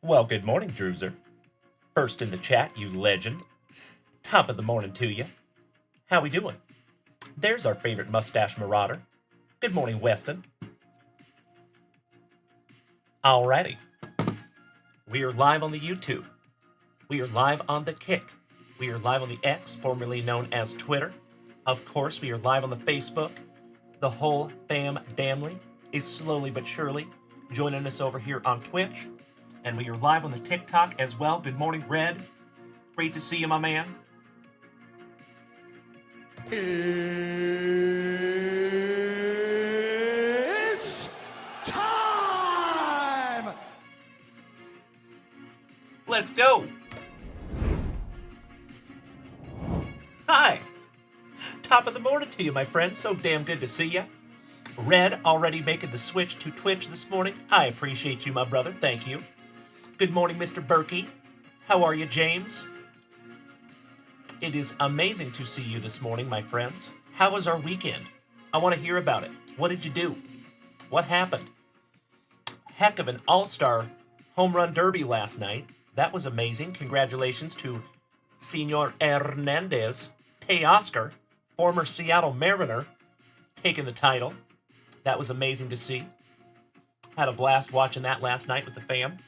Well, good morning, Druser. First in the chat, you legend. Top of the morning to you. How we doing? There's our favorite mustache marauder. Good morning, Weston. Alrighty. We are live on the YouTube. We are live on the Kick. We are live on the X, formerly known as Twitter. Of course, we are live on the Facebook. The whole fam damly is slowly but surely joining us over here on Twitch. And we are live on the TikTok as well. Good morning, Red. Great to see you, my man. It's time! Let's go. Hi. Top of the morning to you, my friend. So damn good to see you. Red already making the switch to Twitch this morning. I appreciate you, my brother. Thank you. Good morning, Mr. Berkey. How are you, James? It is amazing to see you this morning, my friends. How was our weekend? I want to hear about it. What did you do? What happened? Heck of an all-star home run derby last night. That was amazing. Congratulations to Senor Hernandez, Teoscar, former Seattle Mariner, taking the title. That was amazing to see. Had a blast watching that last night with the fam.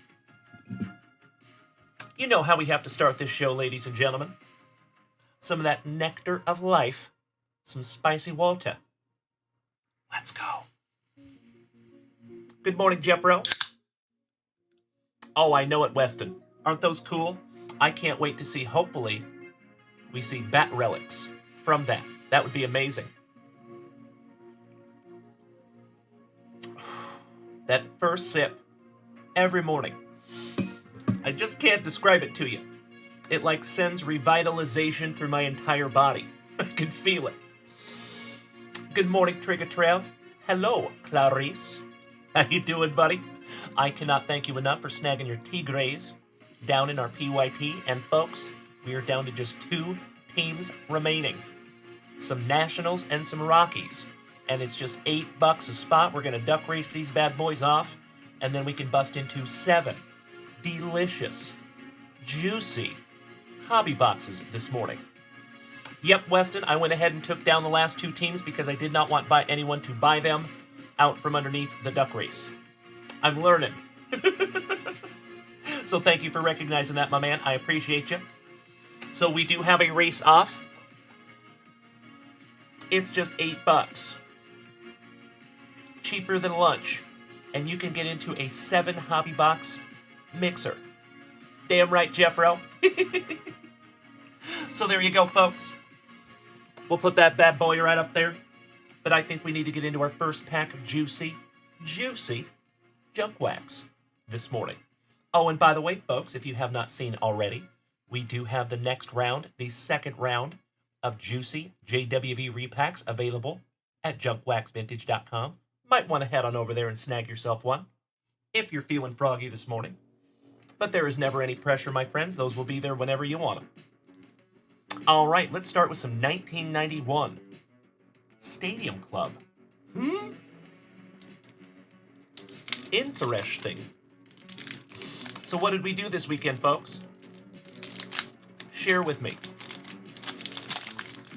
You know how we have to start this show, ladies and gentlemen. Some of that nectar of life. Some spicy water. Let's go. Good morning, Jeffro. Oh, I know it, Weston. Aren't those cool? I can't wait to see, hopefully, we see bat relics from that. That would be amazing. That first sip every morning. I just can't describe it to you. It like sends revitalization through my entire body. I can feel it. Good morning, Trigger Trev. Hello, Clarice. How you doing, buddy? I cannot thank you enough for snagging your Tigres down in our PYT. And folks, we are down to just 2 teams remaining. Some Nationals and some Rockies. And it's just $8 a spot. We're going to duck race these bad boys off. And then we can bust into 7 delicious, juicy hobby boxes this morning. Yep, Weston, I went ahead and took down the last 2 teams because I did not want anyone to buy them out from underneath the duck race. I'm learning. So thank you for recognizing that, my man. I appreciate you. So we do have a race off. It's just $8. Cheaper than lunch. And you can get into a 7 hobby box mixer. Damn right, Jeffro. So there you go, folks. We'll put that bad boy right up there. But I think we need to get into our first pack of juicy JunkWax this morning. Oh, and by the way, folks, if you have not seen already, we do have the next round, the second round of juicy JWV repacks available at junkwaxvintage.com. Might want to head on over there and snag yourself one if you're feeling froggy this morning. But there is never any pressure, my friends. Those will be there whenever you want them. All right, let's start with some 1991 Stadium Club. Interesting. So what did we do this weekend, folks? Share with me.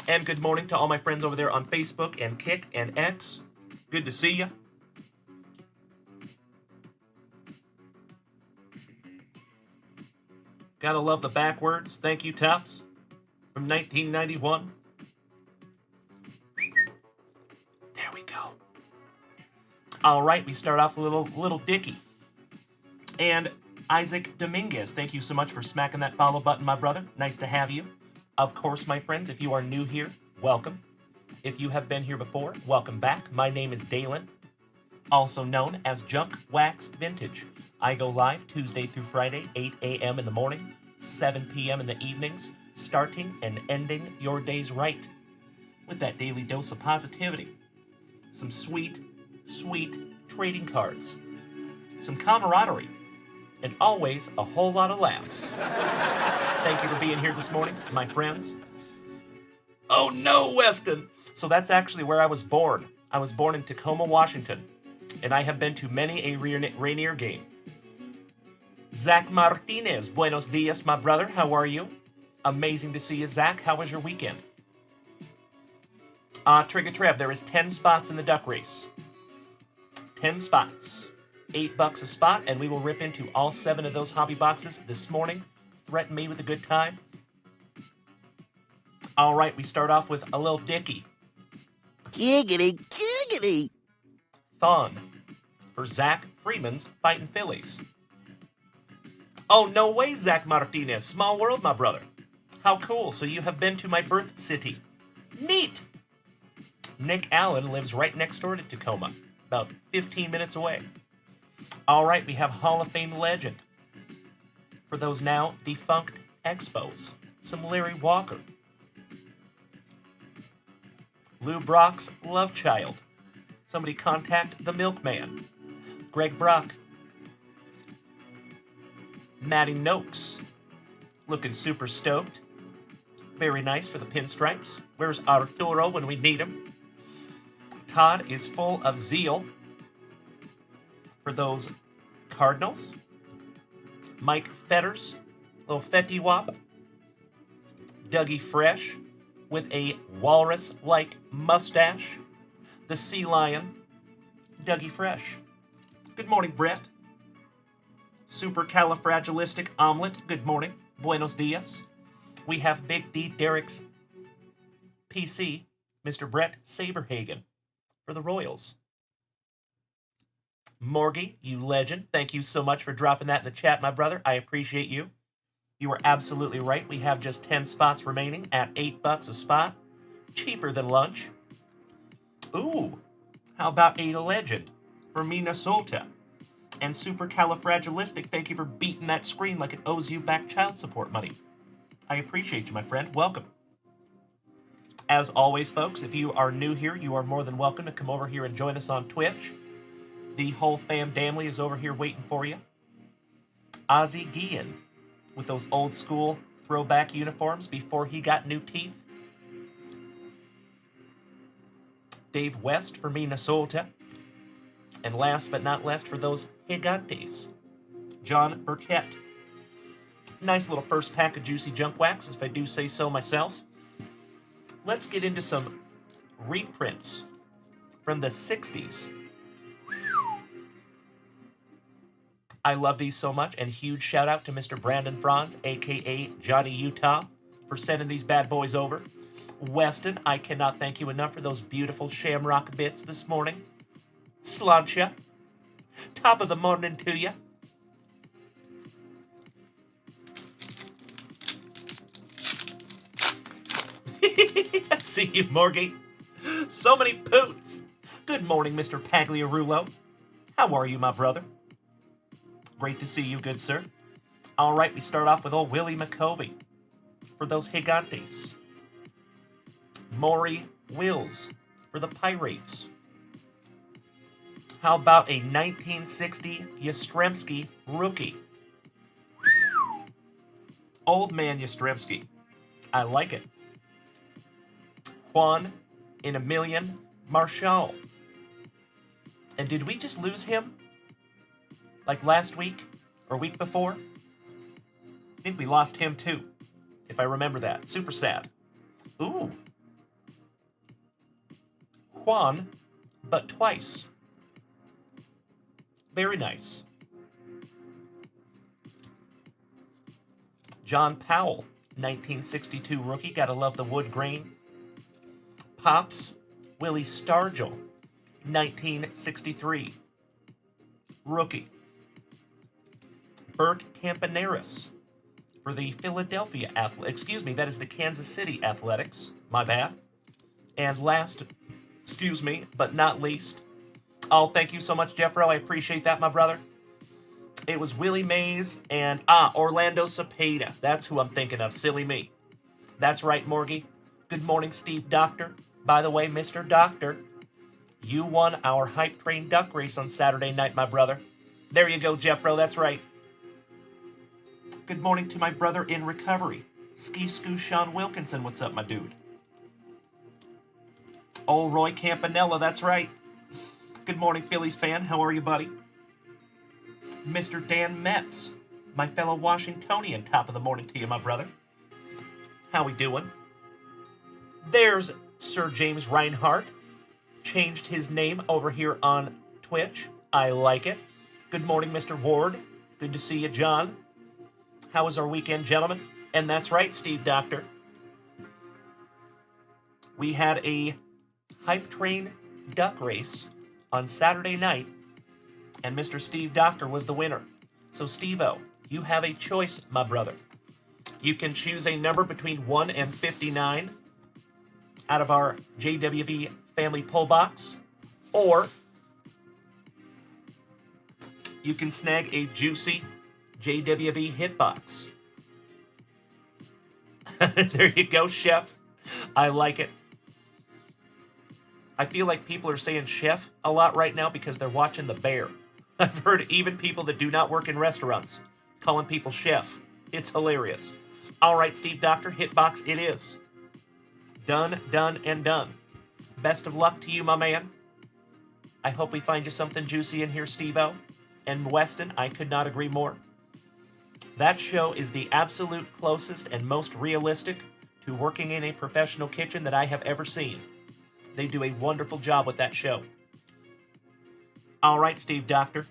And good morning to all my friends over there on Facebook and Kick and X. Good to see you. Gotta love the backwards. Thank you, Tops. From 1991. There we go. All right, we start off with a little Dicky. And Isaac Dominguez, thank you so much for smacking that follow button, my brother. Nice to have you. Of course, my friends, if you are new here, welcome. If you have been here before, welcome back. My name is Dalen, also known as JunkWax Vintage. I go live Tuesday through Friday, 8 a.m. in the morning, 7 p.m. in the evenings, starting and ending your days right with that daily dose of positivity. Some sweet, sweet trading cards, some camaraderie, and always a whole lot of laughs. Thank you for being here this morning, my friends. Oh no, Weston! So that's actually where I was born. I was born in Tacoma, Washington, and I have been to many a Rainier game. Zach Martinez, buenos dias, my brother. How are you? Amazing to see you, Zach. How was your weekend? Trigger Trev, there is 10 spots in the duck race. 10 spots. $8 a spot, and we will rip into all 7 of those hobby boxes this morning. Threaten me with a good time. All right, we start off with a little Dickie. Giggity, giggity. Thon for Zach Freeman's Fightin' Phillies. Oh, no way, Zach Martinez. Small world, my brother. How cool. So you have been to my birth city. Neat. Nick Allen lives right next door to Tacoma, about 15 minutes away. All right, we have Hall of Fame legend. For those now defunct Expos, some Larry Walker. Lou Brock's love child. Somebody contact the milkman. Greg Brock. Matty Noakes. Looking super stoked. Very nice for the pinstripes. Where's Arturo when we need him? Todd is full of zeal for those Cardinals. Mike Fetters, little Fetty Wap. Dougie Fresh with a walrus-like mustache. The Sea Lion, Dougie Fresh. Good morning, Brett. Supercalifragilistic Omelet, good morning. Buenos dias. We have Big D Derek's PC, Mr. Brett Saberhagen, for the Royals. Morgie, you legend. Thank you so much for dropping that in the chat, my brother. I appreciate you. You are absolutely right. We have just 10 spots remaining at $8 a spot. Cheaper than lunch. Ooh, how about a legend for Minnesota? And Supercalifragilistic, thank you for beating that screen like it owes you back child support money. I appreciate you, my friend. Welcome. As always, folks, if you are new here, you are more than welcome to come over here and join us on Twitch. The whole fam damly is over here waiting for you. Ozzie Guillen with those old school throwback uniforms before he got new teeth. Dave West for Minnesota. And last but not least for those Gigantes, John Burkett. Nice little first pack of juicy junk wax, if I do say so myself. Let's get into some reprints from the 60s. I love these so much, and huge shout out to Mr. Brandon Franz, aka Johnny Utah, for sending these bad boys over. Weston, I cannot thank you enough for those beautiful shamrock bits this morning. Slancha, top of the morning to you. I see you, Morgie. So many poots. Good morning, Mr. Pagliarulo. How are you, my brother? Great to see you, good sir. All right, we start off with old Willie McCovey for those Gigantes. Maury Wills for the Pirates. How about a 1960 Yastrzemski rookie? Old man Yastrzemski. I like it. Juan in a million Marshall. And did we just lose him? Like last week or week before? I think we lost him too, if I remember that. Super sad. Ooh. Juan, but twice. Very nice. John Powell, 1962 rookie. Gotta love the wood grain. Pops, Willie Stargell, 1963 rookie. Bert Campaneris for the Philadelphia Athletics. Excuse me, that is the Kansas City Athletics. My bad. And last, excuse me, but not least. Oh, thank you so much, Jeffro. I appreciate that, my brother. It was Willie Mays and, Orlando Cepeda. That's who I'm thinking of. Silly me. That's right, Morgie. Good morning, Steve Doctor. By the way, Mr. Doctor, you won our Hype Train Duck Race on Saturday night, my brother. There you go, Jeffro. That's right. Good morning to my brother in recovery. Ski Scoo Sean Wilkinson. What's up, my dude? Oh, Roy Campanella. That's right. Good morning, Phillies fan. How are you, buddy? Mr. Dan Metz My fellow Washingtonian, top of the morning to you, my brother. How we doing? There's Sir James Reinhardt. Changed his name over here on Twitch. I like it. Good morning, Mr. Ward. Good to see you, John. How was our weekend, gentlemen? And that's right, Steve Doctor. We had a hype train duck race on Saturday night, and Mr. Steve Doctor was the winner. So, Steve-O, you have a choice, my brother. You can choose a number between 1 and 59 out of our JWV Family Pull Box, or you can snag a juicy JWV Hitbox. There you go, Chef. I like it. I feel like people are saying chef a lot right now because they're watching The Bear. I've heard even people that do not work in restaurants calling people chef. It's hilarious. All right, Steve Doctor, Hitbox it is. Done, done, and done. Best of luck to you, my man. I hope we find you something juicy in here, Steve-O. And Weston, I could not agree more. That show is the absolute closest and most realistic to working in a professional kitchen that I have ever seen. They do a wonderful job with that show. All right, Steve Doctor.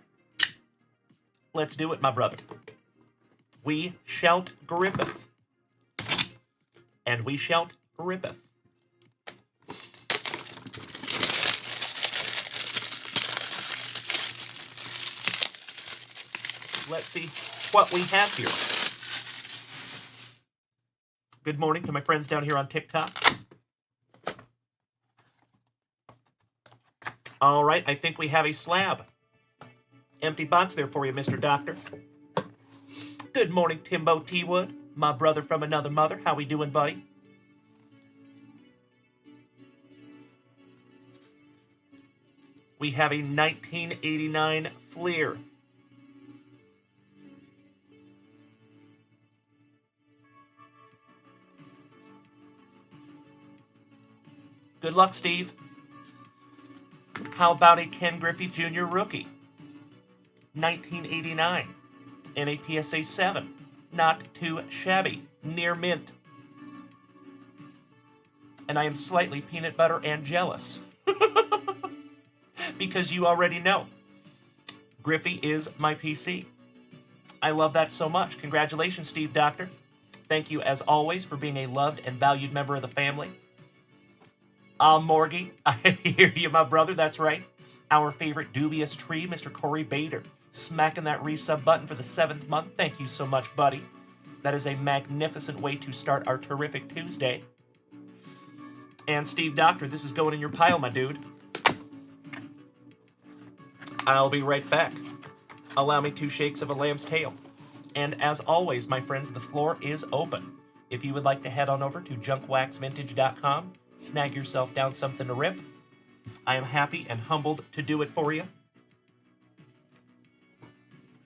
Let's do it, my brother. We shout grippeth. And we shout rippeth. Let's see what we have here. Good morning to my friends down here on TikTok. All right, I think we have a slab. Empty box there for you, Mr. Doctor. Good morning, Timbo T. Wood, my brother from another mother. How we doing, buddy? We have a 1989 Fleer. Good luck, Steve. How about a Ken Griffey Jr. rookie? 1989. And a PSA 7. Not too shabby. Near mint. And I am slightly peanut butter and jealous. Because you already know. Griffey is my PC. I love that so much. Congratulations, Steve Doctor. Thank you, as always, for being a loved and valued member of the family. Morgie, I hear you, my brother. That's right. Our favorite dubious tree, Mr. Corey Bader, smacking that resub button for the 7th month. Thank you so much, buddy. That is a magnificent way to start our terrific Tuesday. And Steve Doctor, this is going in your pile, my dude. I'll be right back. Allow me 2 shakes of a lamb's tail. And as always, my friends, the floor is open. If you would like to head on over to junkwaxvintage.com, snag yourself down something to rip. I am happy and humbled to do it for you.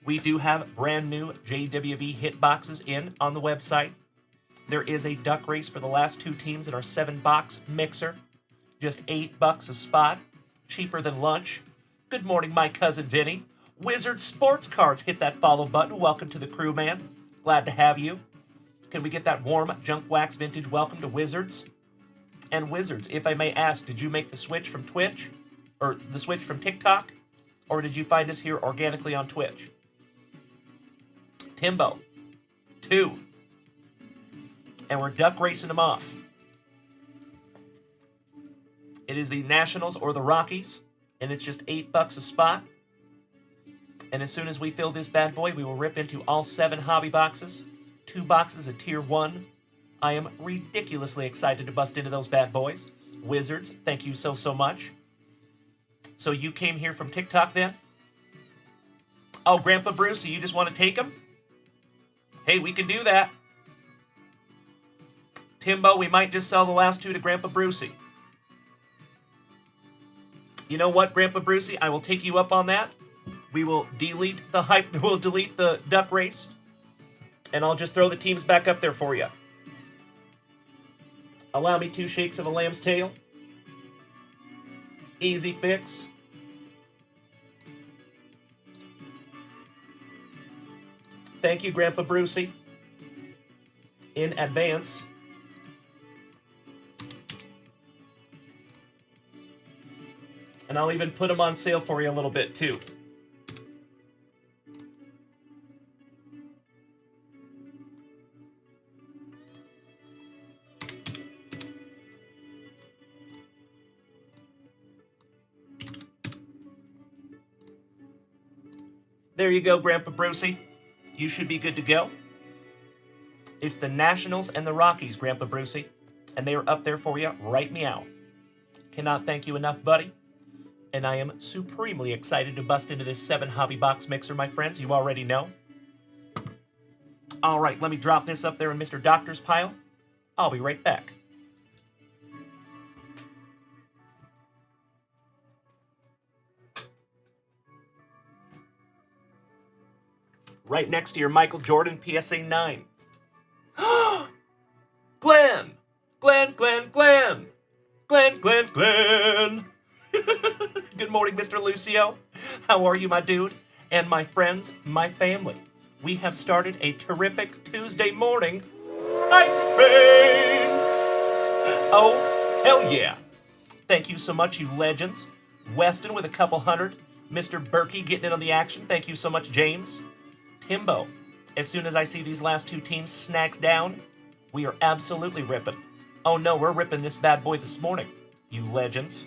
We do have brand new JWV hit boxes in on the website. There is a duck race for the last 2 teams in our 7-box mixer. Just $8 a spot. Cheaper than lunch. Good morning, my cousin Vinny. Wizard Sports Cards, hit that follow button. Welcome to the crew, man. Glad to have you. Can we get that warm Junk Wax Vintage welcome to Wizards? And Wizards, if I may ask, did you make the switch from Twitch? Or the switch from TikTok? Or did you find us here organically on Twitch? Timbo, 2. And we're duck racing them off. It is the Nationals or the Rockies, and it's just $8 a spot. And as soon as we fill this bad boy, we will rip into all 7 hobby boxes, 2 boxes of Tier 1. I am ridiculously excited to bust into those bad boys. Wizards, thank you so, so much. So you came here from TikTok then? Oh, Grandpa Brucey, you just want to take them? Hey, we can do that. Timbo, we might just sell the last 2 to Grandpa Brucey. You know what, Grandpa Brucey? I will take you up on that. We will delete the hype. We'll delete the duck race. And I'll just throw the teams back up there for you. Allow me 2 shakes of a lamb's tail. Easy fix. Thank you, Grandpa Brucey, in advance. And I'll even put them on sale for you a little bit, too. There you go, Grandpa Brucey. You should be good to go. It's the Nationals and the Rockies, Grandpa Brucey, and they are up there for you right meow. Cannot thank you enough, buddy. And I am supremely excited to bust into this 7 hobby box mixer, my friends. You already know. All right, let me drop this up there in Mr. Doctor's pile. I'll be right back. Right next to your Michael Jordan PSA 9. Glenn! Glenn, Glenn, Glenn! Glenn, Glenn, Glenn! Good morning, Mr. Lucio. How are you, my dude? And my friends, my family. We have started a terrific Tuesday morning night train! Oh, hell yeah. Thank you so much, you legends. Weston with a couple hundred. Mr. Berkey getting in on the action. Thank you so much, James. Timbo, as soon as I see these last 2 teams snacks down, we are absolutely ripping. Oh no, we're ripping this bad boy this morning, you legends.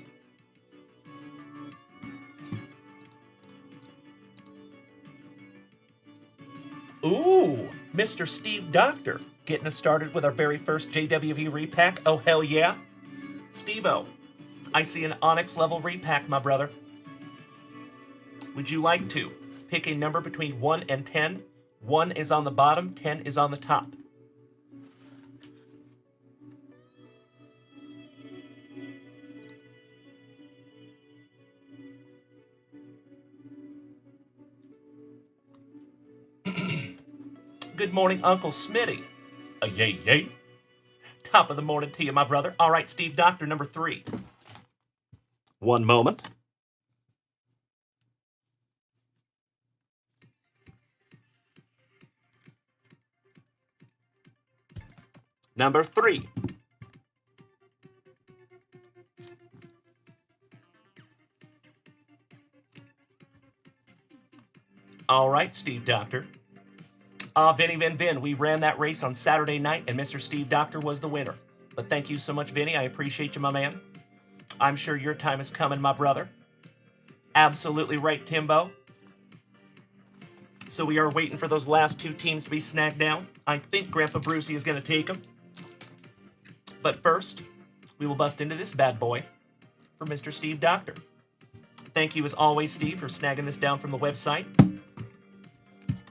Ooh, Mr. Steve Doctor, getting us started with our very first JWV repack. Oh, hell yeah. Steve-O, I see an Onyx level repack, my brother. Would you like to pick a number between 1 and 10? 1 is on the bottom, 10 is on the top. Good morning, Uncle Smitty. Yay, yay. Top of the morning to you, my brother. All right, Steve Doctor, number 3. One moment. Number 3. All right, Steve Doctor. Vinny Vin, we ran that race on Saturday night, and Mr. Steve Doctor was the winner. But thank you so much, Vinny. I appreciate you, my man. I'm sure your time is coming, my brother. Absolutely right, Timbo. So we are waiting for those last 2 teams to be snagged down. I think Grandpa Brucey is going to take them. But first, we will bust into this bad boy for Mr. Steve Doctor. Thank you as always, Steve, for snagging this down from the website.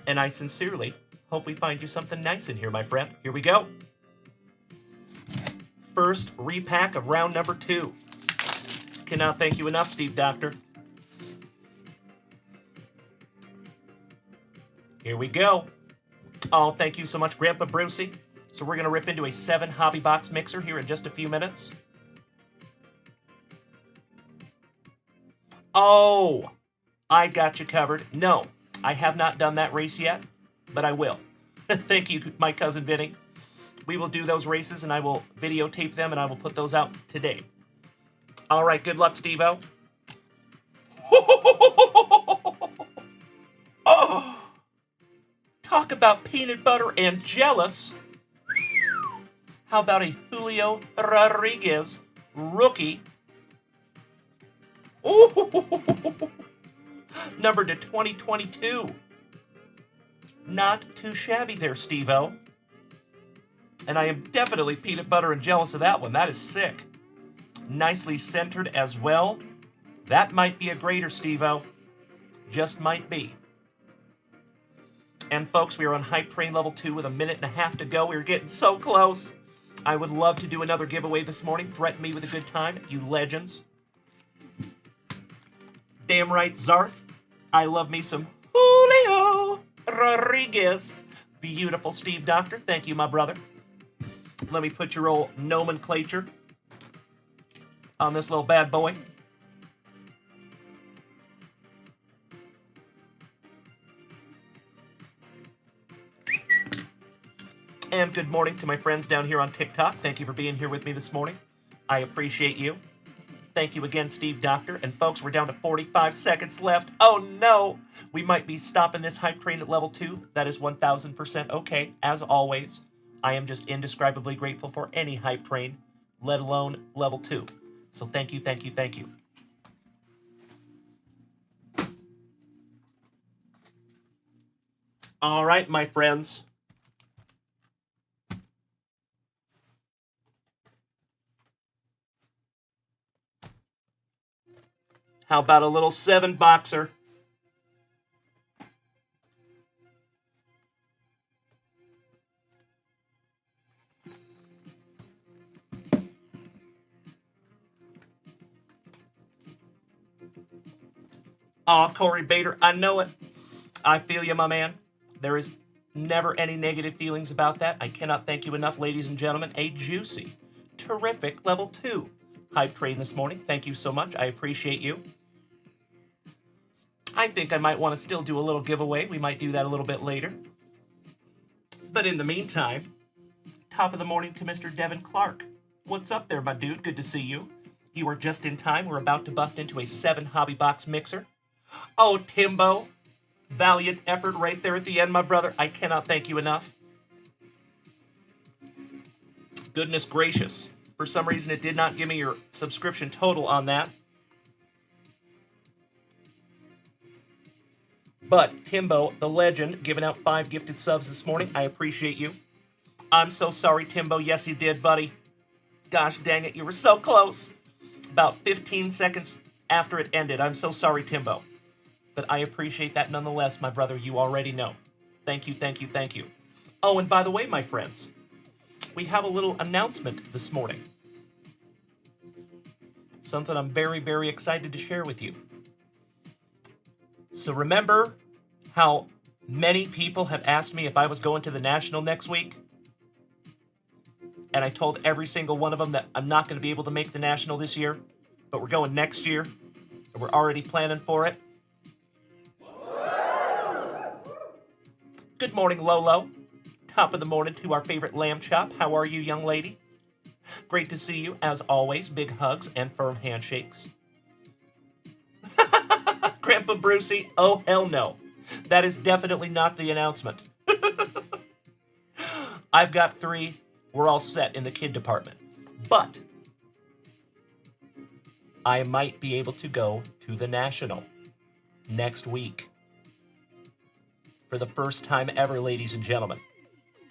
And I sincerely hope we find you something nice in here, my friend. Here we go. First repack of round number 2. Cannot thank you enough, Steve Doctor. Here we go. Oh, thank you so much, Grandpa Brucey. So we're going to rip into a 7 hobby box mixer here in just a few minutes. Oh, I got you covered. No, I have not done that race yet, but I will. Thank you, my cousin Vinny. We will do those races, and I will videotape them, and I will put those out today. All right, good luck, Steve-O. Oh, talk about peanut butter and jealous. How about a Julio Rodriguez rookie? Ooh, number to 2022. Not too shabby there, Steve-O. And I am definitely peanut butter and jealous of that one. That is sick. Nicely centered as well. That might be a grader, Steve-O. Just might be. And folks, we are on Hype Train Level 2 with 1.5 minutes to go. We're getting so close. I would love to do another giveaway this morning. Threaten me with a good time, you legends. Damn right, Zarth. I love me some Julio Rodriguez. Beautiful, Steve Doctor. Thank you, my brother. Let me put your old nomenclature on this little bad boy. And good morning to my friends down here on TikTok. Thank you for being here with me this morning. I appreciate you. Thank you again, Steve Doctor. And folks, we're down to 45 seconds left. Oh no! We might be stopping this hype train at level 2. That is 1000% okay, as always. I am just indescribably grateful for any hype train, let alone level 2. So thank you, thank you, thank you. All right, my friends. How about a little 7-boxer? Aw, Corey Bader, I know it. I feel you, my man. There is never any negative feelings about that. I cannot thank you enough, ladies and gentlemen. A juicy, terrific level 2 hype train this morning. Thank you so much. I appreciate you. I think I might want to still do a little giveaway. We might do that a little bit later. But in the meantime, top of the morning to Mr. Devin Clark. What's up there, my dude? Good to see you. You are just in time. We're about to bust into a 7 hobby box mixer. Oh, Timbo. Valiant effort right there at the end, my brother. I cannot thank you enough. Goodness gracious. For some reason, it did not give me your subscription total on that. But Timbo, the legend, giving out 5 gifted subs this morning. I appreciate you. I'm so sorry, Timbo. Yes, you did, buddy. Gosh dang it, you were so close. About 15 seconds after it ended. I'm so sorry, Timbo. But I appreciate that nonetheless, my brother. You already know. Thank you, thank you, thank you. Oh, and by the way, my friends, we have a little announcement this morning. Something I'm very, very excited to share with you. So remember how many people have asked me if I was going to the National next week? And I told every single one of them that I'm not going to be able to make the National this year, but we're going next year, and we're already planning for it. Good morning, Lolo. Top of the morning to our favorite lamb chop. How are you, young lady? Great to see you, as always. Big hugs and firm handshakes. Grandpa Brucey, oh hell no. That is definitely not the announcement. I've got 3. We're all set in the kid department. But I might be able to go to the National next week. For the first time ever, ladies and gentlemen,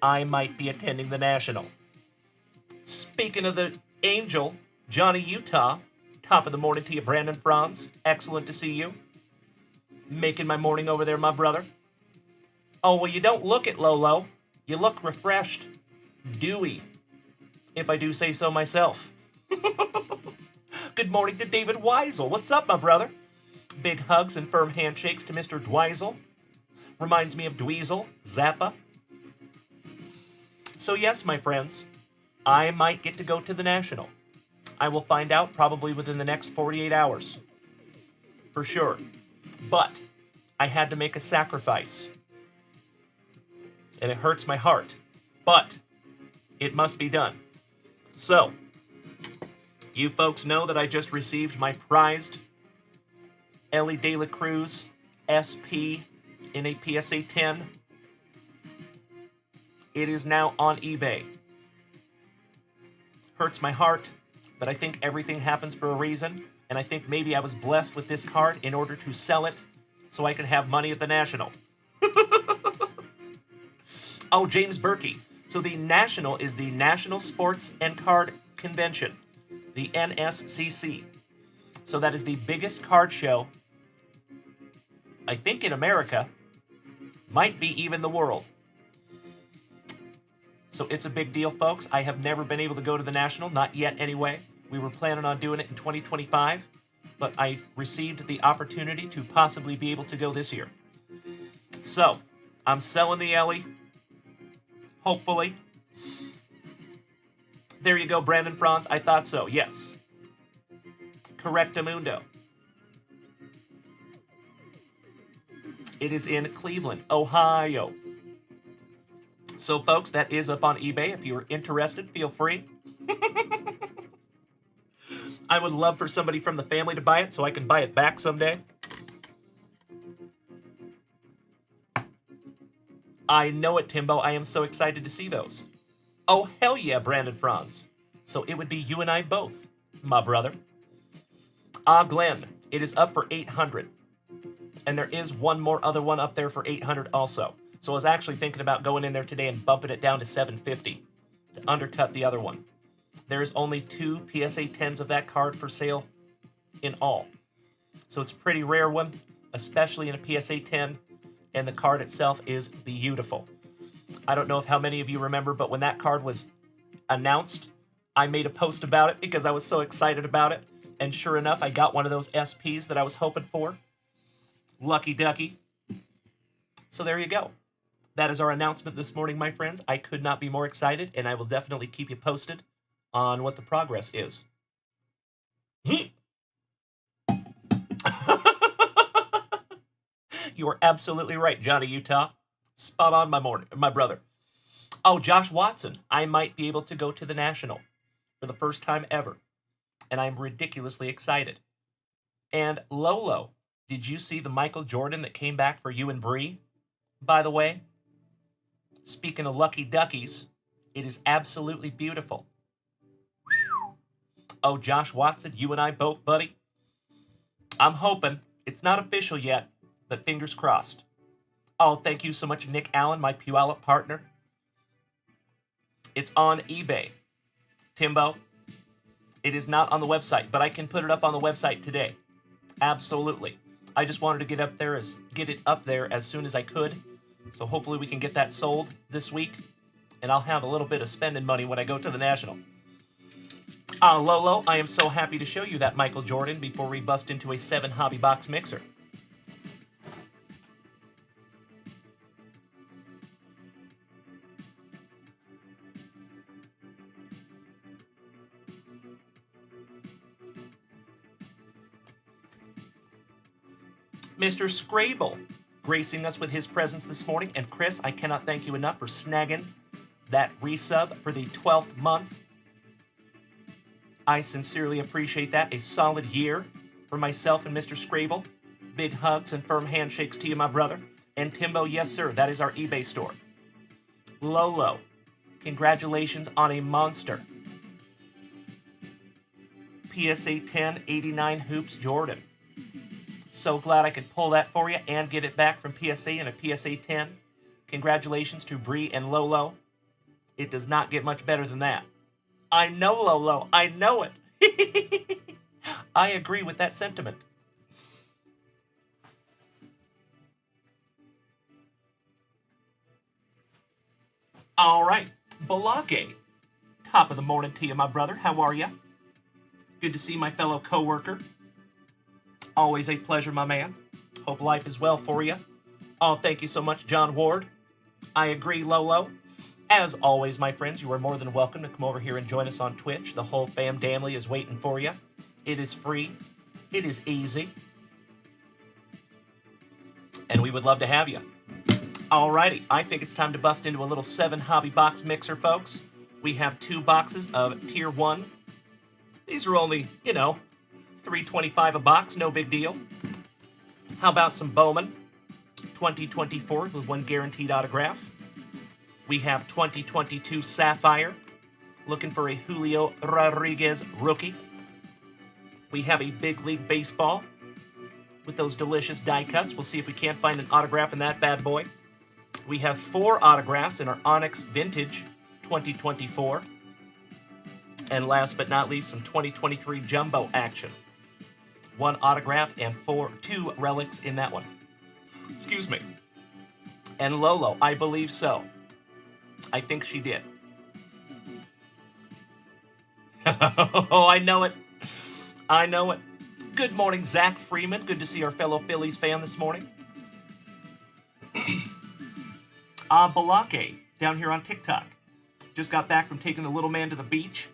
I might be attending the National. Speaking of the angel, Johnny Utah, top of the morning to you, Brandon Franz. Excellent to see you. Making my morning over there, my brother. Oh, well, you don't look it, Lolo. You look refreshed. Dewy, if I do say so myself. Good morning to David Weisel. What's up, my brother? Big hugs and firm handshakes to Mr. Dweisel. Reminds me of Dweezil, Zappa. So yes, my friends, I might get to go to the National. I will find out probably within the next 48 hours. For sure. But I had to make a sacrifice. And it hurts my heart. But it must be done. So, you folks know that I just received my prized Ellie De La Cruz SP in a PSA 10. It is now on eBay. Hurts my heart, but I think everything happens for a reason, and I think maybe I was blessed with this card in order to sell it so I could have money at the National. Oh, James Berkey. So the National is the National Sports and Card Convention, the NSCC. So that is the biggest card show, I think, in America, might be even the world. So it's a big deal, folks. I have never been able to go to the National, not yet anyway. We were planning on doing it in 2025, but I received the opportunity to possibly be able to go this year. So, I'm selling the Ellie. Hopefully. There you go, Brandon Franz. I thought so, yes. Correctamundo. It is in Cleveland, Ohio. So, folks, that is up on eBay. If you are interested, feel free. I would love for somebody from the family to buy it so I can buy it back someday. I know it, Timbo. I am so excited to see those. Oh, hell yeah, Brandon Franz. So it would be you and I both, my brother. Glenn, it is up for 800. And there is one more other one up there for 800 also. So I was actually thinking about going in there today and bumping it down to 750 to undercut the other one. There's only 2 PSA 10s of that card for sale in all. So it's a pretty rare one, especially in a PSA 10, and the card itself is beautiful. I don't know if how many of you remember, but when that card was announced, I made a post about it because I was so excited about it, and sure enough, I got one of those SPs that I was hoping for. Lucky ducky. So there you go. That is our announcement this morning, my friends. I could not be more excited, and I will definitely keep you posted on what the progress is. You are absolutely right, Johnny Utah. Spot on, my brother. Oh, Josh Watson. I might be able to go to the National for the first time ever, and I'm ridiculously excited. And Lolo, did you see the Michael Jordan that came back for you and Bree, by the way? Speaking of lucky duckies, it is absolutely beautiful. Oh, Josh Watson, you and I both, buddy. I'm hoping. It's not official yet, but fingers crossed. Oh, thank you so much, Nick Allen, my Puyallup partner. It's on eBay. Timbo, it is not on the website, but I can put it up on the website today. Absolutely. I just wanted to get it up there as soon as I could. So hopefully we can get that sold this week, and I'll have a little bit of spending money when I go to the National. Lolo, I am so happy to show you that Michael Jordan before we bust into a 7 hobby box mixer. Mr. Scrabble, gracing us with his presence this morning. And Chris, I cannot thank you enough for snagging that resub for the 12th month. I sincerely appreciate that. A solid year for myself and Mr. Scrabble. Big hugs and firm handshakes to you, my brother. And Timbo, yes, sir, that is our eBay store. Lolo, congratulations on a monster. PSA 10 89 Hoops Jordan. So glad I could pull that for you and get it back from PSA in a PSA 10. Congratulations to Bree and Lolo. It does not get much better than that. I know, Lolo. I know it. I agree with that sentiment. All right. Balake. Top of the morning to you, my brother. How are you? Good to see my fellow co-worker. Always a pleasure, my man. Hope life is well for you. Oh, thank you so much, John Ward. I agree, Lolo. As always, my friends, you are more than welcome to come over here and join us on Twitch. The whole fam damly is waiting for you. It is free. It is easy. And we would love to have you. Alrighty, I think it's time to bust into a little 7 hobby box mixer, folks. We have 2 boxes of Tier 1. These are only, $3.25 a box, no big deal. How about some Bowman 2024 with 1 guaranteed autograph? We have 2022 Sapphire, looking for a Julio Rodriguez rookie. We have a Big League Baseball with those delicious die cuts. We'll see if we can't find an autograph in that bad boy. We have 4 autographs in our Onyx Vintage 2024. And last but not least, some 2023 Jumbo action. 1 autograph and 2 relics in that one. Excuse me. And Lolo, I believe so. I think she did. Oh, I know it. I know it. Good morning, Zach Freeman. Good to see our fellow Phillies fan this morning. Balake, down here on TikTok. Just got back from taking the little man to the beach.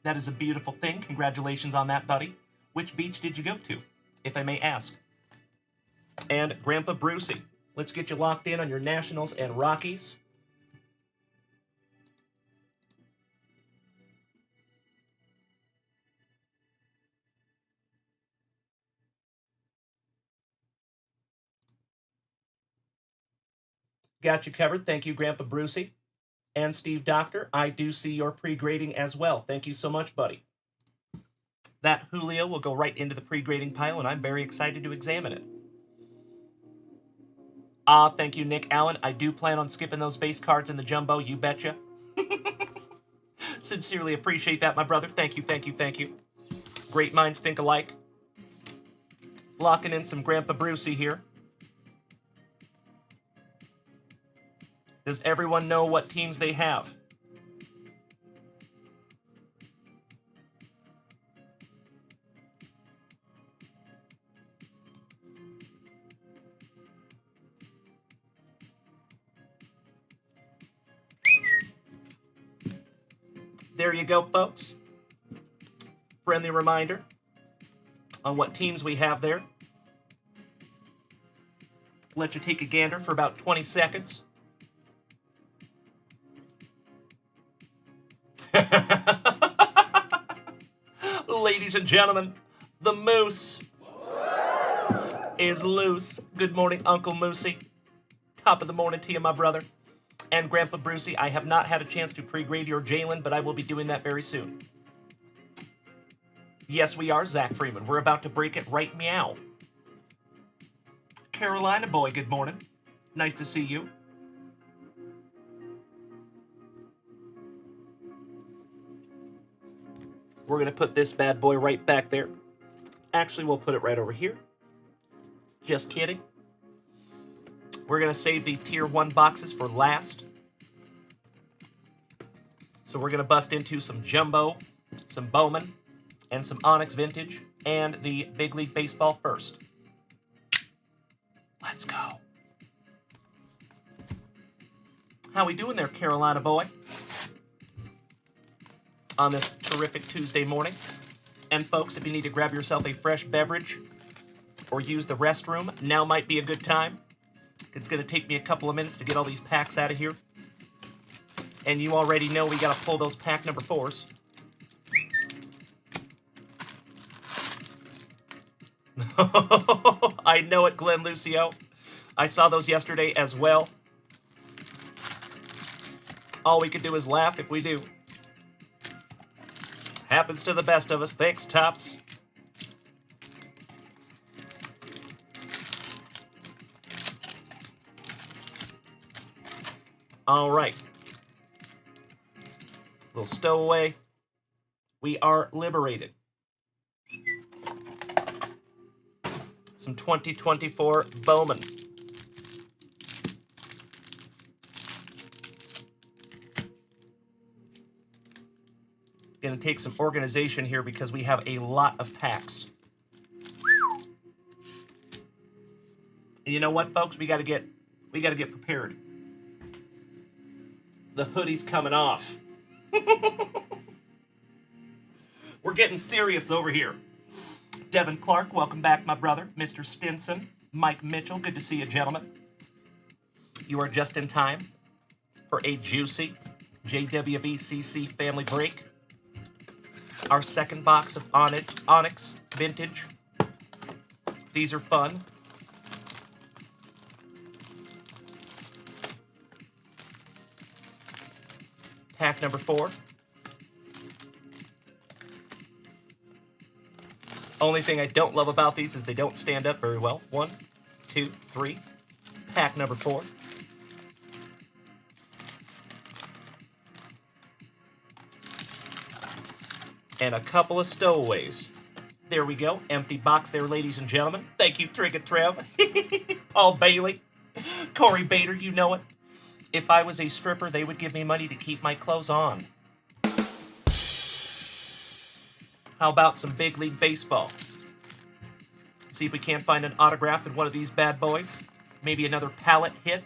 That is a beautiful thing. Congratulations on that, buddy. Which beach did you go to, if I may ask? And Grandpa Brucey, let's get you locked in on your Nationals and Rockies. Got you covered. Thank you, Grandpa Brucey. And Steve Doctor, I do see your pre-grading as well. Thank you so much, buddy. That Julio will go right into the pre-grading pile, and I'm very excited to examine it. Thank you, Nick Allen. I do plan on skipping those base cards in the jumbo, you betcha. Sincerely appreciate that, my brother. Thank you, thank you, thank you. Great minds think alike. Locking in some Grandpa Brucey here. Does everyone know what teams they have? There you go, folks. Friendly reminder on what teams we have there. Let you take a gander for about 20 seconds. Ladies and gentlemen, the moose is loose. Good morning, Uncle Moosey. Top of the morning to you, my brother. And Grandpa Brucey, I have not had a chance to pre-grade your Jalen, but I will be doing that very soon. Yes, we are, Zach Freeman. We're about to break it right meow. Carolina boy, good morning. Nice to see you. We're going to put this bad boy right back there. Actually, we'll put it right over here. Just kidding. We're going to save the Tier 1 boxes for last. So we're going to bust into some Jumbo, some Bowman, and some Onyx Vintage, and the Big League Baseball first. Let's go. How we doing there, Carolina boy? On this terrific Tuesday morning. And folks, if you need to grab yourself a fresh beverage or use the restroom, now might be a good time. It's going to take me a couple of minutes to get all these packs out of here. And you already know we got to pull those pack number 4s. I know it, Glenn Lucio. I saw those yesterday as well. All we can do is laugh if we do. Happens to the best of us. Thanks, Tops. All right. Little stowaway. We are liberated. Some 2024 Bowman. Going to take some organization here because we have a lot of packs. And you know what, folks? We got to get prepared. The hoodie's coming off. We're getting serious over here. Devin Clark, welcome back, my brother. Mr. Stinson, Mike Mitchell, good to see you, gentlemen. You are just in time for a juicy JWVCC Family break. Our second box of Onyx Vintage. These are fun. Pack number 4. Only thing I don't love about these is they don't stand up very well. 1, 2, 3. Pack number 4. And a couple of stowaways. There we go. Empty box there, ladies and gentlemen. Thank you, Trigger Trev. Paul Bailey. Corey Bader, you know it. If I was a stripper, they would give me money to keep my clothes on. How about some Big League Baseball? See if we can't find an autograph in one of these bad boys. Maybe another pallet hit,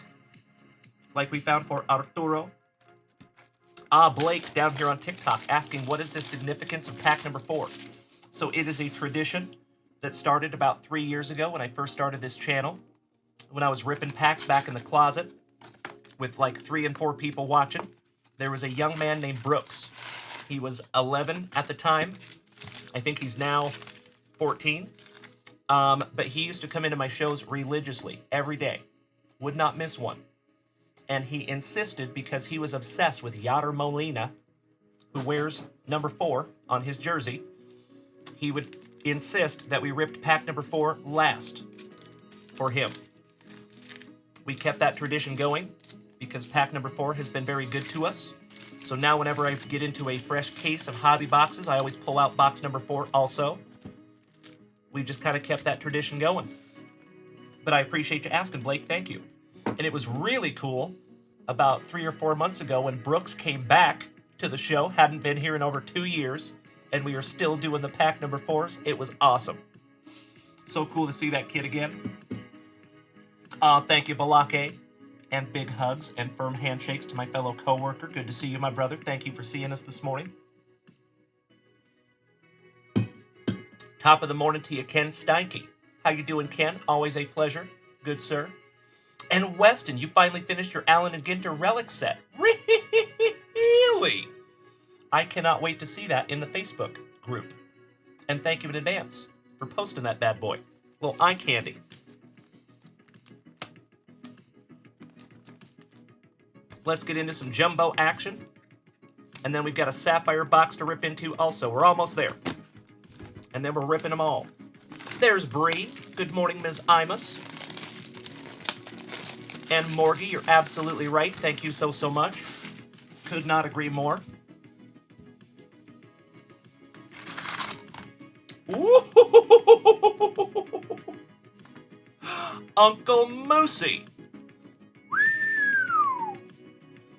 like we found for Arturo. Blake down here on TikTok asking, what is the significance of pack number 4? So it is a tradition that started about 3 years ago when I first started this channel. When I was ripping packs back in the closet with like 3 and 4 people watching. There was a young man named Brooks. He was 11 at the time. I think he's now 14. But he used to come into my shows religiously every day. Would not miss one. And he insisted, because he was obsessed with Yadier Molina, who wears number 4 on his jersey, he would insist that we ripped pack number 4 last for him. We kept that tradition going because pack number 4 has been very good to us. So now whenever I get into a fresh case of hobby boxes, I always pull out box number 4 also. We've just kind of kept that tradition going. But I appreciate you asking, Blake. Thank you. And it was really cool about 3 or 4 months ago when Brooks came back to the show, hadn't been here in over 2 years, and we are still doing the pack number 4s. It was awesome. So cool to see that kid again. Thank you, Balake. And big hugs and firm handshakes to my fellow co-worker. Good to see you, my brother. Thank you for seeing us this morning. Top of the morning to you, Ken Steinke. How you doing, Ken? Always a pleasure. Good, sir. And Weston, you finally finished your Allen and Ginter relic set. Really? I cannot wait to see that in the Facebook group. And thank you in advance for posting that bad boy. Little eye candy. Let's get into some jumbo action. And then we've got a sapphire box to rip into also. We're almost there. And then we're ripping them all. There's Bree. Good morning, Ms. Imus. And Morgie, you're absolutely right. Thank you so much. Could not agree more. Ooh. Uncle Moosey.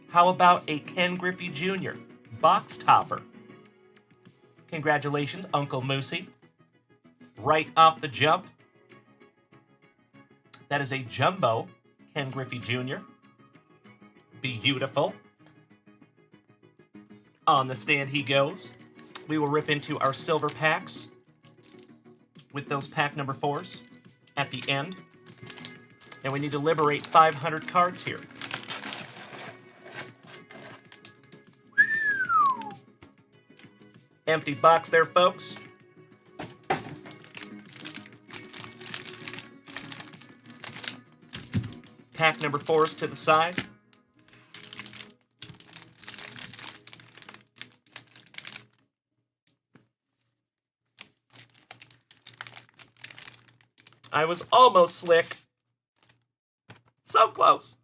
How about a Ken Griffey Jr. box topper? Congratulations, Uncle Moosey. Right off the jump. That is a jumbo Ken Griffey Jr. Beautiful. On the stand he goes. We will rip into our silver packs with those pack number 4s at the end. And we need to liberate 500 cards here. Empty box there, folks. Pack number 4s to the side. I was almost slick. So close.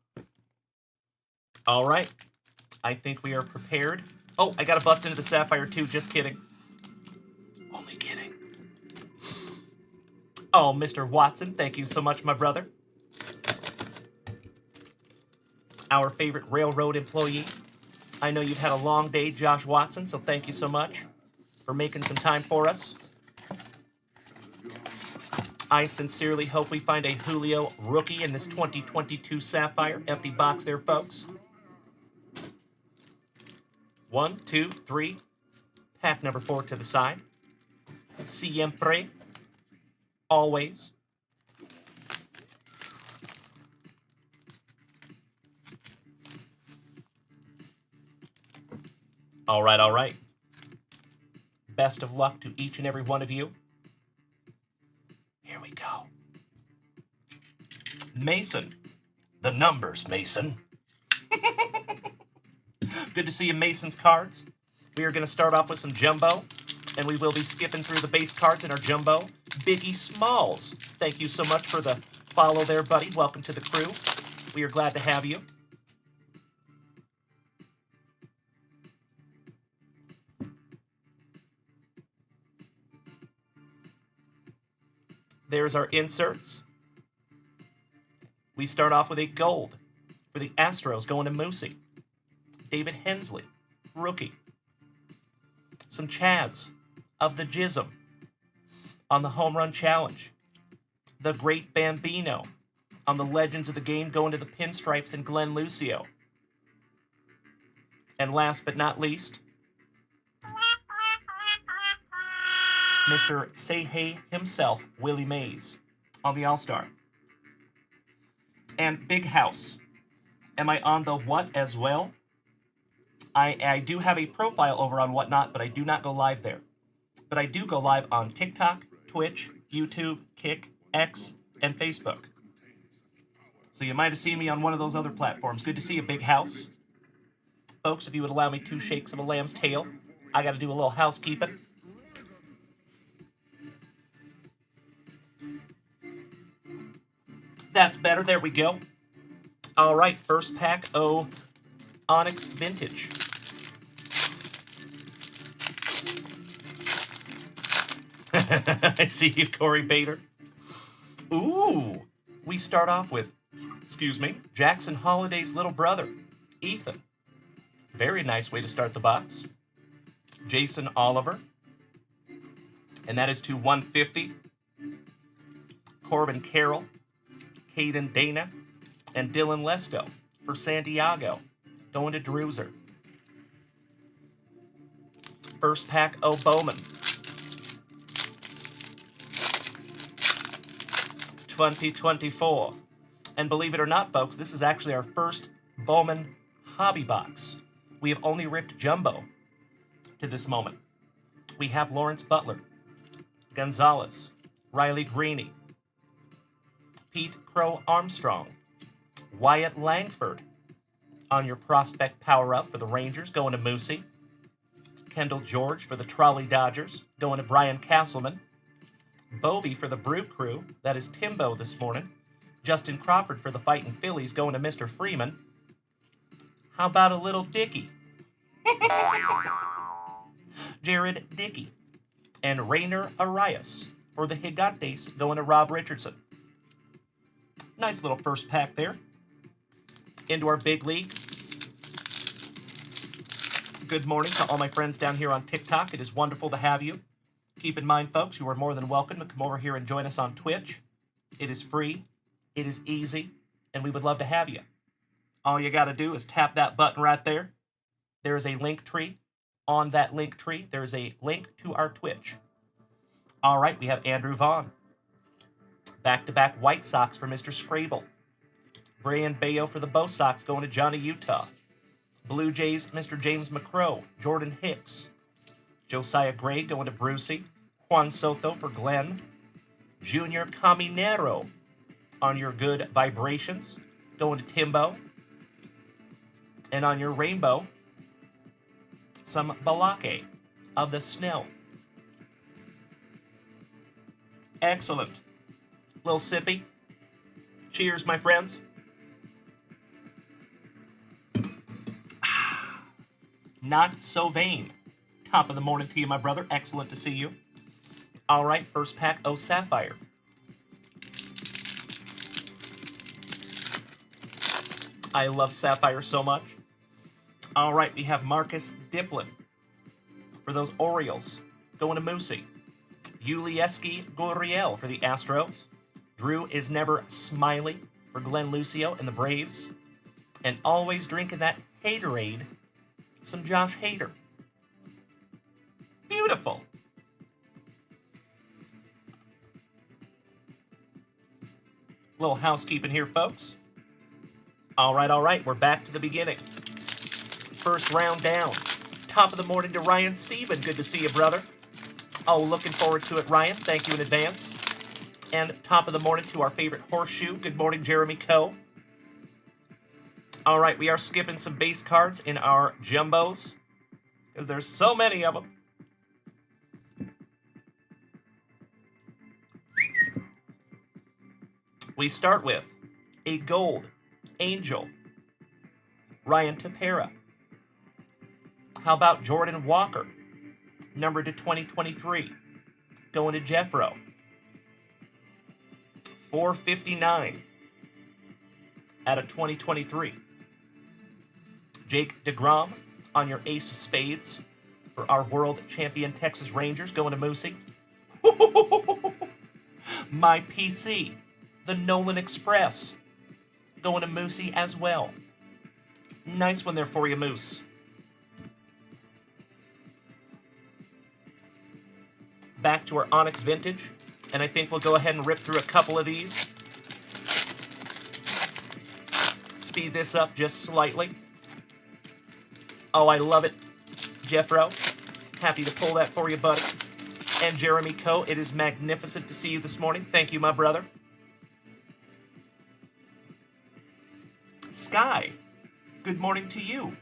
All right. I think we are prepared. Oh, I gotta bust into the sapphire too. Just kidding. Only kidding. Oh, Mr. Watson, thank you so much, my brother. Our favorite railroad employee. I know you've had a long day, Josh Watson, so thank you so much for making some time for us. I sincerely hope we find a Julio rookie in this 2022 Sapphire. Empty box there, folks. 1, 2, 3. Pack number 4 to the side. Siempre. Always. All right, all right. Best of luck to each and every one of you. Here we go. Mason. The numbers, Mason. Good to see you, Mason's cards. We are going to start off with some jumbo, and we will be skipping through the base cards in our jumbo. Biggie Smalls, thank you so much for the follow there, buddy. Welcome to the crew. We are glad to have you. There's our inserts. We start off with a gold for the Astros going to Moosey. David Hensley, rookie. Some Chaz of the Jism on the Home Run Challenge. The Great Bambino on the Legends of the Game going to the Pinstripes and Glenn Lucio. And last but not least, Mr. Say Hey himself, Willie Mays, on the All-Star. And Big House. Am I on the what as well? I do have a profile over on Whatnot, but I do not go live there. But I do go live on TikTok, Twitch, YouTube, Kick, X, and Facebook. So you might have seen me on one of those other platforms. Good to see you, Big House. Folks, if you would allow me 2 shakes of a lamb's tail, I got to do a little housekeeping. That's better. There we go. All right, first pack of Onyx Vintage. I see you, Corey Bader. Ooh, we start off with, Jackson Holliday's little brother, Ethan. Very nice way to start the box. Jason Oliver. And that is to 150. Corbin Carroll, Caden Dana, and Dylan Lesko for Santiago. Going to Druser. First pack of Bowman. 2024. And believe it or not, folks, this is actually our first Bowman hobby box. We have only ripped Jumbo to this moment. We have Lawrence Butler, Gonzalez, Riley Greene, Pete Crow Armstrong, Wyatt Langford on your prospect power-up for the Rangers, going to Moosey. Kendall George for the Trolley Dodgers, going to Brian Castleman. Bovey for the Brew Crew, that is Timbo this morning. Justin Crawford for the Fightin' Phillies, going to Mr. Freeman. How about a little Dickey? Jared Dickey. And Rainer Arias for the Gigantes, going to Rob Richardson. Nice little first pack there. Into our big league. Good morning to all my friends down here on TikTok. It is wonderful to have you. Keep in mind, folks, you are more than welcome to come over here and join us on Twitch. It is free, it is easy, and we would love to have you. All you got to do is tap that button right there. There is a link tree. On that link tree, there is a link to our Twitch. All right, we have Andrew Vaughn. Back-to-back White Sox for Mr. Scrabble. Brian Bayo for the Bo Sox, going to Johnny Utah. Blue Jays, Mr. James McCrow. Jordan Hicks. Josiah Gray going to Brucey. Juan Soto for Glenn. Junior Caminero on your good vibrations, going to Timbo. And on your rainbow, some Balake of the Snow. Excellent. Little sippy. Cheers, my friends. Not so vain. Top of the morning to you, my brother. Excellent to see you. All right, first pack of Sapphire. I love Sapphire so much. All right, we have Marcus Diplin for those Orioles. Going to Moosey. Yulieski Gurriel for the Astros. Drew is never smiley for Glenn Lucio and the Braves. And always drinking that Haterade, some Josh Hader. Beautiful. Little housekeeping here, folks. All right, we're back to the beginning. First round down. Top of the morning to Ryan Sieben. Good to see you, brother. Oh, looking forward to it, Ryan. Thank you in advance. And top of the morning to our favorite horseshoe. Good morning, Jeremy Coe. All right, we are skipping some base cards in our jumbos because there's so many of them. We start with a gold Angel, Ryan Tepera. How about Jordan Walker, numbered to 2023, going to Jeffro. 459 out of 2023. Jake DeGrom on your Ace of Spades for our world champion Texas Rangers, going to Moosey. My PC, the Nolan Express, going to Moosey as well. Nice one there for you, Moose. Back to our Onyx Vintage, and I think we'll go ahead and rip through a couple of these. Speed this up just slightly. Oh, I love it. Jeffro, happy to pull that for you, buddy. And Jeremy Coe, it is magnificent to see you this morning. Thank you, my brother. Sky, good morning to you,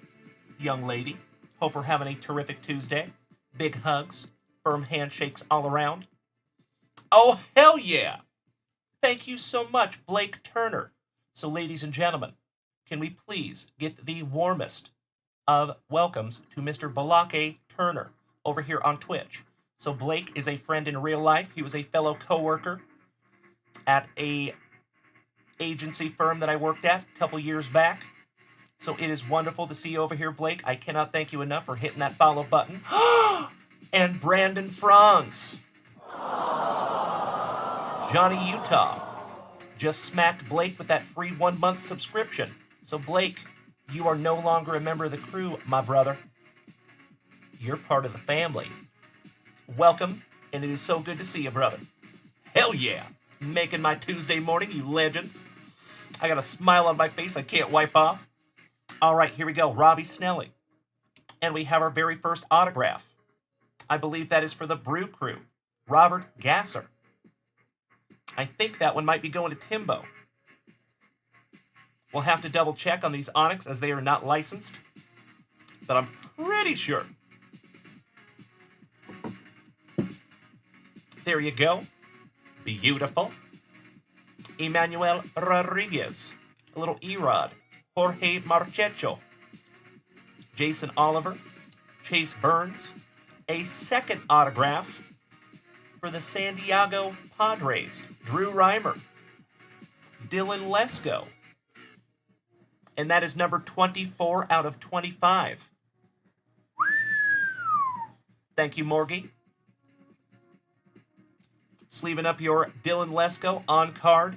young lady. Hope we're having a terrific Tuesday. Big hugs, firm handshakes all around. Oh, hell yeah! Thank you so much, Blake Turner. So, ladies and gentlemen, can we please get the warmest of welcomes to Mr. Balake Turner over here on Twitch. So Blake is a friend in real life. He was a fellow co-worker at a agency firm that I worked at a couple years back. So it is wonderful to see you over here, Blake. I cannot thank you enough for hitting that follow button. And Brandon Franz. Johnny Utah just smacked Blake with that free 1 month subscription. So Blake, you are no longer a member of the crew, my brother. You're part of the family. Welcome, and it is so good to see you, brother. Hell yeah! Making my Tuesday morning, you legends. I got a smile on my face I can't wipe off. All right, here we go. Robbie Snelling. And we have our very first autograph. I believe that is for the Brew Crew. Robert Gasser. I think that one might be going to Timbo. We'll have to double check on these Onyx as they are not licensed. But I'm pretty sure. There you go. Beautiful. Emmanuel Rodriguez. A little Erod. Jorge Marchecho. Jason Oliver. Chase Burns. A second autograph for the San Diego Padres. Drew Reimer. Dylan Lesko. And that is number 24 out of 25. Thank you, Morgie. Sleeving up your Dylan Lesko on card.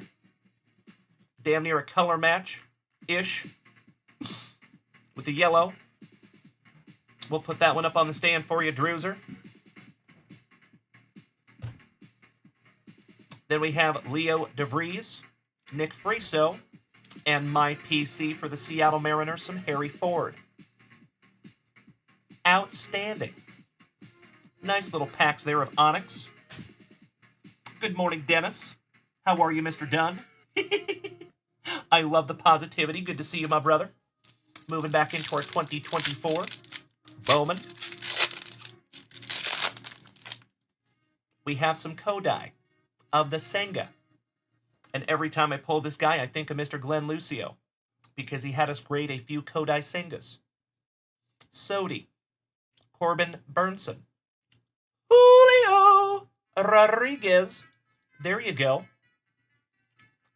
Damn near a color match-ish. With the yellow. We'll put that one up on the stand for you, Drewzer. Then we have Leo DeVries, Nick Friso, and my PC for the Seattle Mariners, some Harry Ford. Outstanding. Nice little packs there of Onyx. Good morning, Dennis. How are you, Mr. Dunn? I love the positivity. Good to see you, my brother. Moving back into our 2024. Bowman. We have some Kodai of the Senga. And every time I pull this guy, I think of Mr. Glenn Lucio, because he had us grade a few Kodai Sengas. Sodi. Corbin Burnson. Julio Rodriguez. There you go.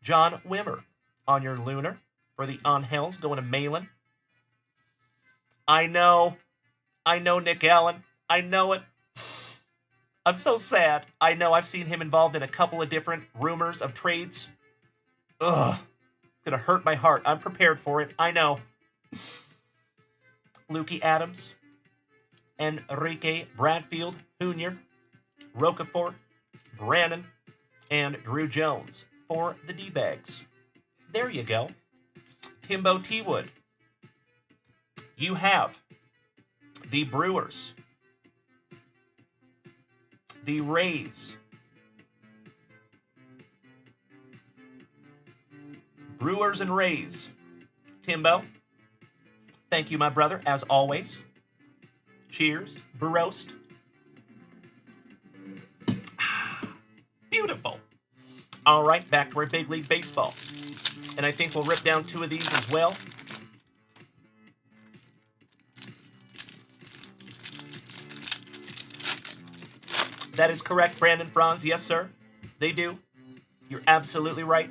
John Wimmer on your Lunar for the Angels going to Malin. I know, Nick Allen. I know it. I'm so sad. I know I've seen him involved in a couple of different rumors of trades. Ugh. It's gonna hurt my heart. I'm prepared for it. I know. Lukey Adams. Enrique Bradfield Jr. Rocafort. Brannon. And Drew Jones for the D-Bags. There you go. Timbo T-Wood. You have the Brewers. The Rays. Brewers and Rays. Timbo. Thank you, my brother, as always. Cheers. Baroast. Beautiful. All right, back to our Big League Baseball. And I think we'll rip down two of these as well. That is correct, Brandon Franz. Yes, sir. They do. You're absolutely right.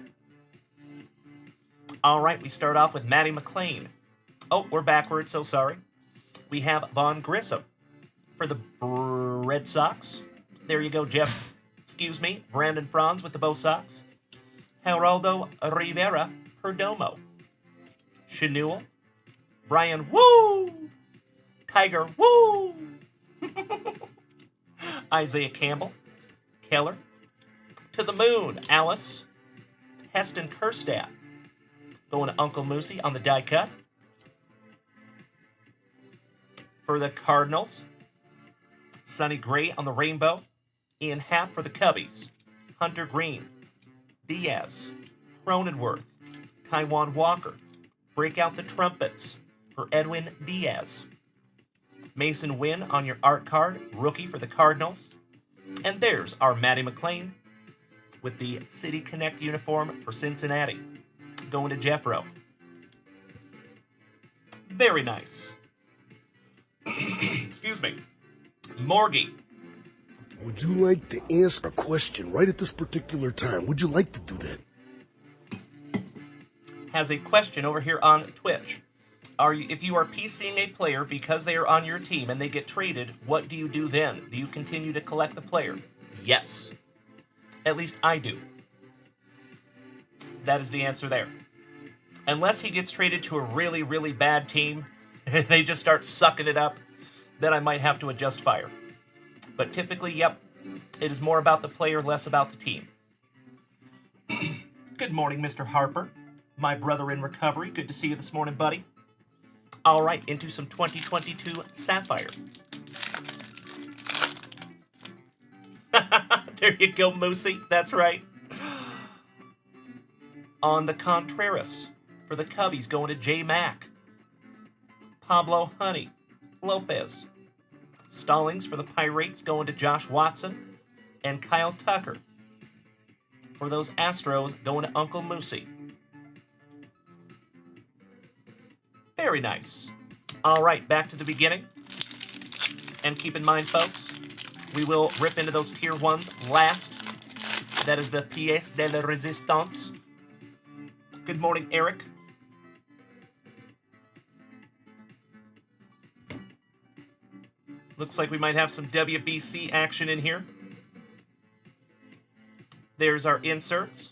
All right, we start off with Matty McLean. Oh, we're backwards, so sorry. We have Vaughn Grissom for the Red Sox. There you go, Jeff. Excuse me, Brandon Franz with the Bo Sox. Geraldo Rivera Perdomo. Chenule. Brian Woo! Tiger Woo! Isaiah Campbell. Keller. To the Moon, Alice. Heston Kerstadt. Going to Uncle Moosey on the die cut. For the Cardinals. Sonny Gray on the rainbow. Ian Happ for the Cubbies. Hunter Green. Diaz. Cronenworth. Taiwan Walker. Break out the trumpets for Edwin Diaz. Mason Wynn on your art card, rookie for the Cardinals. And there's our Matty McLean with the City Connect uniform for Cincinnati. Going to Jeffro. Very nice. Excuse me. Morgie. Would you like to ask a question right at this particular time? Would you like to do that? Has a question over here on Twitch. If you are PCing a player because they are on your team and they get traded, what do you do then? Do you continue to collect the player? Yes. At least I do. That is the answer there. Unless he gets traded to a really, really bad team, and they just start sucking it up, then I might have to adjust fire. But typically, yep, it is more about the player, less about the team. Good morning, Mr. Harper. My brother in recovery. Good to see you this morning, buddy. All right, into some 2022 Sapphire. There you go, Moosey. That's right. On the Contreras for the Cubbies, going to J Mac. Pablo Honey Lopez. Stallings for the Pirates, going to Josh Watson. And Kyle Tucker for those Astros, going to Uncle Moosey. Very nice. All right, back to the beginning. And keep in mind, folks, we will rip into those tier 1s last. That is the pièce de la résistance. Good morning, Eric. Looks like we might have some WBC action in here. There's our inserts.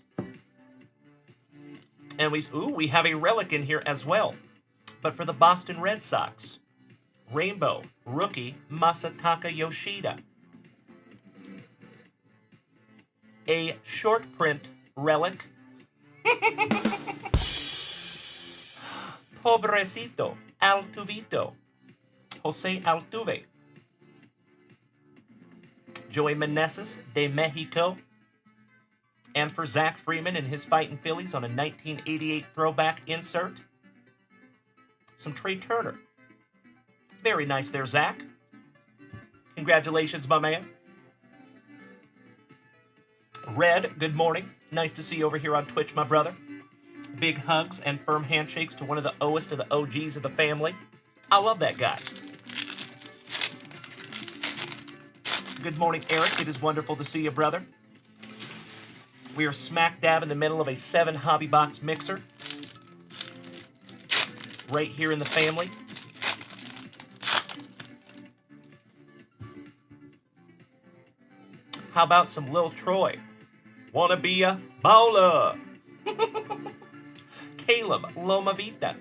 And we have a relic in here as well. But for the Boston Red Sox, Rainbow rookie Masataka Yoshida. A short print relic. Pobrecito Altuvito. Jose Altuve. Joey Meneses de Mexico. And for Zach Freeman and his Fightin' Phillies on a 1988 throwback insert, some Trey Turner. Very nice there, Zach. Congratulations, my man. Red, good morning. Nice to see you over here on Twitch, my brother. Big hugs and firm handshakes to one of the OGs of the OGs of the family. I love that guy. Good morning, Eric. It is wonderful to see you, brother. We are smack dab in the middle of a 7 hobby box mixer. Right here in the family. How about some Lil Troy? Wanna be a bowler? Caleb Lomavita.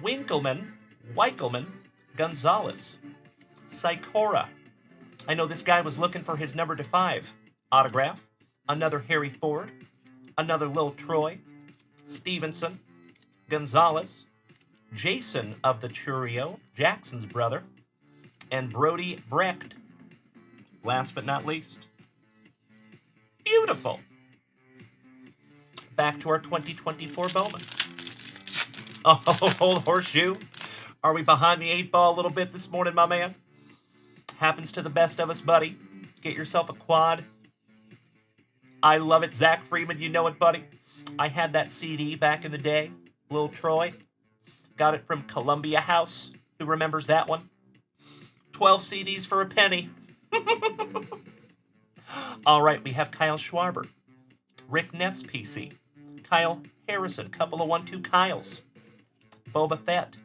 Winkleman, Gonzalez. Sikora. I know this guy was looking for his number to 5 autograph. Another Harry Ford. Another Lil Troy. Stevenson. Gonzalez. Jason of the Churio, Jackson's brother. And Brody Brecht. Last but not least. Beautiful. Back to our 2024 Bowman. Oh, old horseshoe. Are we behind the 8 ball a little bit this morning, my man? Happens to the best of us, buddy. Get yourself a quad. I love it. Zach Freeman, you know it, buddy. I had that CD back in the day. Lil Troy. Got it from Columbia House. Who remembers that one? 12 CDs for a penny. All right, we have Kyle Schwarber. Rick Neff's PC. Kyle Harrison. Couple of 1-2 Kyles. Boba Fett.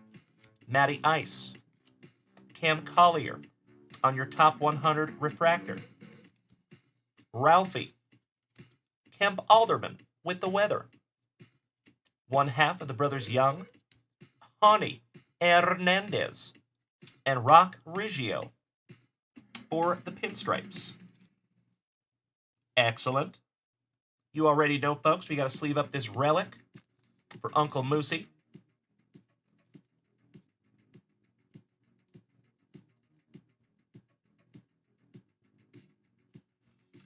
Matty Ice. Cam Collier on your top 100 refractor. Ralphie. Kemp Alderman with the weather. 1/2 of the brothers Young. Honey Hernandez. And Rock Riggio for the pinstripes. Excellent. You already know, folks, we got to sleeve up this relic for Uncle Moosey.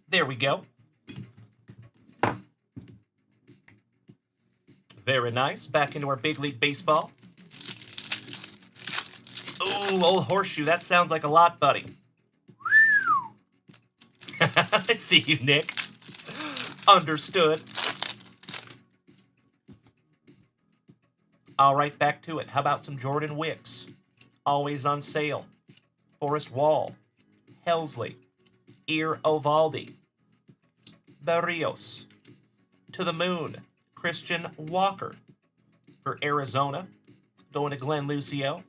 There we go. Very nice. Back into our Big League Baseball. Ooh, old horseshoe. That sounds like a lot, buddy. I see you, Nick. Understood. All right, back to it. How about some Jordan Wicks? Always on sale. Forrest Wall. Helsley. Ear Ovaldi. Barrios. To the Moon. Christian Walker. For Arizona. Going to Glenn Lucio.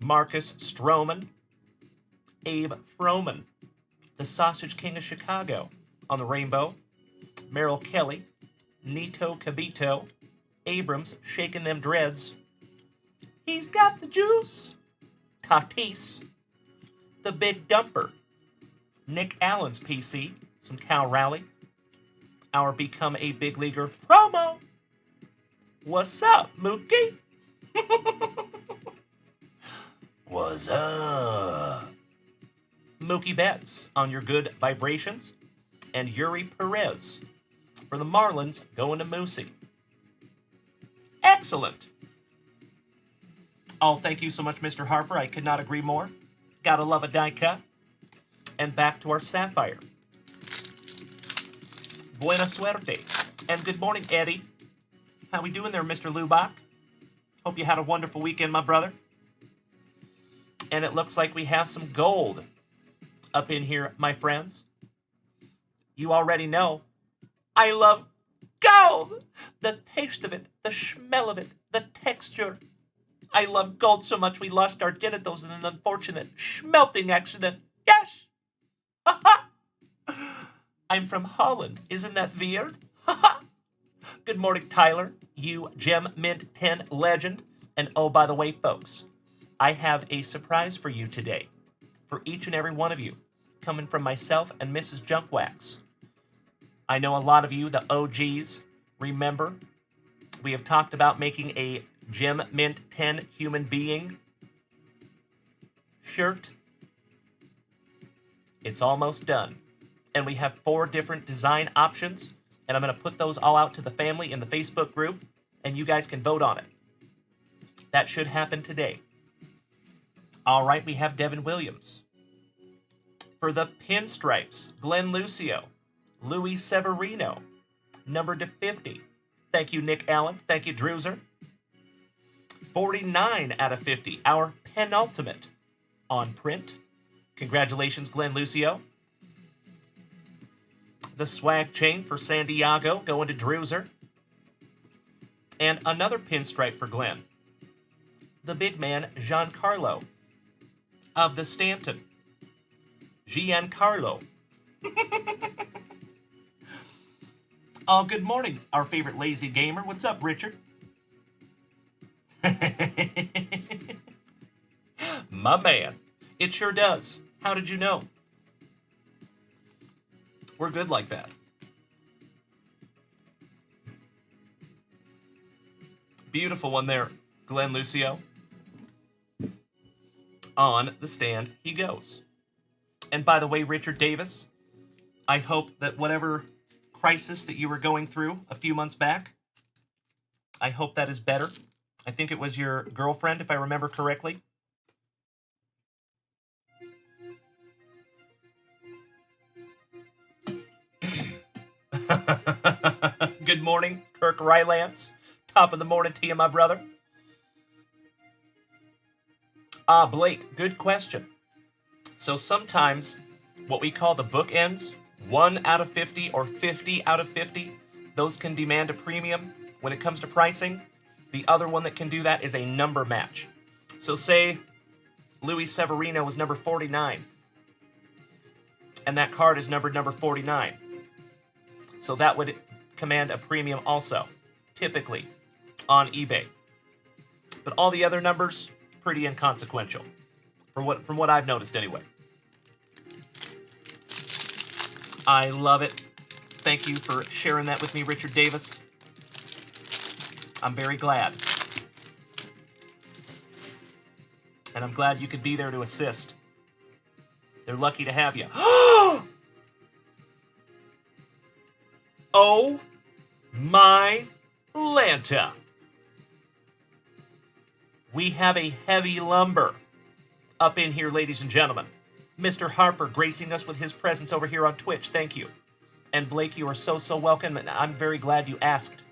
Marcus Stroman. Abe Froman. The Sausage King of Chicago. On the rainbow. Merrill Kelly. Nito Cabito. Abrams shaking them dreads. He's got the juice. Tatis. The Big Dumper. Nick Allen's PC. Some Cal Rally. Our Become a Big Leaguer promo. What's up, Mookie? What's up? Mookie Betts on your good vibrations. And Yuri Perez. For the Marlins, going to Moosey. Excellent. Oh, thank you so much, Mr. Harper. I could not agree more. Gotta love a die cut. And back to our Sapphire. Buena suerte. And good morning, Eddie. How we doing there, Mr. Lubach? Hope you had a wonderful weekend, my brother. And it looks like we have some gold up in here, my friends. You already know. I love gold! The taste of it, the smell of it, the texture. I love gold so much we lost our genitals in an unfortunate smelting accident. Yes! I'm from Holland. Isn't that weird? Good morning, Tyler. You Gem Mint 10 legend. And oh, by the way, folks, I have a surprise for you today. For each and every one of you. Coming from myself and Mrs. Junkwax. I know a lot of you, the OGs, remember. We have talked about making a Gem Mint 10 human being shirt. It's almost done. And we have 4 different design options. And I'm going to put those all out to the family in the Facebook group. And you guys can vote on it. That should happen today. All right, we have Devin Williams. For the pinstripes, Glenn Lucio. Luis Severino. Number to 50. Thank you, Nick Allen. Thank you, Drewzer. 49 out of 50. Our penultimate on print. Congratulations, Glenn Lucio. The swag chain for San Diego going to Drewzer. And another pinstripe for Glenn. The big man, Giancarlo. Of the Stanton. Giancarlo. Oh, good morning, our favorite lazy gamer. What's up, Richard? My man. It sure does. How did you know? We're good like that. Beautiful one there, Glenn Lucio. On the stand he goes. And by the way, Richard Davis, I hope that whatever crisis that you were going through a few months back, I hope that is better. I think it was your girlfriend, if I remember correctly. Good morning, Kirk Rylance. Top of the morning to you, my brother. Blake, good question. So sometimes what we call the bookends, 1 out of 50 or 50 out of 50, those can demand a premium when it comes to pricing. The other one that can do that is a number match. So say Luis Severino was number 49, and that card is numbered number 49. So that would command a premium also, typically, on eBay. But all the other numbers, pretty inconsequential, from what I've noticed anyway. I love it. Thank you for sharing that with me, Richard Davis. I'm very glad. And I'm glad you could be there to assist. They're lucky to have you. Oh my Atlanta. We have a heavy lumber up in here, ladies and gentlemen. Mr. Harper gracing us with his presence over here on Twitch. Thank you. And Blake, you are so welcome, and I'm very glad you asked.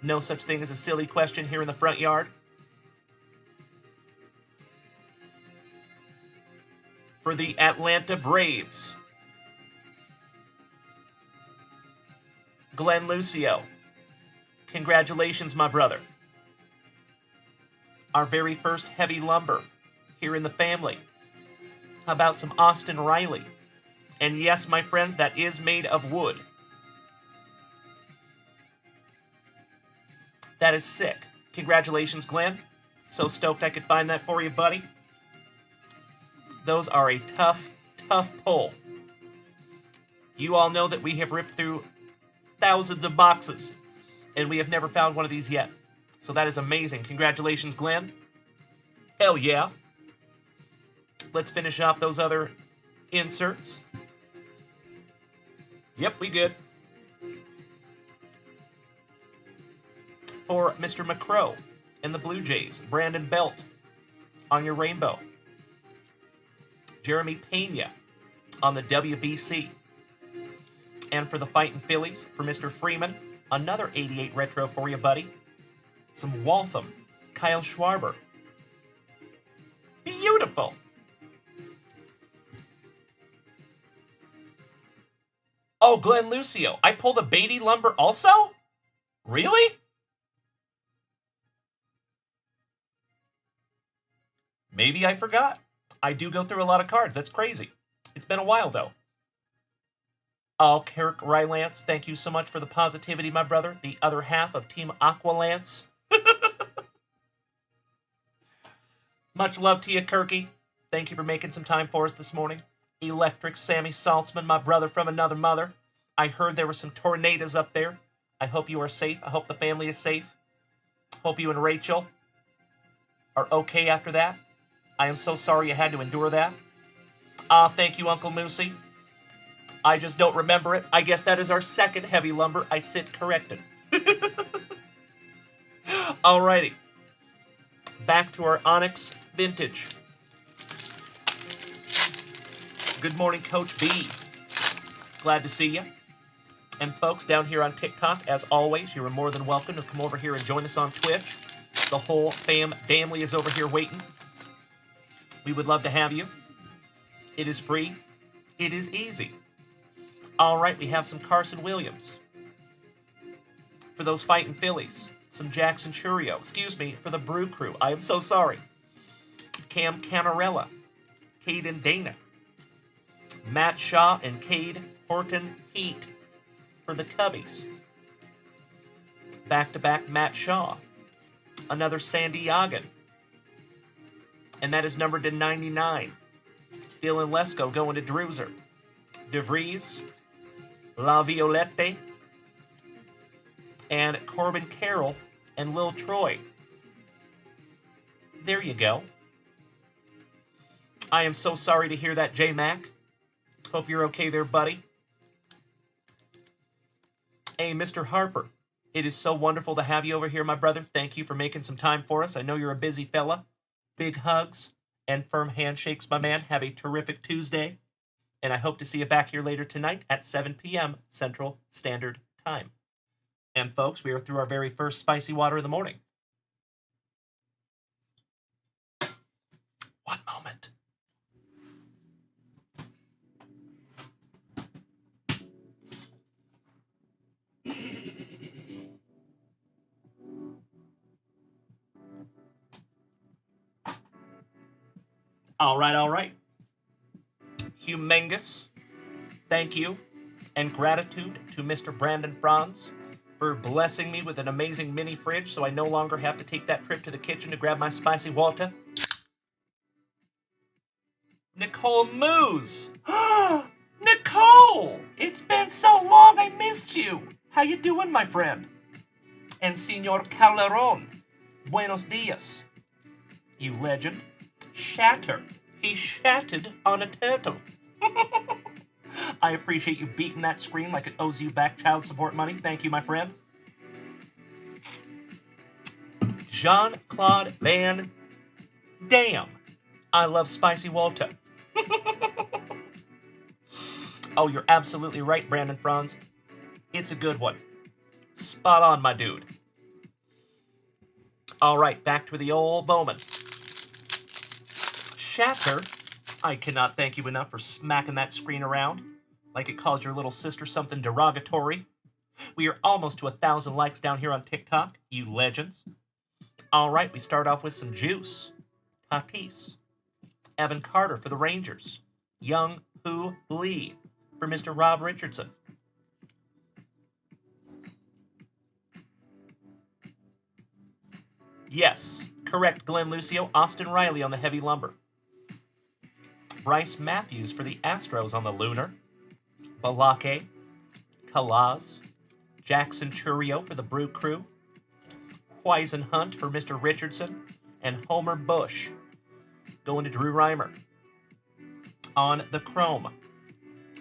No such thing as a silly question here in the front yard. For the Atlanta Braves, Glenn Lucio. Congratulations, my brother. Our very first heavy lumber here in the family. How about some Austin Riley? And yes, my friends, that is made of wood. That is sick. Congratulations, Glenn. So stoked I could find that for you, buddy. Those are a tough pull. You all know that we have ripped through thousands of boxes, and we have never found one of these yet. So that is amazing. Congratulations, Glenn. Hell yeah. Let's finish off those other inserts. Yep, we good. For Mr. McCrow and the Blue Jays, Brandon Belt on your rainbow. Jeremy Pena on the WBC. And for the Fightin' Phillies, for Mr. Freeman, another 88 retro for you, buddy. Some Waltham, Kyle Schwarber. Beautiful. Oh, Glenn Lucio. I pulled a Beatty lumber also? Really? Maybe I forgot. I do go through a lot of cards. That's crazy. It's been a while, though. Oh, Kirk Rylance, thank you so much for the positivity, my brother. The other half of Team Aqualance. Much love to you, Kirky. Thank you for making some time for us this morning. Electric Sammy Saltzman, my brother from another mother. I heard there were some tornadoes up there. I hope you are safe. I hope the family is safe. Hope you and Rachel are okay after that. I am so sorry you had to endure that. Thank you, Uncle Moosey. I just don't remember it. I guess that is our second heavy lumber. I sit corrected. Alrighty. Back to our Onyx Vintage. Good morning, Coach B. Glad to see you. And folks, down here on TikTok, as always, you are more than welcome to come over here and join us on Twitch. The whole family is over here waiting. We would love to have you. It is free. It is easy. All right, we have some Carson Williams. For those Fightin' Phillies, some Jackson Churio. Excuse me, for the Brew Crew. I am so sorry. Cam Canarella, Caden Dana, Matt Shaw, and Cade Horton Heat for the Cubbies. Back-to-back Matt Shaw. Another Sandy Yagan. And that is numbered to 99. Dylan Lesko going to Druser. DeVries, La Violette, and Corbin Carroll and Lil Troy. There you go. I am so sorry to hear that, J-Mac. Hope you're okay there, buddy. Hey, Mr. Harper. It is so wonderful to have you over here, my brother. Thank you for making some time for us. I know you're a busy fella. Big hugs and firm handshakes, my man. Have a terrific Tuesday. And I hope to see you back here later tonight at 7 p.m. Central Standard Time. And folks, we are through our very first spicy water of the morning. One moment. All right. Humongous thank you and gratitude to Mr. Brandon Franz for blessing me with an amazing mini fridge so I no longer have to take that trip to the kitchen to grab my spicy water. Nicole Moose. Nicole! It's been so long, I missed you. How you doing, my friend? And Senor Calderon. Buenos dias. You legend. Shatter. He shattered on a turtle. I appreciate you beating that screen like it owes you back child support money. Thank you, my friend. Jean-Claude Van Damme. I love spicy Walter. Oh, you're absolutely right, Brandon Franz. It's a good one. Spot on, my dude. All right, back to the old Bowman. Shatner, I cannot thank you enough for smacking that screen around like it calls your little sister something derogatory. We are almost to 1,000 likes down here on TikTok, you legends. All right, we start off with some juice. Tatis. Evan Carter for the Rangers. Young Hoo Lee for Mr. Rob Richardson. Yes, correct, Glenn Lucio. Austin Riley on the heavy lumber. Bryce Matthews for the Astros on the lunar. Balake. Kalaz. Jackson Churio for the Brew Crew. Poison Hunt for Mr. Richardson. And Homer Bush going to Drew Reimer. On the Chrome.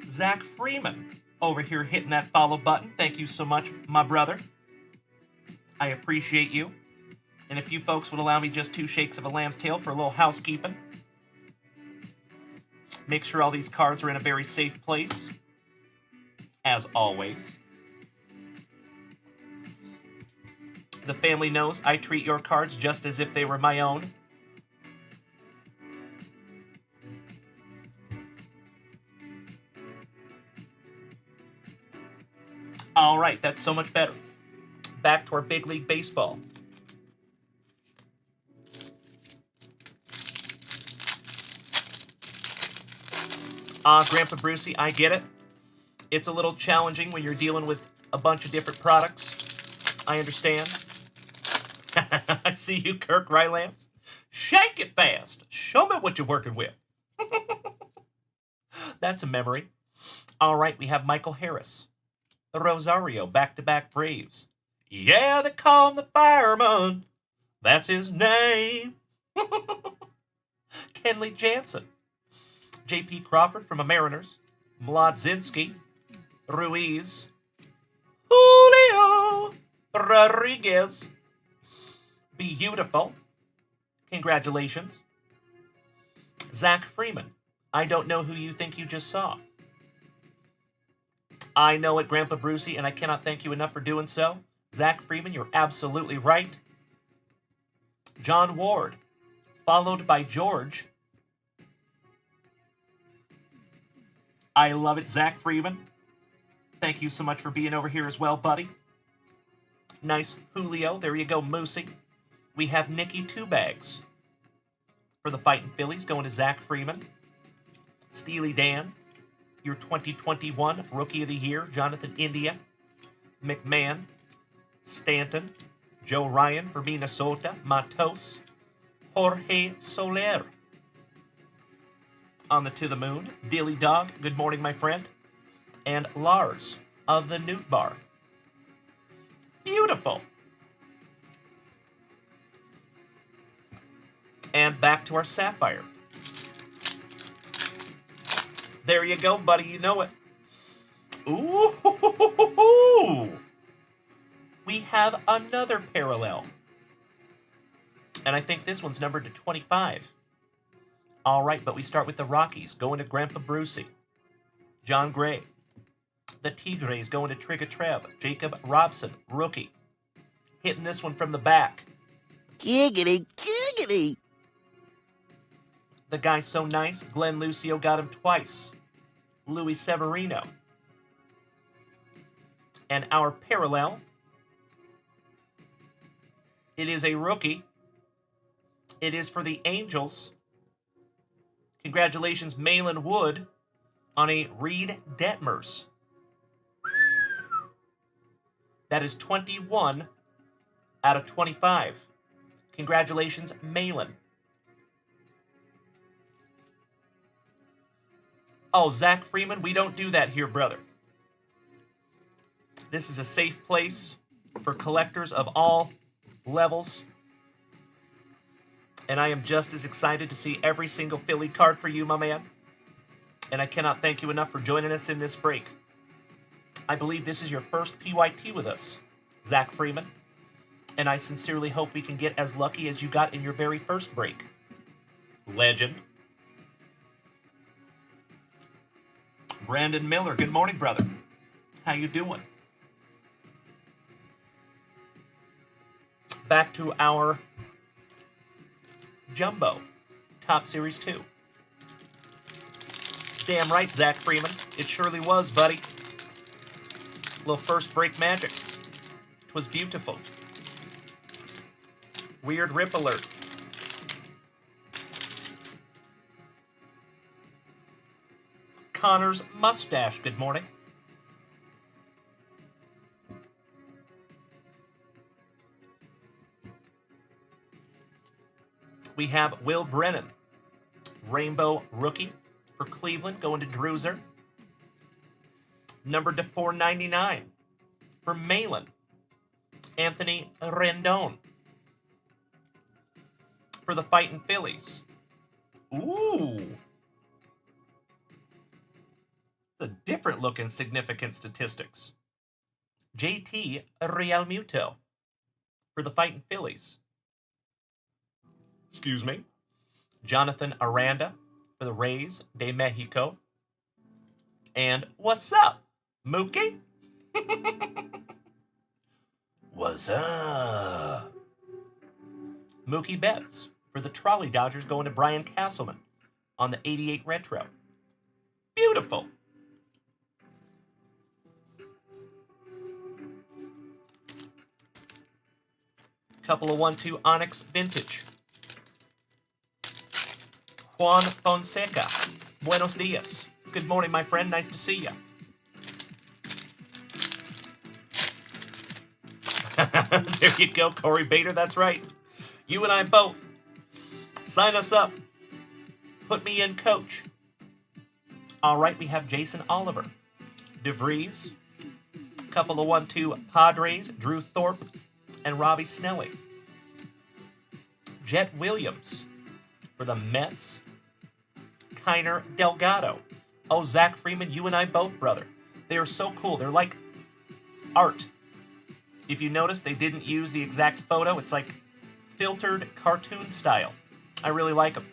Zach Freeman over here hitting that follow button. Thank you so much, my brother. I appreciate you. And if you folks would allow me just 2 shakes of a lamb's tail for a little housekeeping. Make sure all these cards are in a very safe place. As always. The family knows I treat your cards just as if they were my own. All right, that's so much better. Back to our Big League Baseball. Grandpa Brucey, I get it. It's a little challenging when you're dealing with a bunch of different products. I understand. I see you, Kirk Rylance. Shake it fast. Show me what you're working with. That's a memory. All right, we have Michael Harris. The Rosario back-to-back Braves. Yeah, they call him the fireman. That's his name. Kenley Jansen. J.P. Crawford from the Mariners. Mlodzinski. Ruiz. Julio Rodriguez. Beautiful. Congratulations. Zach Freeman. I don't know who you think you just saw. I know it, Grandpa Brucey, and I cannot thank you enough for doing so. Zach Freeman, you're absolutely right. John Ward, followed by George. I love it, Zach Freeman. Thank you so much for being over here as well, buddy. Nice Julio. There you go, Moosey. We have Nicky Two Bags for the Fighting Phillies, going to Zach Freeman. Steely Dan, your 2021 Rookie of the Year, Jonathan India. McMahon, Stanton, Joe Ryan for Minnesota, Matos, Jorge Soler. On the To the Moon, Dilly Dog, good morning, my friend. And Lars of the Newt Bar. Beautiful. And back to our Sapphire. There you go, buddy. You know it. Ooh. We have another parallel. And I think this one's numbered to 25. All right, but we start with the Rockies, going to Grandpa Brucey. John Gray. The Tigres going to Trigger Trev. Jacob Robson, rookie. Hitting this one from the back. Giggity, giggity. The guy's so nice, Glenn Lucio got him twice. Louis Severino. And our parallel. It is a rookie. It is for the Angels. Congratulations, Malin Wood, on a Reed Detmers. That is 21 out of 25. Congratulations, Malin. Oh, Zach Freeman, we don't do that here, brother. This is a safe place for collectors of all levels. And I am just as excited to see every single Philly card for you, my man. And I cannot thank you enough for joining us in this break. I believe this is your first PYT with us, Zach Freeman. And I sincerely hope we can get as lucky as you got in your very first break. Legend. Brandon Miller, good morning, brother. How you doing? Back to our Jumbo Top Series 2. Damn right, Zach Freeman. It surely was, buddy. Little first break magic. 'Twas beautiful. Weird rip alert. Connor's mustache, good morning. We have Will Brennan, Rainbow Rookie for Cleveland, going to Druser. Number to 499 for Malin, Anthony Rendon. For the Fightin' Phillies. Ooh. The different looking significant statistics. JT Realmuto for the Fightin' Phillies. Excuse me. Jonathan Aranda for the Rays de Mexico. And what's up, Mookie? What's up? Mookie Betts for the Trolley Dodgers, going to Brian Castleman on the 88 Retro. Beautiful. Couple of 1-2 Onyx Vintage. Juan Fonseca. Buenos dias. Good morning, my friend. Nice to see you. There you go, Corey Bader. That's right. You and I both. Sign us up. Put me in, coach. All right, we have Jason Oliver. DeVries. Couple of 1-2 Padres. Drew Thorpe and Robbie Snelling. Jet Williams for the Mets. Kiner Delgado. Oh, Zach Freeman, you and I both, brother. They are so cool. They're like art. If you notice, they didn't use the exact photo. It's like filtered cartoon style. I really like them.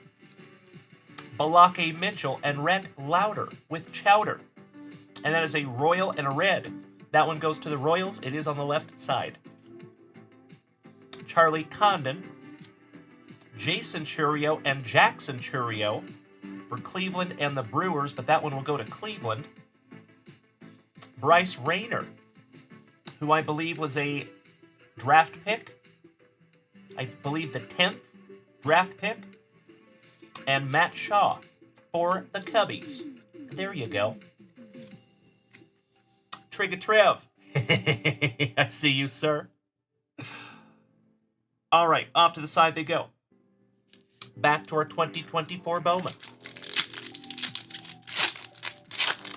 Balake Mitchell and Rhett Lauder with Chowder. And that is a royal and a red. That one goes to the Royals. It is on the left side. Charlie Condon, Jason Churio and Jackson Churio for Cleveland and the Brewers, but that one will go to Cleveland. Bryce Rayner, who I believe was a draft pick. I believe the 10th draft pick. And Matt Shaw for the Cubbies. There you go. Trigger Trev. I see you, sir. All right, off to the side they go. Back to our 2024 Bowman.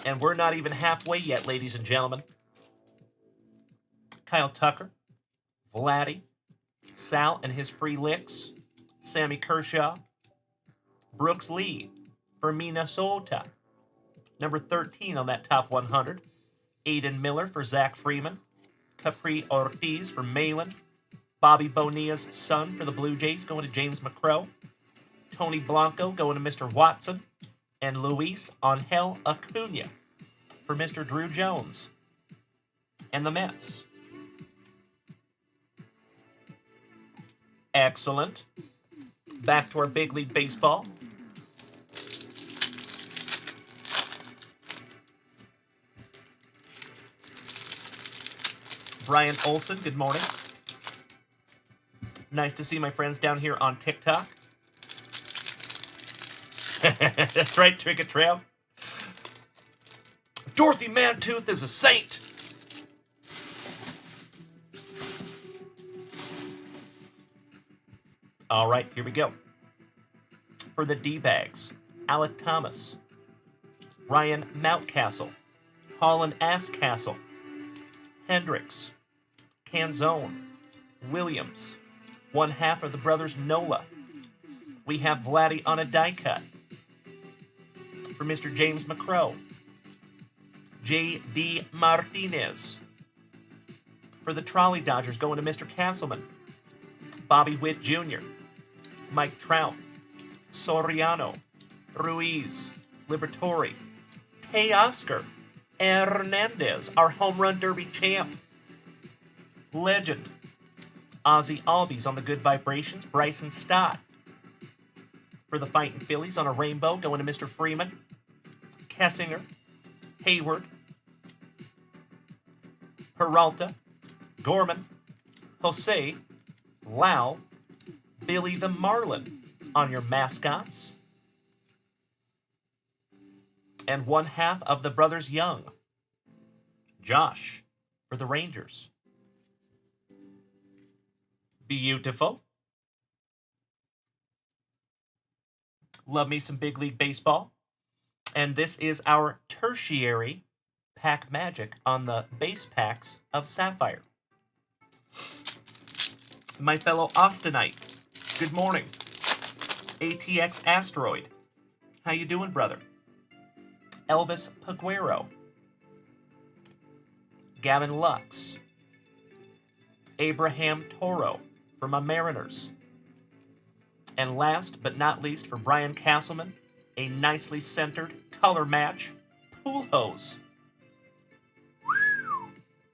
And we're not even halfway yet, ladies and gentlemen. Kyle Tucker, Vladdy, Sal and his free licks, Sammy Kershaw, Brooks Lee for Minnesota. Number 13 on that top 100. Aiden Miller for Zach Freeman. Capri Ortiz for Malin. Bobby Bonilla's son for the Blue Jays, going to James McCrow. Tony Blanco going to Mr. Watson. And Luis Angel Acuna for Mr. Drew Jones. And the Mets. Excellent. Back to our Big League Baseball. Brian Olson, good morning. Nice to see my friends down here on TikTok. That's right, Trick or Trail. Dorothy Mantooth is a saint. All right, here we go. For the D-Bags, Alec Thomas, Ryan Mountcastle, Holland Asscastle, Hendricks, Canzone, Williams, one half of the brothers Nola. We have Vladdy on a die cut. For Mr. James McCrow, J.D. Martinez. For For the Trolley Dodgers, going to Mr. Castleman, Bobby Witt Jr., Mike Trout, Soriano, Ruiz, Liberatore, Teoscar, Hernandez, our home run derby champ, legend, Ozzy Albies on the good vibrations, Bryson Stott. For the Fighting Phillies on a rainbow, going to Mr. Freeman, Kessinger, Hayward, Peralta, Gorman, Jose, Lau, Billy the Marlin on your mascots. And one half of the Brothers Young, Josh, for the Rangers. Beautiful. Love me some Big League Baseball. And this is our tertiary pack magic on the base packs of Sapphire. My fellow Austinite, good morning. ATX Asteroid, how you doing, brother? Elvis Paguero, Gavin Lux, Abraham Toro for my Mariners. And last but not least, for Brian Castleman, a nicely centered color match pool hose.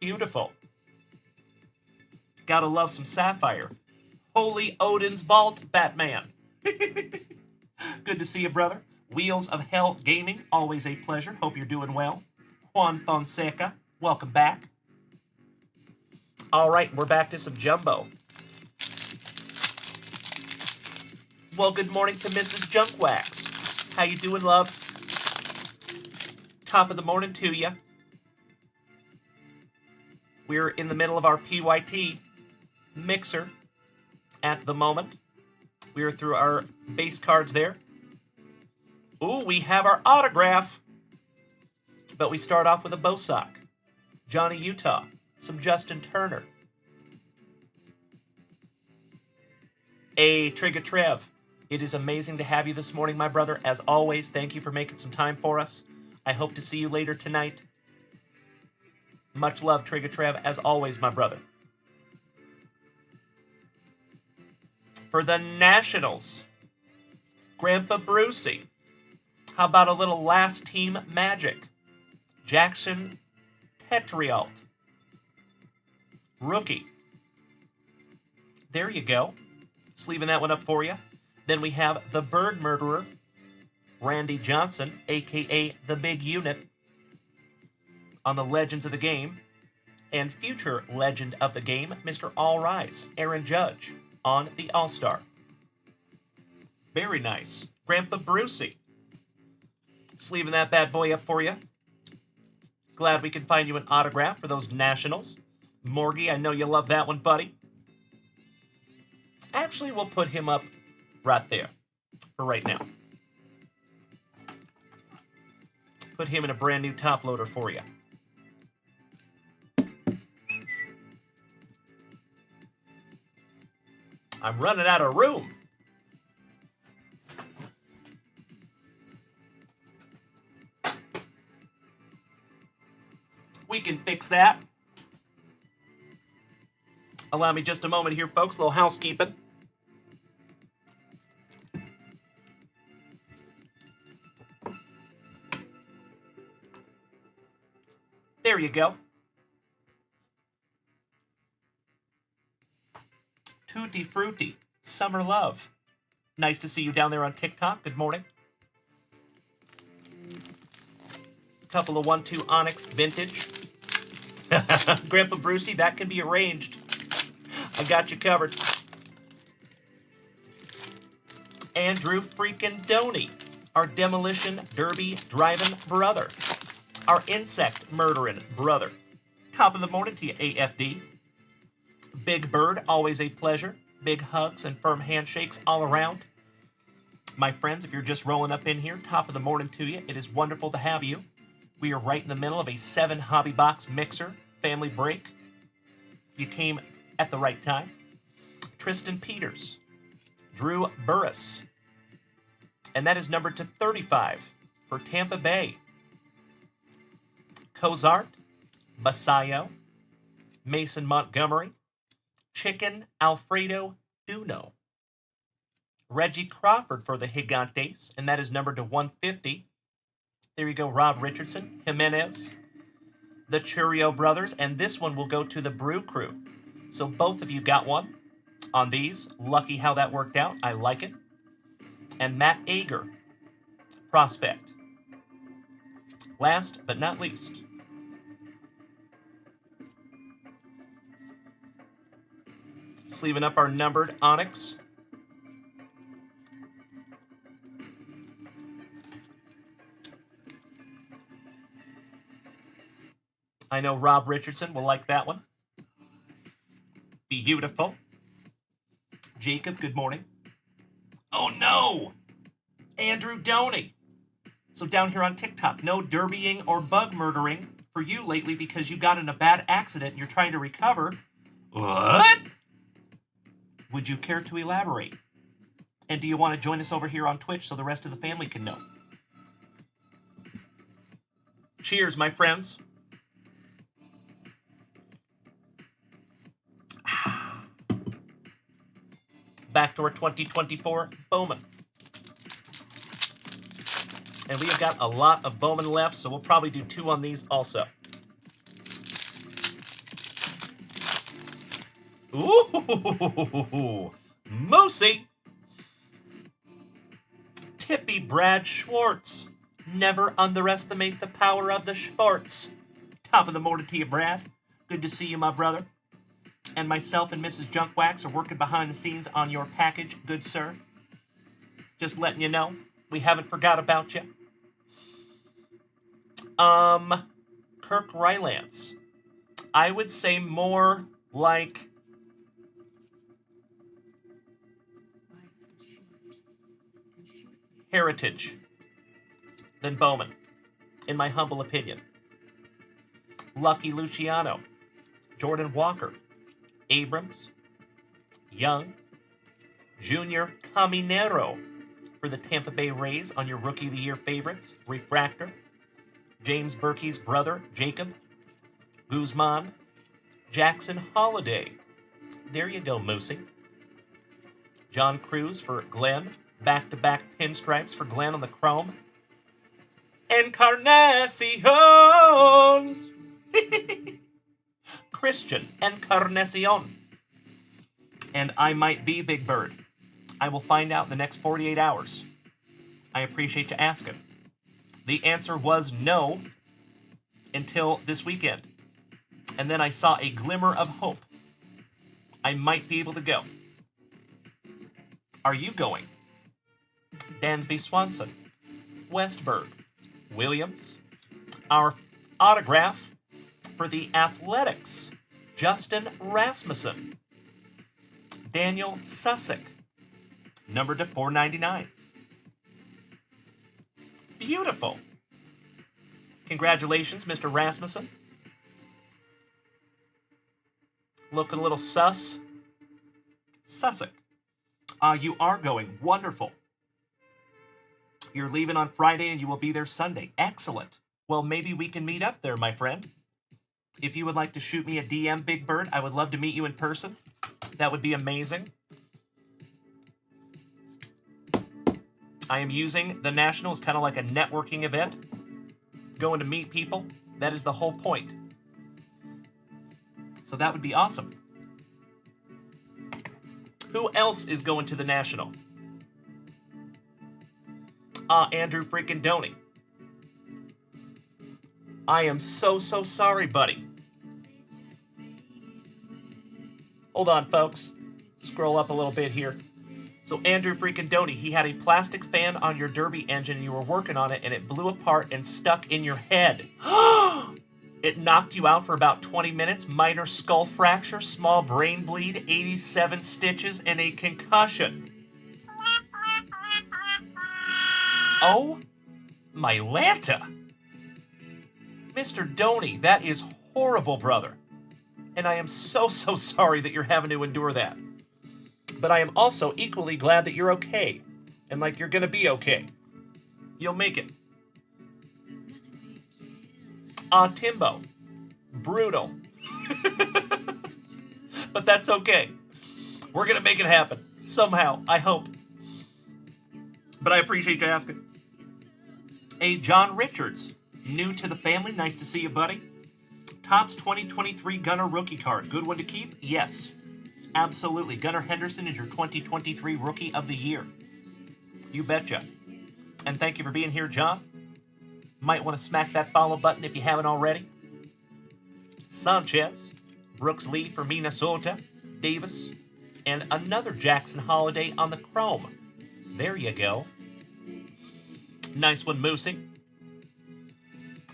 Beautiful. Gotta love some Sapphire. Holy Odin's Vault, Batman. Good to see you, brother. Wheels of Hell Gaming, always a pleasure. Hope you're doing well. Juan Fonseca, welcome back. All right, we're back to some jumbo. Well, good morning to Mrs. Junkwax. How you doing, love? Top of the morning to you. We're in the middle of our PYT mixer at the moment. We are through our base cards there. Ooh, we have our autograph. But we start off with a Bosock, Johnny Utah, some Justin Turner, a Trigger Trev. It is amazing to have you this morning, my brother. As always, thank you for making some time for us. I hope to see you later tonight. Much love, Trigger Trev, as always, my brother. For the Nationals, Grandpa Brucey. How about a little last team magic? Jackson Tetrialt. Rookie. There you go. Sleeving that one up for you. Then we have the Bird Murderer, Randy Johnson, a.k.a. the Big Unit, on the Legends of the Game. And future Legend of the Game, Mr. All Rise, Aaron Judge, on the All-Star. Very nice. Grandpa Brucey. Sleeving that bad boy up for you. Glad we can find you an autograph for those Nationals. Morgie, I know you love that one, buddy. Actually, we'll put him up right there for right now. Put him in a brand new top loader for you. I'm running out of room. We can fix that. Allow me just a moment here, folks. A little housekeeping. There you go. Tutti Frutti, Summer Love. Nice to see you down there on TikTok. Good morning. Couple of 1-2 Onyx Vintage. Grandpa Brucey, that can be arranged. I got you covered. Andrew freaking Doney, our Demolition Derby driving brother. Our insect murdering brother. Top of the morning to you, AFD. Big Bird, always a pleasure. Big hugs and firm handshakes all around. My friends, if you're just rolling up in here, top of the morning to you. It is wonderful to have you. We are right in the middle of a 7 hobby box mixer family break. You came at the right time. Tristan Peters, Drew Burris, and that is numbered to 35 for Tampa Bay. Cozart, Basayo, Mason Montgomery, Chicken Alfredo Duno, Reggie Crawford for the Gigantes, and that is numbered to 150. There you go, Rob Richardson, Jimenez, the Churio Brothers, and this one will go to the Brew Crew. So both of you got one on these. Lucky how that worked out. I like it. And Matt Ager, Prospect. Last but not least, sleeving up our numbered Onyx. I know Rob Richardson will like that one. Beautiful. Jacob, good morning. Oh no! Andrew Downey. So down here on TikTok, no derbying or bug murdering for you lately because you got in a bad accident and you're trying to recover. What? Would you care to elaborate? And do you want to join us over here on Twitch so the rest of the family can know? Cheers, my friends. Back to our 2024 Bowman. And we have got a lot of Bowman left, so we'll probably do 2 on these also. Ooh, Moosey. Tippy Brad Schwartz. Never underestimate the power of the Schwartz. Top of the morning to you, Brad. Good to see you, my brother. And myself and Mrs. Junkwax are working behind the scenes on your package, good sir. Just letting you know, we haven't forgot about you. Kirk Rylance. I would say more like Heritage than Bowman, in my humble opinion. Lucky Luciano, Jordan Walker, Abrams, Young, Junior Caminero for the Tampa Bay Rays on your Rookie of the Year favorites, Refractor, James Berkey's brother, Jacob, Guzman, Jackson Holiday. There you go, Moosey. John Cruz for Glenn, back-to-back pinstripes for Glenn on the chrome. Encarnacion! Christian Encarnacion. And I might be Big Bird. I will find out in the next 48 hours. I appreciate you asking. The answer was no until this weekend. And then I saw a glimmer of hope. I might be able to go. Are you going? Dansby Swanson, Westberg, Williams, our autograph for the Athletics, Justin Rasmussen, Daniel Sussick, numbered to 499. Beautiful. Congratulations, Mr. Rasmussen. Looking a little sus. Sussick. You are going. Wonderful. You're leaving on Friday and you will be there Sunday. Excellent. Well, maybe we can meet up there, my friend. If you would like to shoot me a DM, Big Bird, I would love to meet you in person. That would be amazing. I am using the National as kind of like a networking event. Going to meet people. That is the whole point. So that would be awesome. Who else is going to the National? Andrew freaking Doney. I am so sorry, buddy. Hold on, folks. Scroll up a little bit here. So Andrew freaking Doney, he had a plastic fan on your Derby engine and you were working on it and it blew apart and stuck in your head. It knocked you out for about 20 minutes, minor skull fracture, small brain bleed, 87 stitches, and a concussion. Oh, my Lanta. Mr. Doney, that is horrible, brother. And I am so sorry that you're having to endure that. But I am also equally glad that you're okay. And like you're gonna be okay. You'll make it. Timbo. Brutal. But that's okay. We're going to make it happen. Somehow, I hope. But I appreciate you asking. A John Richards, new to the family. Nice to see you, buddy. Topps 2023 Gunnar rookie card. Good one to keep? Yes. Absolutely. Gunnar Henderson is your 2023 Rookie of the Year. You betcha. And thank you for being here, John. Might want to smack that follow button if you haven't already. Sanchez, Brooks Lee for Minnesota, Davis, and another Jackson Holiday on the chrome. There you go. Nice one, Moosey.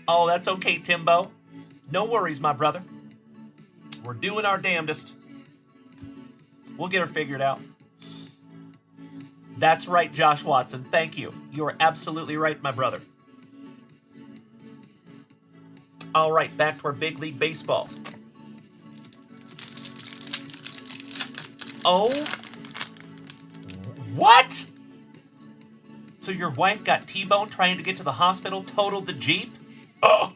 Oh, that's okay, Timbo. No worries, my brother. We're doing our damnedest. We'll get her figured out. That's right, Josh Watson. Thank you. You are absolutely right, my brother. All right, back to our Big League Baseball. Oh. What? So your wife got T-boned trying to get to the hospital, totaled the Jeep? Oh.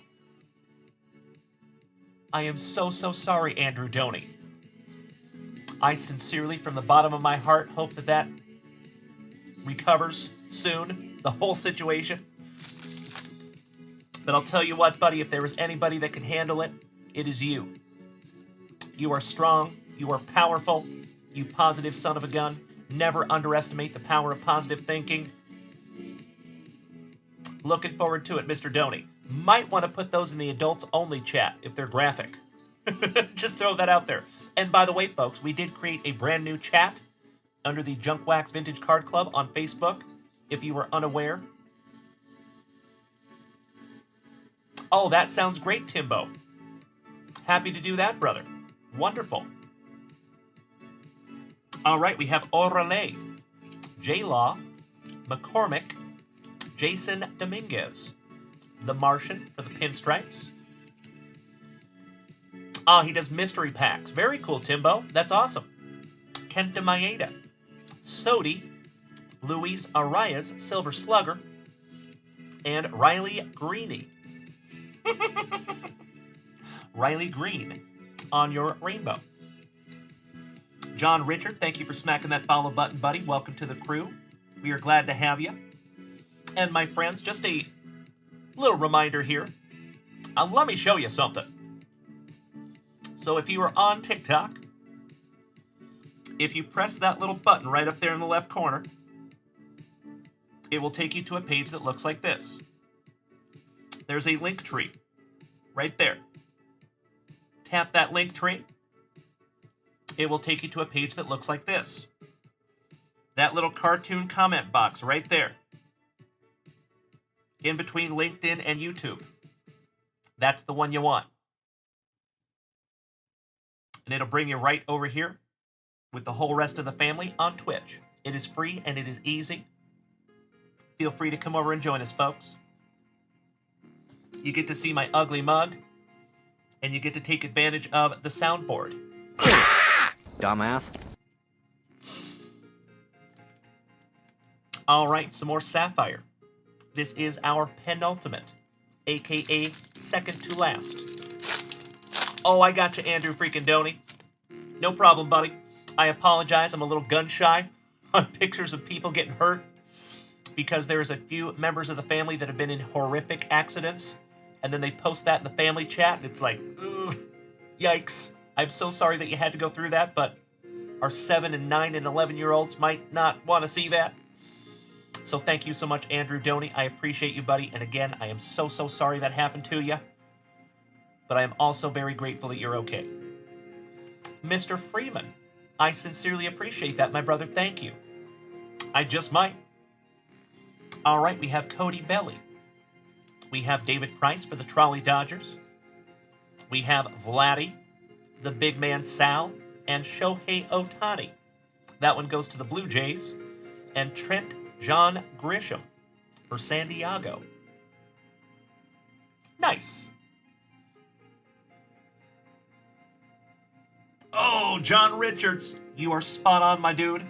I am so sorry, Andrew Doney. I sincerely, from the bottom of my heart, hope that recovers soon, the whole situation. But I'll tell you what, buddy, if there was anybody that could handle it, it is you. You are strong, you are powerful, you positive son of a gun. Never underestimate the power of positive thinking. Looking forward to it, Mr. Doney. Might want to put those in the adults-only chat if they're graphic. Just throw that out there. And by the way, folks, we did create a brand new chat under the JunkWax Vintage Card Club on Facebook, if you were unaware. Oh, that sounds great, Timbo. Happy to do that, brother. Wonderful. All right, we have Orale, J-Law, McCormick, Jason Dominguez, The Martian for the pinstripes. Oh, he does mystery packs. Very cool, Timbo. That's awesome. Kenta Maeda, Sodi, Luis Arias, Silver Slugger, and Riley Greeny. Riley Green on your rainbow. John Richard, thank you for smacking that follow button, buddy. Welcome to the crew. We are glad to have you. And my friends, just a little reminder here. Let me show you something. So if you are on TikTok, if you press that little button right up there in the left corner, it will take you to a page that looks like this. There's a link tree right there. Tap that link tree. It will take you to a page that looks like this. That little cartoon comment box right there. In between LinkedIn and YouTube. That's the one you want. And it'll bring you right over here with the whole rest of the family on Twitch. It is free and it is easy. Feel free to come over and join us, folks. You get to see my ugly mug, and you get to take advantage of the soundboard. Dumbass. All right, some more Sapphire. This is our penultimate, a.k.a. second to last. Oh, I got you, Andrew freaking Doney. No problem, buddy. I apologize. I'm a little gun-shy on pictures of people getting hurt because there's a few members of the family that have been in horrific accidents, and then they post that in the family chat, and it's like, ugh, yikes. I'm so sorry that you had to go through that, but our 7 and 9 and 11-year-olds might not want to see that. So thank you so much, Andrew Doney. I appreciate you, buddy. And again, I am so sorry that happened to you. But I am also very grateful that you're okay. Mr. Freeman, I sincerely appreciate that, my brother. Thank you. I just might. All right, we have Cody Belly. We have David Price for the Trolley Dodgers. We have Vladdy, the big man Sal, and Shohei Ohtani. That one goes to the Blue Jays. And Trent John Grisham for San Diego. Nice. Oh, John Richards, you are spot on, my dude.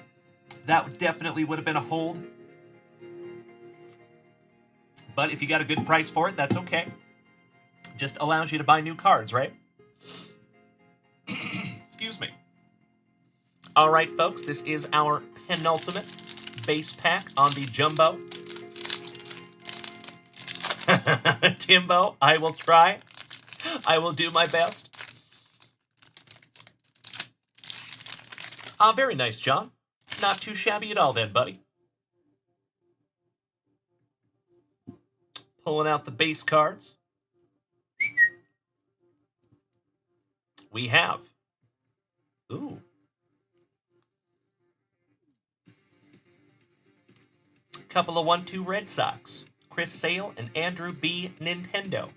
That definitely would have been a hold. But if you got a good price for it, that's okay. Just allows you to buy new cards, right? All right, folks, this is our penultimate base pack on the Jumbo. Timbo, I will try. I will do my best. Very nice, John. Not too shabby at all then, buddy. Pulling out the base cards. We have. Ooh. Couple of 1-2 Red Sox. Chris Sale and Andrew B. Nintendo.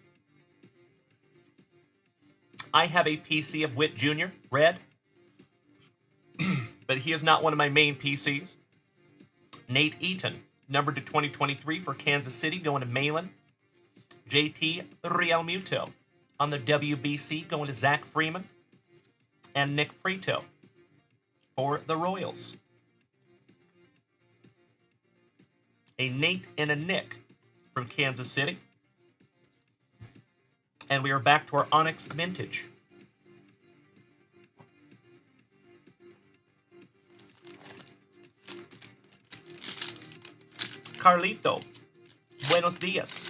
I have a PC of Witt Jr., red. But he is not one of my main PCs. Nate Eaton, numbered to 2023 for Kansas City, going to Malin. JT Realmuto on the WBC, going to Zach Freeman. And Nick Prieto for the Royals. A Nate and a Nick from Kansas City. And we are back to our Onyx Vintage. Carlito, buenos dias.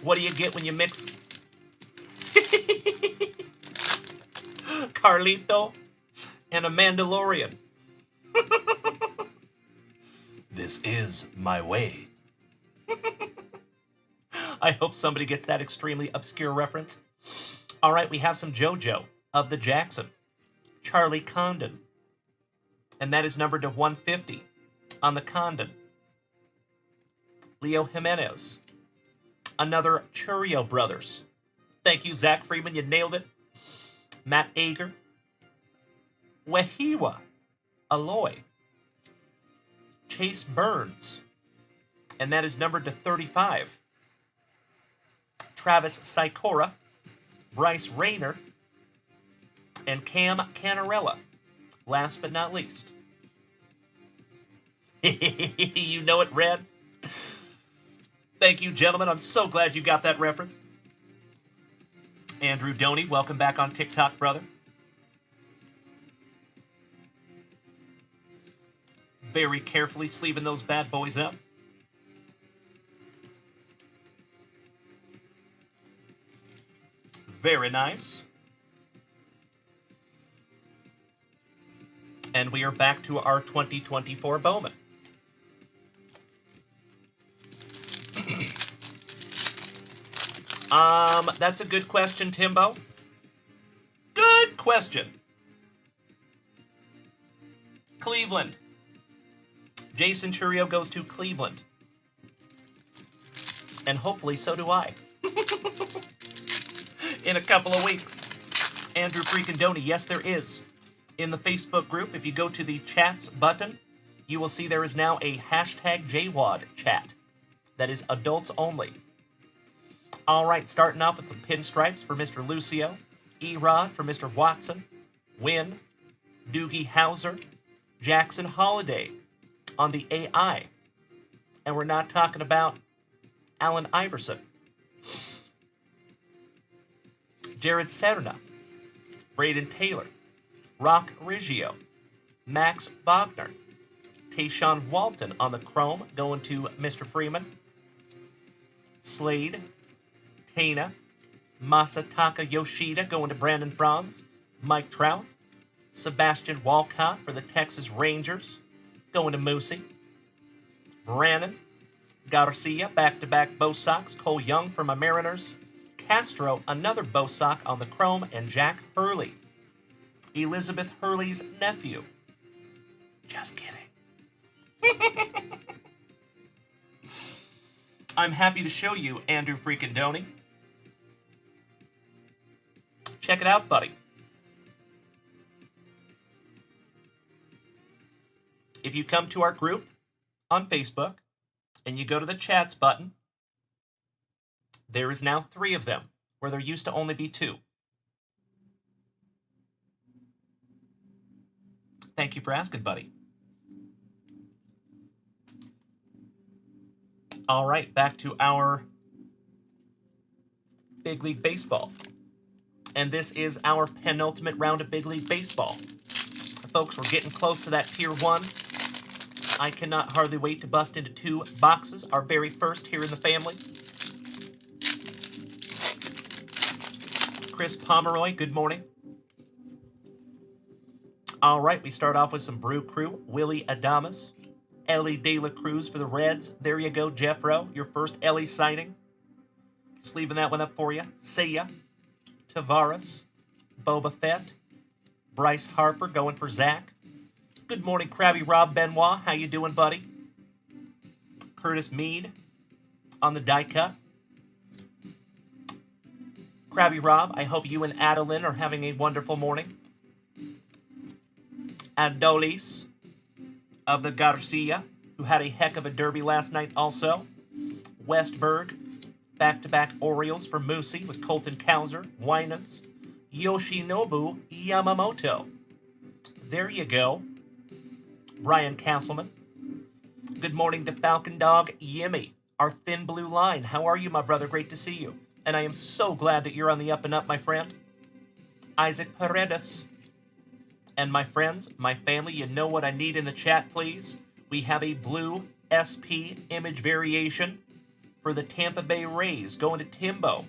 What do you get when you mix Carlito and a Mandalorian? This is my way. I hope somebody gets that extremely obscure reference. All right, we have some JoJo of the Jackson. Charlie Condon. And that is numbered to 150 on the Condon. Leo Jimenez. Another Churio Brothers. Thank you, Zach Freeman. You nailed it. Matt Ager. Wehiwa Aloy. Chase Burns. And that is numbered to 35. Travis Sikora. Bryce Rayner. And Cam Canarella. Last but not least. You know it, Red. Thank you, gentlemen. I'm so glad you got that reference. Andrew Doney, welcome back on TikTok, brother. Very carefully sleeving those bad boys up. Very nice. And we are back to our 2024 Bowman. That's a good question, Timbo. Good question. Cleveland. Jason Churio goes to Cleveland. And hopefully so do I. In a couple of weeks. Andrew freaking Doney, yes there is. In the Facebook group, if you go to the chats button, you will see there is now a hashtag JWAD chat. That is adults only. All right, starting off with some pinstripes for Mr. Lucio. E-Rod for Mr. Watson. Wynn. Doogie Howser. Jackson Holiday on the AI. And we're not talking about Allen Iverson. Jared Serna. Braden Taylor. Rock Riggio. Max Wagner. Tayshaun Walton on the Chrome going to Mr. Freeman. Slade. Tana. Masataka Yoshida going to Brandon Franz. Mike Trout. Sebastian Walcott for the Texas Rangers going to Moosey. Brannon. Garcia, back-to-back Bo Sox. Cole Young for my Mariners. Castro, another Bo Sox on the Chrome. And Jack Hurley. Elizabeth Hurley's nephew. Just kidding. I'm happy to show you Andrew freaking Doney. Check it out, buddy. If you come to our group on Facebook and you go to the chats button, there is now 3 of them, where there used to only be 2. Thank you for asking, buddy. All right, back to our Big League Baseball. And this is our penultimate round of Big League Baseball. Folks, we're getting close to that Tier 1. I cannot hardly wait to bust into 2 boxes, our very first here in the family. Chris Pomeroy, good morning. All right, we start off with some Brew Crew. Willie Adames. Ellie De La Cruz for the Reds. There you go, Jeff Rowe, your first Ellie sighting. Sleeving that one up for you. Seiya. Tavares. Boba Fett. Bryce Harper going for Zach. Good morning, Krabby Rob Benoit. How you doing, buddy? Curtis Mead on the die cut. Krabby Rob, I hope you and Adeline are having a wonderful morning. Adolis of the Garcia, who had a heck of a derby last night also. Westberg, back-to-back Orioles for Moosey with Colton Cowser, Winans, Yoshinobu Yamamoto. There you go. Brian Castleman. Good morning to Falcon Dog Yimmy, our thin blue line. How are you, my brother? Great to see you. And I am so glad that you're on the up and up, my friend. Isaac Paredes. And my friends, my family, you know what I need in the chat, please? We have a blue SP image variation for the Tampa Bay Rays going to Timbo.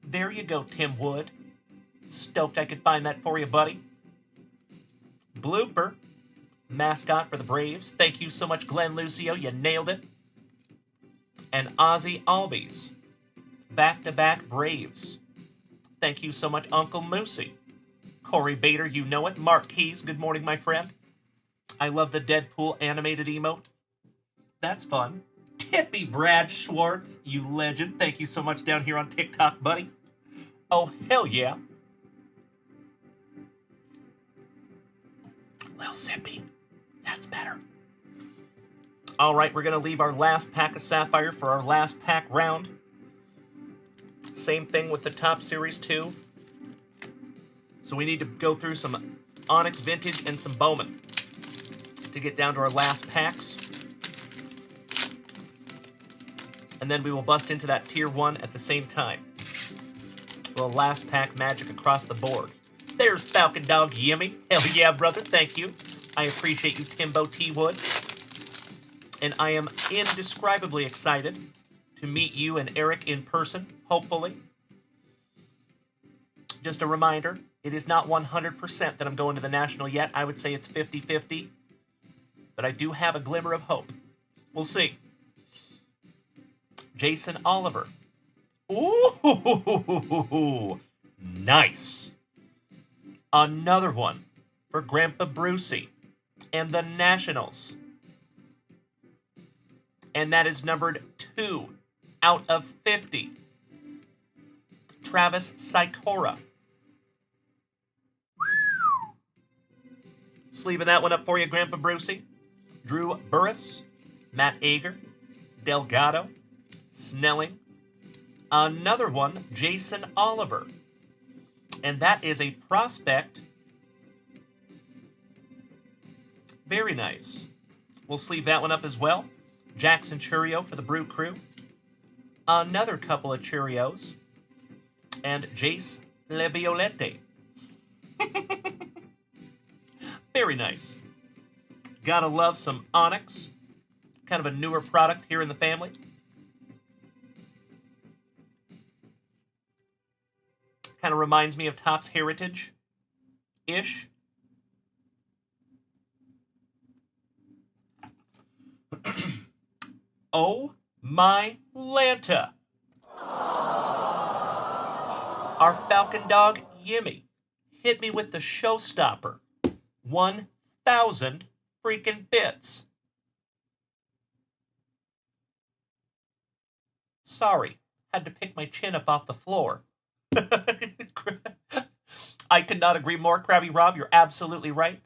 There you go, Tim Wood. Stoked I could find that for you, buddy. Blooper, mascot for the Braves. Thank you so much, Glenn Lucio. You nailed it. And Ozzy Albies, back-to-back Braves. Thank you so much, Uncle Moosey. Corey Bader, you know it. Mark Keys, good morning, my friend. I love the Deadpool animated emote. That's fun. Tippy Brad Schwartz, you legend. Thank you so much down here on TikTok, buddy. Oh, hell yeah. Little sippy. That's better. All right, we're going to leave our last pack of Sapphire for our last pack round. Same thing with the Top Series 2. So we need to go through some Onyx Vintage and some Bowman to get down to our last packs. And then we will bust into that Tier 1 at the same time. Well, last pack magic across the board. There's Falcon Dog Yimmy. Hell yeah, brother. Thank you. I appreciate you, Timbo T. Wood. And I am indescribably excited to meet you and Eric in person, hopefully. Just a reminder, it is not 100% that I'm going to the National yet. I would say it's 50-50. But I do have a glimmer of hope. We'll see. Jason Oliver. Ooh, nice. Another one for Grandpa Brucey and the Nationals. And that is numbered 2 out of 50. Travis Sikora. Sleeving that one up for you, Grandpa Brucey. Drew Burris, Matt Ager, Delgado, Snelling. Another one, Jason Oliver. And that is a prospect. Very nice. We'll sleeve that one up as well. Jackson Churio for the Brew Crew. Another couple of Churios. And Jace Leviolette. Very nice. Gotta love some Onyx. Kind of a newer product here in the family. Kind of reminds me of Topps Heritage-ish. Oh my Lanta. Our Falcon Dog Yimmy hit me with the showstopper. 1,000 freaking bits. Sorry, had to pick my chin up off the floor. I could not agree more, Krabby Rob. You're absolutely right.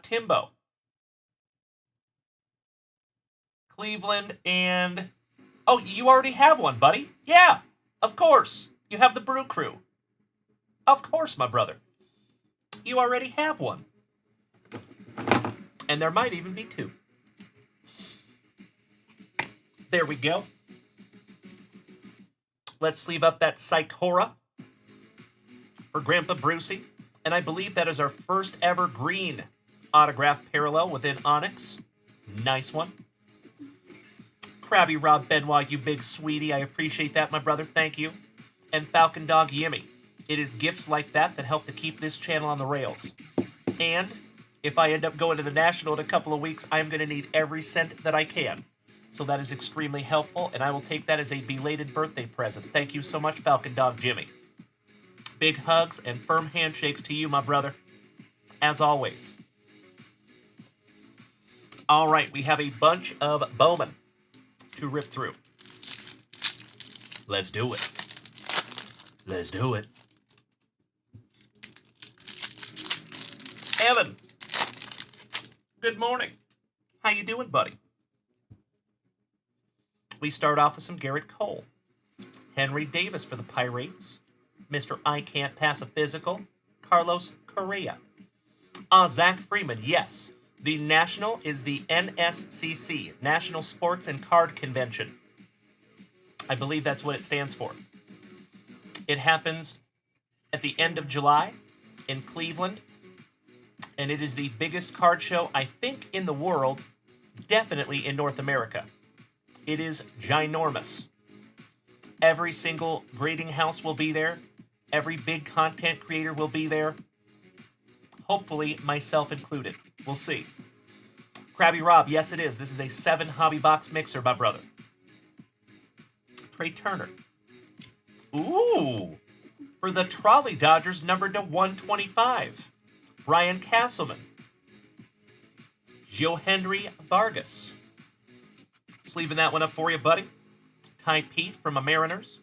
Timbo. Cleveland and... Oh, you already have one, buddy. Yeah, of course. You have the Brew Crew. Of course, my brother. You already have one. And there might even be 2. There we go. Let's sleeve up that Psychora for Grandpa Brucey. And I believe that is our first ever green autograph parallel within Onyx. Nice one. Krabby Rob Benoit, you big sweetie. I appreciate that, my brother. Thank you. And Falcon Dog Yimmy. It is gifts like that that help to keep this channel on the rails. And if I end up going to the National in a couple of weeks, I'm going to need every cent that I can. So that is extremely helpful, and I will take that as a belated birthday present. Thank you so much, Falcon Dog Jimmy. Big hugs and firm handshakes to you, my brother, as always. All right, we have a bunch of Bowman to rip through. Let's do it. Let's do it. Evan, good morning. How you doing, buddy? We start off with some Garrett Cole. Henry Davis for the Pirates. Mr. I Can't Pass a Physical. Carlos Correa. Zach Freeman, yes. The National is the NSCC, National Sports and Card Convention. I believe that's what it stands for. It happens at the end of July in Cleveland, and it is the biggest card show, I think, in the world, definitely in North America. It is ginormous. Every single grading house will be there. Every big content creator will be there. Hopefully, myself included. We'll see. Krabby Rob, yes it is. This is a 7 hobby box mixer, my brother. Trey Turner. Ooh! For the Trolley Dodgers, numbered to 125. Brian Castleman. Johendry Vargas. Sleeving that one up for you, buddy. Ty Pete from the Mariners.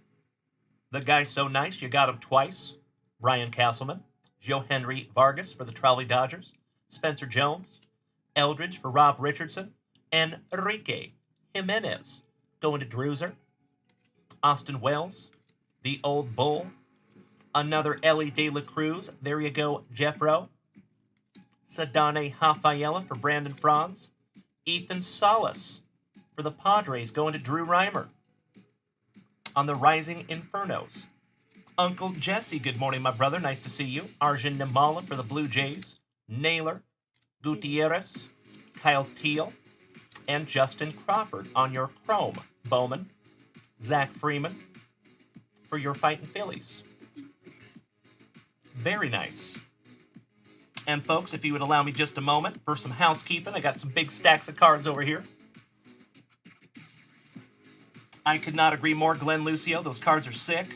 The guy's so nice, you got him twice. Brian Castleman. Johendry Vargas for the Trolley Dodgers. Spencer Jones. Eldridge for Rob Richardson. And Enrique Jimenez. Going to Druser. Austin Wells. The Old Bull. Another Ellie De La Cruz. There you go, Jeffro. Sadane Rafaela for Brandon Franz. Ethan Salas for the Padres, going to Drew Reimer. On the Rising Infernos. Uncle Jesse, good morning, my brother. Nice to see you. Arjun Nimala for the Blue Jays. Naylor. Gutierrez. Kyle Teal. And Justin Crawford on your Chrome. Bowman. Zach Freeman for your Fighting Phillies. Very nice. And folks, if you would allow me just a moment for some housekeeping, I got some big stacks of cards over here. I could not agree more, Glenn Lucio. Those cards are sick.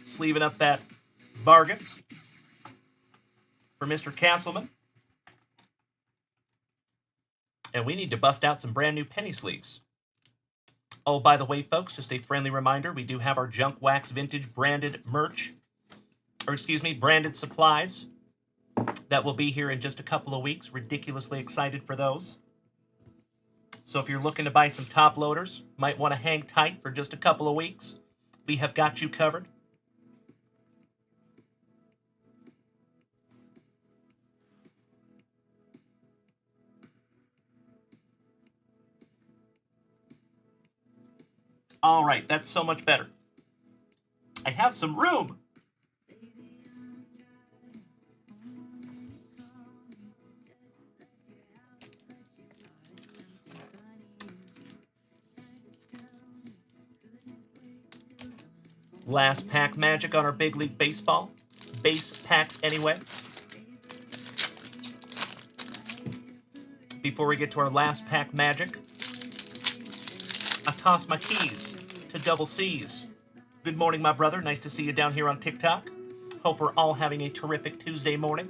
Sleeving up that Vargas for Mr. Castleman. And we need to bust out some brand new penny sleeves. Oh, by the way, folks, just a friendly reminder, we do have our JunkWax Vintage branded merch, branded supplies that will be here in just a couple of weeks. Ridiculously excited for those. So if you're looking to buy some top loaders, might want to hang tight for just a couple of weeks. We have got you covered. All right, that's so much better. I have some room. Last pack magic on our Big League Baseball. Base packs anyway. Before we get to our last pack magic, I toss my keys to Double C's. Good morning, my brother. Nice to see you down here on TikTok. Hope we're all having a terrific Tuesday morning.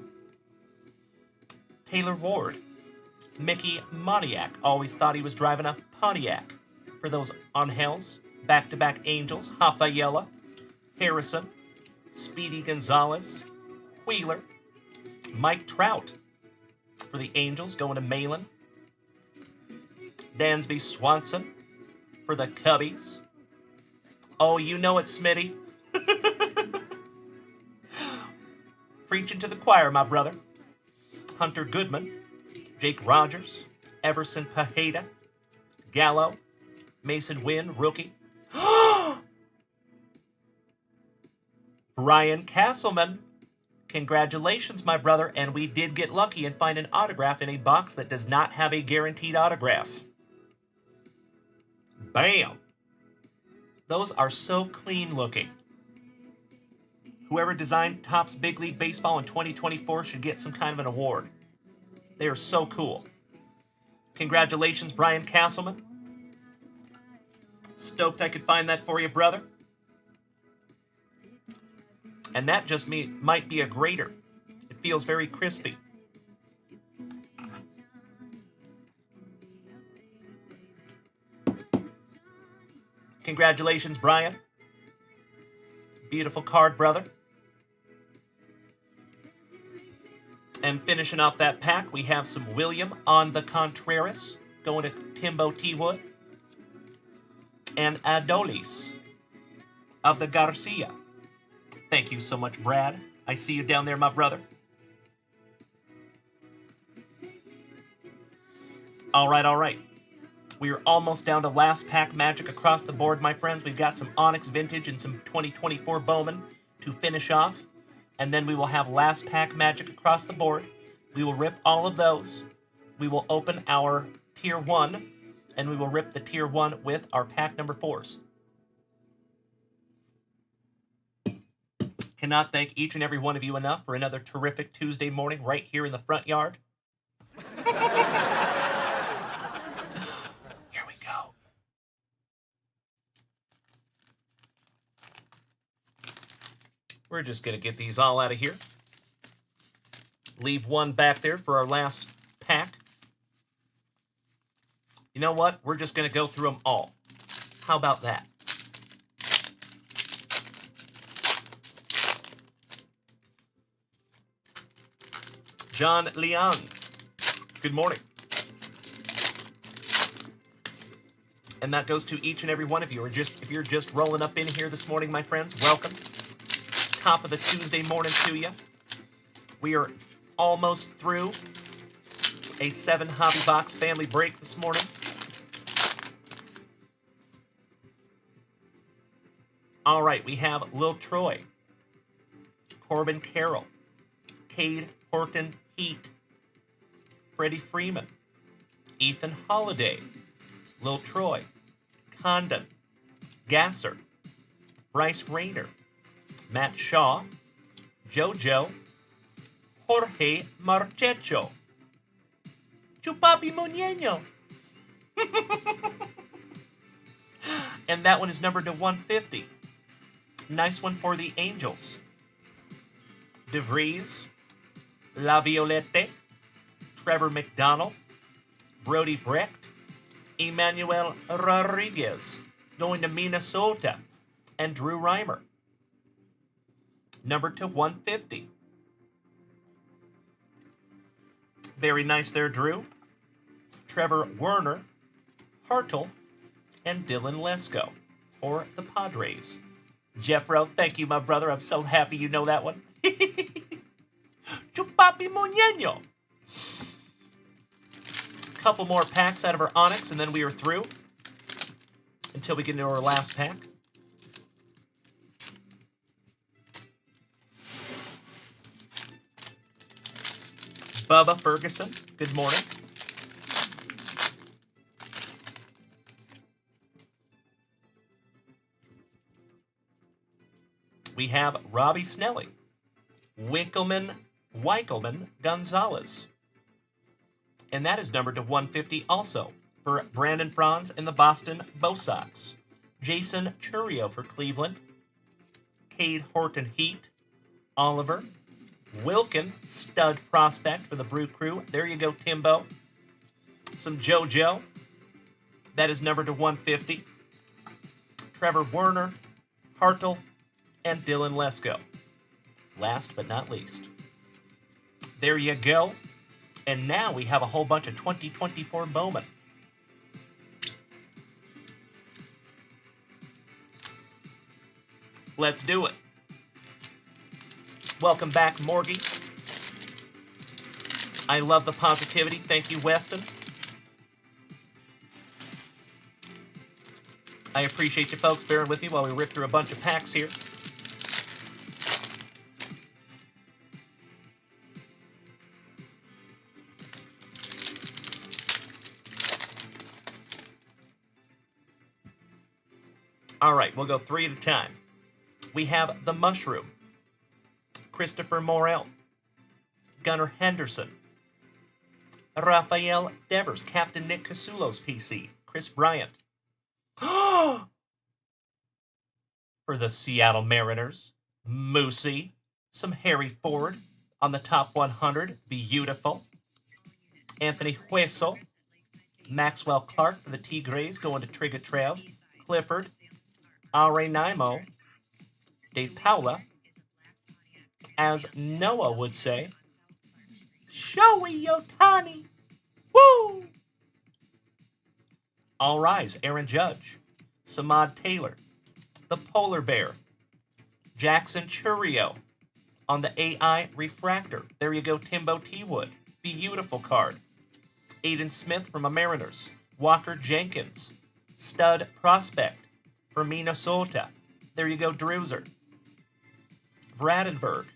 Taylor Ward. Mickey Moniak. Always thought he was driving a Pontiac. For those on Hells, back-to-back Angels. Rafaela. Harrison. Speedy Gonzalez. Wheeler. Mike Trout. For the Angels, going to Malin. Dansby Swanson. For the Cubbies. Oh, you know it, Smitty. Preaching to the choir, my brother. Hunter Goodman, Jake Rogers, Everson Pajeda, Gallo, Mason Wynn, rookie. Brian Castleman, congratulations, my brother, and we did get lucky and find an autograph in a box that does not have a guaranteed autograph. Bam! Those are so clean looking. Whoever designed Topps Big League Baseball in 2024 should get some kind of an award. They are so cool. Congratulations, Brian Castleman. Stoked I could find that for you, brother. And that just might be a grater. It feels very crispy. Congratulations, Brian. Beautiful card, brother. And finishing off that pack, we have some William on the Contreras going to Timbo T. Wood. And Adolis of the Garcia. Thank you so much, Brad. I see you down there, my brother. All right. We are almost down to last pack magic across the board, my friends. We've got some Onyx Vintage and some 2024 Bowman to finish off. And then we will have last pack magic across the board. We will rip all of those. We will open our Tier 1, and we will rip the Tier 1 with our pack number 4s. Cannot thank each and every one of you enough for another terrific Tuesday morning right here in the front yard. Here we go. We're just going to get these all out of here. Leave one back there for our last pack. You know what? We're just going to go through them all. How about that? John Leon, good morning. And that goes to each and every one of you. If you're just rolling up in here this morning, my friends, welcome. Top of the Tuesday morning to you. We are almost through a 7 hobby box family break this morning. All right, we have Lil Troy, Corbin Carroll, Cade Horton Heat, Freddie Freeman, Ethan Holiday, Lil Troy, Condon, Gasser, Bryce Rayner, Matt Shaw, JoJo, Jorge Marchecho, Chupapi Muñeño. And that one is numbered to 150. Nice one for the Angels. DeVries, La Violette, Trevor McDonald, Brody Brecht, Emmanuel Rodriguez, going to Minnesota, and Drew Reimer. Numbered to 150. Very nice there, Drew. Trevor Werner, Hartle, and Dylan Lesko for the Padres. Jeffro, thank you, my brother. I'm so happy you know that one. Chupapi Muñeño. Couple more packs out of our Onyx, and then we are through until we get into our last pack. Bubba Ferguson, good morning. We have Robbie Snelly, Winkleman Gonzalez. And that is numbered to 150 also for Brandon Franz and the Boston Bo Sox. Jason Churio for Cleveland. Cade Horton Heat. Oliver. Wilkin, stud prospect for the Brew Crew. There you go, Timbo. Some JoJo. That is numbered to 150. Trevor Werner, Hartle, and Dylan Lesko. Last but not least. There you go. And now we have a whole bunch of 2024 Bowman. Let's do it. Welcome back, Morgie. I love the positivity. Thank you, Weston. I appreciate you folks bearing with me while we rip through a bunch of packs here. All right, we'll go 3 at a time. We have the Mushroom, Christopher Morel, Gunnar Henderson, Rafael Devers, Captain Nick Casulo's PC, Chris Bryant. For the Seattle Mariners, Moosey, some Harry Ford on the top 100, beautiful. Anthony Hueso, Maxwell Clark for the Tigres going to Trigger Trav, Clifford, Are Naimo, Dave Paula, as Noah would say, Shoei Yotani, woo! All Rise, Aaron Judge, Samad Taylor, the Polar Bear, Jackson Churio on the AI Refractor. There you go, Timbo T. Wood, beautiful card. Aiden Smith from the Mariners, Walker Jenkins, Stud Prospect for Minnesota. There you go, Druser. Bradenberg,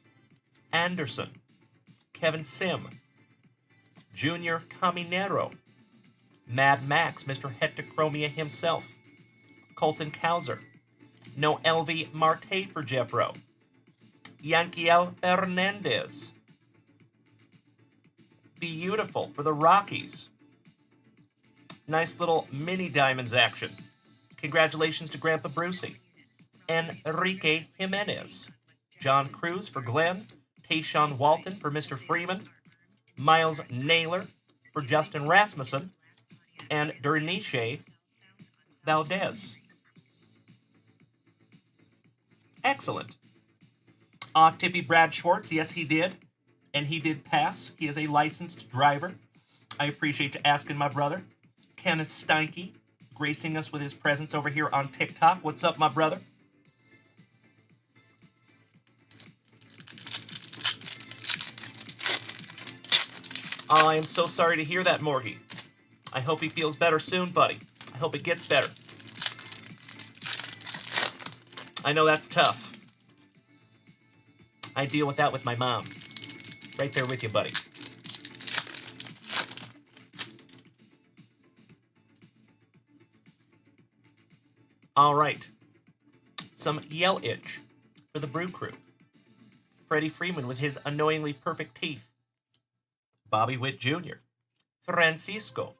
Anderson, Kevin Sim, Junior Caminero, Mad Max, Mr. Hectochromia himself, Colton Kauser, No LV Marte for Jeffro, Yanquiel Hernandez, beautiful for the Rockies. Nice little mini diamonds action. Congratulations to Grandpa Brucey. Enrique Jimenez, John Cruz for Glenn, Tayshawn Walton for Mr. Freeman, Miles Naylor for Justin Rasmussen, and Derniche Valdez. Excellent. Tippy Brad Schwartz, yes, he did. And he did pass. He is a licensed driver. I appreciate you asking, my brother. Kenneth Steinke, gracing us with his presence over here on TikTok. What's up, my brother? Oh, I am so sorry to hear that, Morgie. I hope he feels better soon, buddy. I hope it gets better. I know that's tough. I deal with that with my mom. Right there with you, buddy. All right. Some Yell Itch for the Brew Crew. Freddie Freeman with his annoyingly perfect teeth. Bobby Witt Jr. Francisco.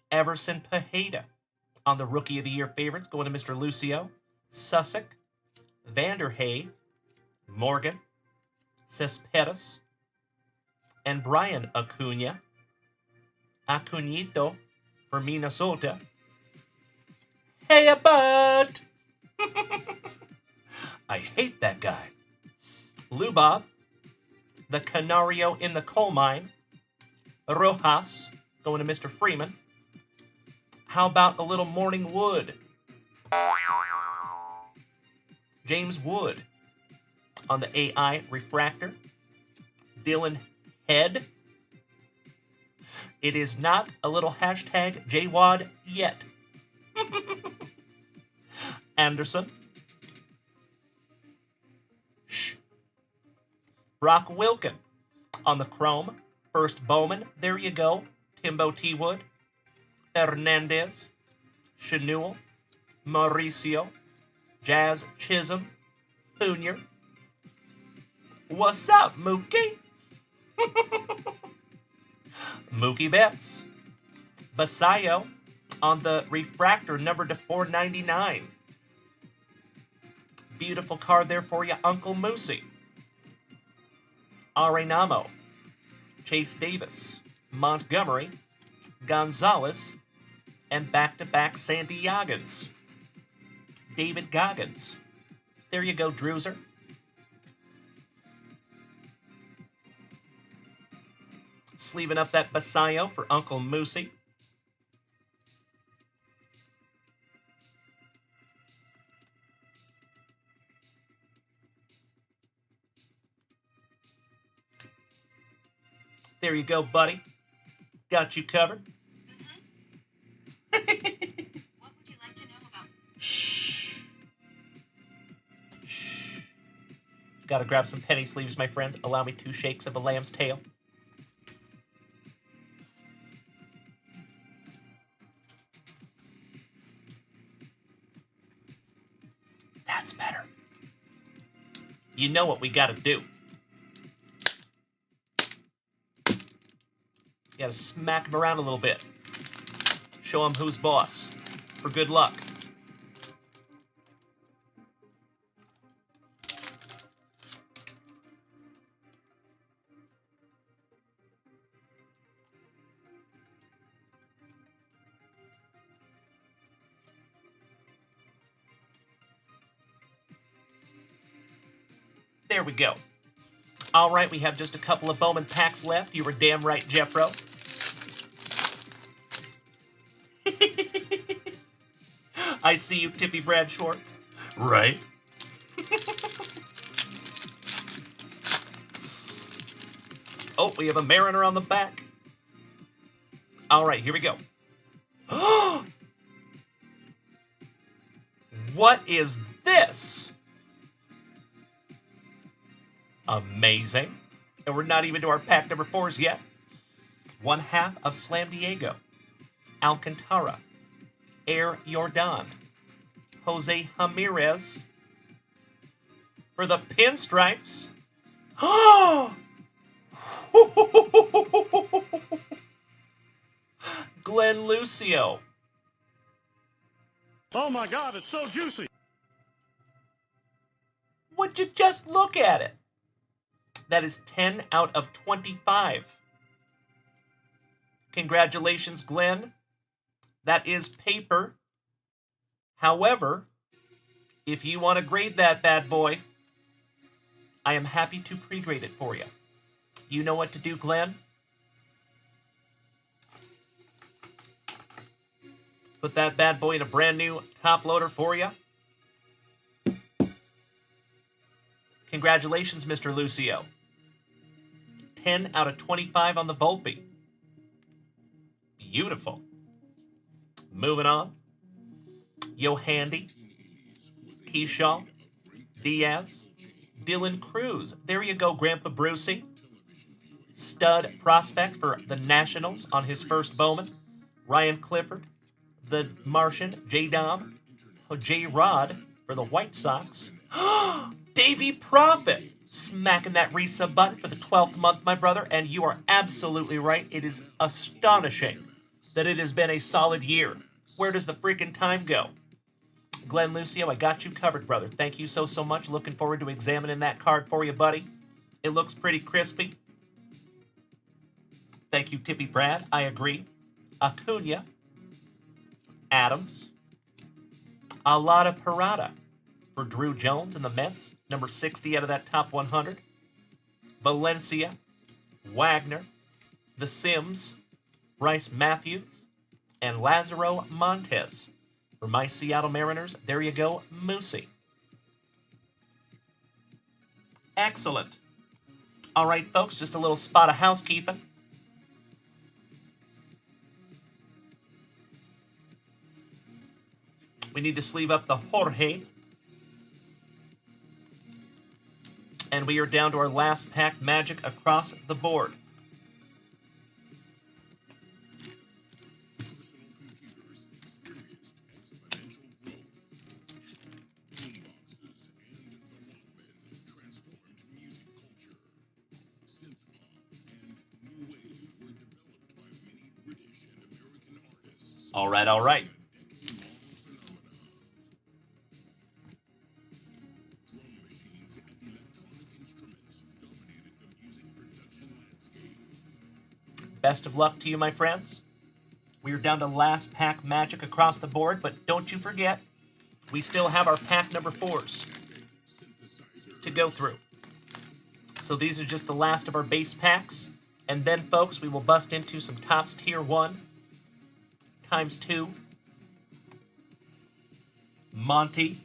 Everson Pajeda on the Rookie of the Year favorites going to Mr. Lucio. Sussex. Vanderhey. Morgan. Cespedes. And Brian Acuna. Acunito for Minnesota. Hey, bud! I hate that guy. Lubob. The Canario in the Coal Mine. Rojas going to Mr. Freeman. How about a little Morning Wood? James Wood on the AI Refractor. Dylan Head. It is not a little hashtag JWAD yet. Anderson. Shh. Brock Wilkin on the Chrome. First Bowman. There you go. Timbo T. Wood. Hernandez. Chanel. Mauricio. Jazz Chisholm. Junior. What's up, Mookie? Mookie Betts. Basayo on the Refractor, numbered to 499. Beautiful card there for you, Uncle Moosey. Arenamo. Chase Davis. Montgomery. Gonzalez. And back-to-back Santiagans. David Goggins. There you go, Druser. Sleeving up that Basayo for Uncle Moosey. There you go, buddy. Got you covered. What would you like to know about? Shh. Shh. Gotta grab some penny sleeves, my friends. Allow me 2 shakes of a lamb's tail. That's better. You know what we gotta do. You gotta smack him around a little bit. Show him who's boss. For good luck. There we go. All right, we have just a couple of Bowman packs left. You were damn right, Jeffro. I see you, Tippy Brad Schwartz. Right. Oh, we have a Mariner on the back. All right, here we go. What is this? Amazing. And we're not even to our pack number 4s yet. 1/2 of Slam Diego, Alcantara, Air Jordan, Jose Ramirez for the pinstripes. Glenn Lucio. Oh my God, it's so juicy. Would you just look at it? That is 10 out of 25. Congratulations, Glenn. That is paper. However, if you want to grade that bad boy, I am happy to pre-grade it for you. You know what to do, Glenn. Put that bad boy in a brand new top loader for you. Congratulations, Mr. Lucio. 10 out of 25 on the Volpe. Beautiful. Moving on. Yohandy, Keyshaw, Diaz, Dylan Cruz. There you go, Grandpa Brucey. Stud prospect for the Nationals on his first Bowman. Ryan Clifford, the Martian, J-Dom, J-Rod for the White Sox. Davey Prophet smacking that resub button for the 12th month, my brother, and you are absolutely right. It is astonishing that it has been a solid year. Where does the freaking time go? Glenn Lucio, I got you covered, brother. Thank you so much. Looking forward to examining that card for you, buddy. It looks pretty crispy. Thank you, Tippy Brad. I agree. Acuna, Adams, a lot of Parada for Drew Jones and the Mets. Number 60 out of that top 100. Valencia, Wagner, The Sims, Bryce Matthews, and Lazaro Montez. For my Seattle Mariners, there you go, Moosey. Excellent. All right, folks, just a little spot of housekeeping. We need to sleeve up the Jorge. And we are down to our last pack, Magic across the board. All right, all right. Best of luck to you, my friends. We are down to last pack Magic across the board, but don't you forget, we still have our pack number 4s to go through. So these are just the last of our base packs. And then, folks, we will bust into some Topps Tier 1 ×2. Monty,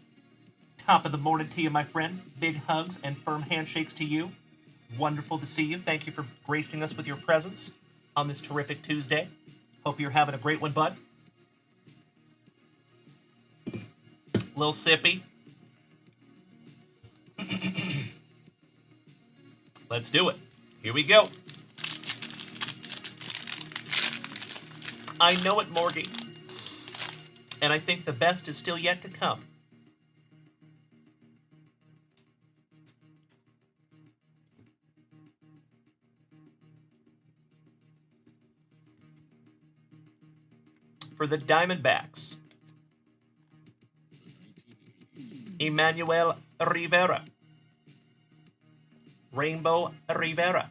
top of the morning to you, my friend. Big hugs and firm handshakes to you. Wonderful to see you. Thank you for gracing us with your presence on this terrific Tuesday. Hope you're having a great one, bud. Little sippy. Let's do it. Here we go. I know it, Morgie. And I think the best is still yet to come. For the Diamondbacks, Emmanuel Rivera. Rainbow Rivera.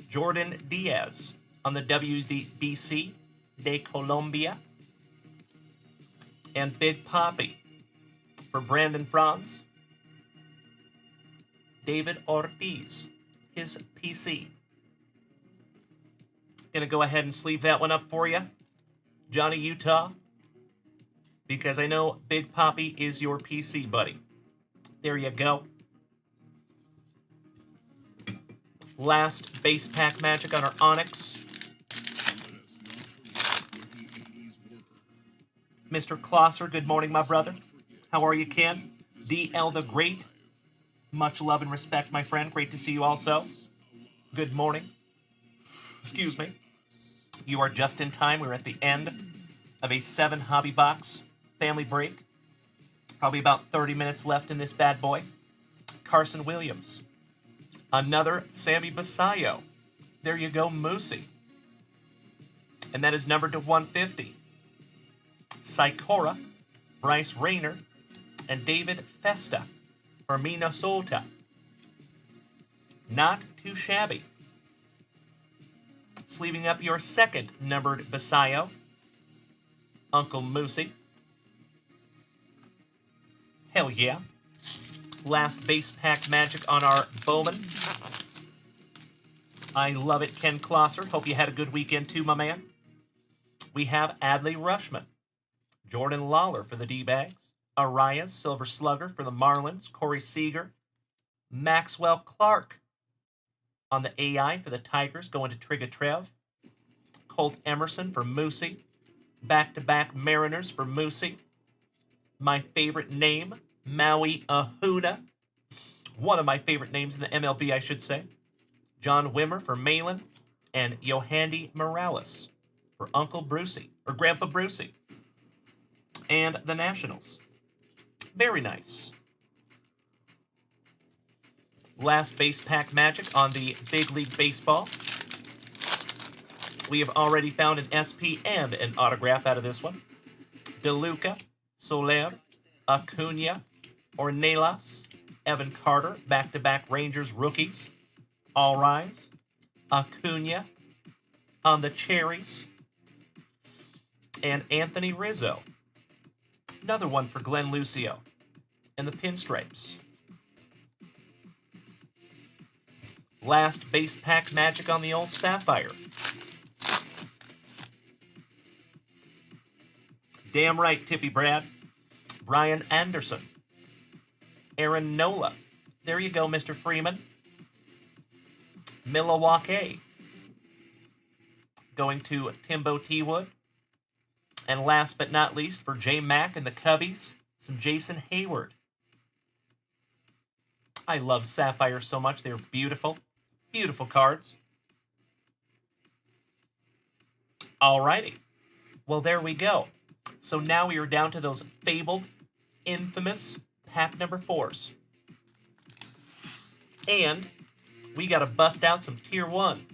Jordan Diaz on the WBC de Colombia. And Big Papi for Brandon Franz. David Ortiz, his PC. Gonna go ahead and sleeve that one up for you, Johnny Utah, because I know Big Papi is your PC, buddy. There you go. Last base pack magic on our Onyx. Mr. Klosser, good morning, my brother. How are you, Ken? DL the Great. Much love and respect, my friend. Great to see you also. Good morning. Excuse me. You are just in time. We're at the end of a 7 hobby box family break. Probably about 30 minutes left in this bad boy. Carson Williams. Another Sammy Basayo. There you go, Moosey. And that is numbered to 150. Sikora, Bryce Rayner, and David Festa for Minnesota. Not too shabby. Sleeving up your second numbered Basayo, Uncle Moosey. Hell yeah. Last base pack magic on our Bowman. I love it, Ken Klosser. Hope you had a good weekend too, my man. We have Adley Rushman. Jordan Lawler for the D-Bags. Arias, Silver Slugger for the Marlins. Corey Seager. Maxwell Clark on the AI for the Tigers, going to Trigga Trev. Colt Emerson for Moosey. Back-to-back Mariners for Moosey. My favorite name, Maui Ahuna. One of my favorite names in the MLB, I should say. John Wimmer for Malin. And Yohandy Morales for Uncle Brucey, or Grandpa Brucey. And the Nationals. Very nice. Last base pack magic on the Big League Baseball. We have already found an SP and an autograph out of this one. DeLuca, Soler, Acuna, Ornelas, Evan Carter, back-to-back Rangers rookies. All rise. Acuna on the Cherries. And Anthony Rizzo. Another one for Glenn Lucio. And the Pinstripes. Last base pack magic on the old Sapphire. Damn right, Tippy Brad. Brian Anderson. Aaron Nola. There you go, Mr. Freeman. Milwaukee. Going to Timbo T-Wood. And last but not least, for J Mack and the Cubbies, some Jason Hayward. I love Sapphire so much. They're beautiful. Beautiful cards. Alrighty. Well, there we go. So now we are down to those fabled, infamous pack number 4s. And we got to bust out some Tier 1.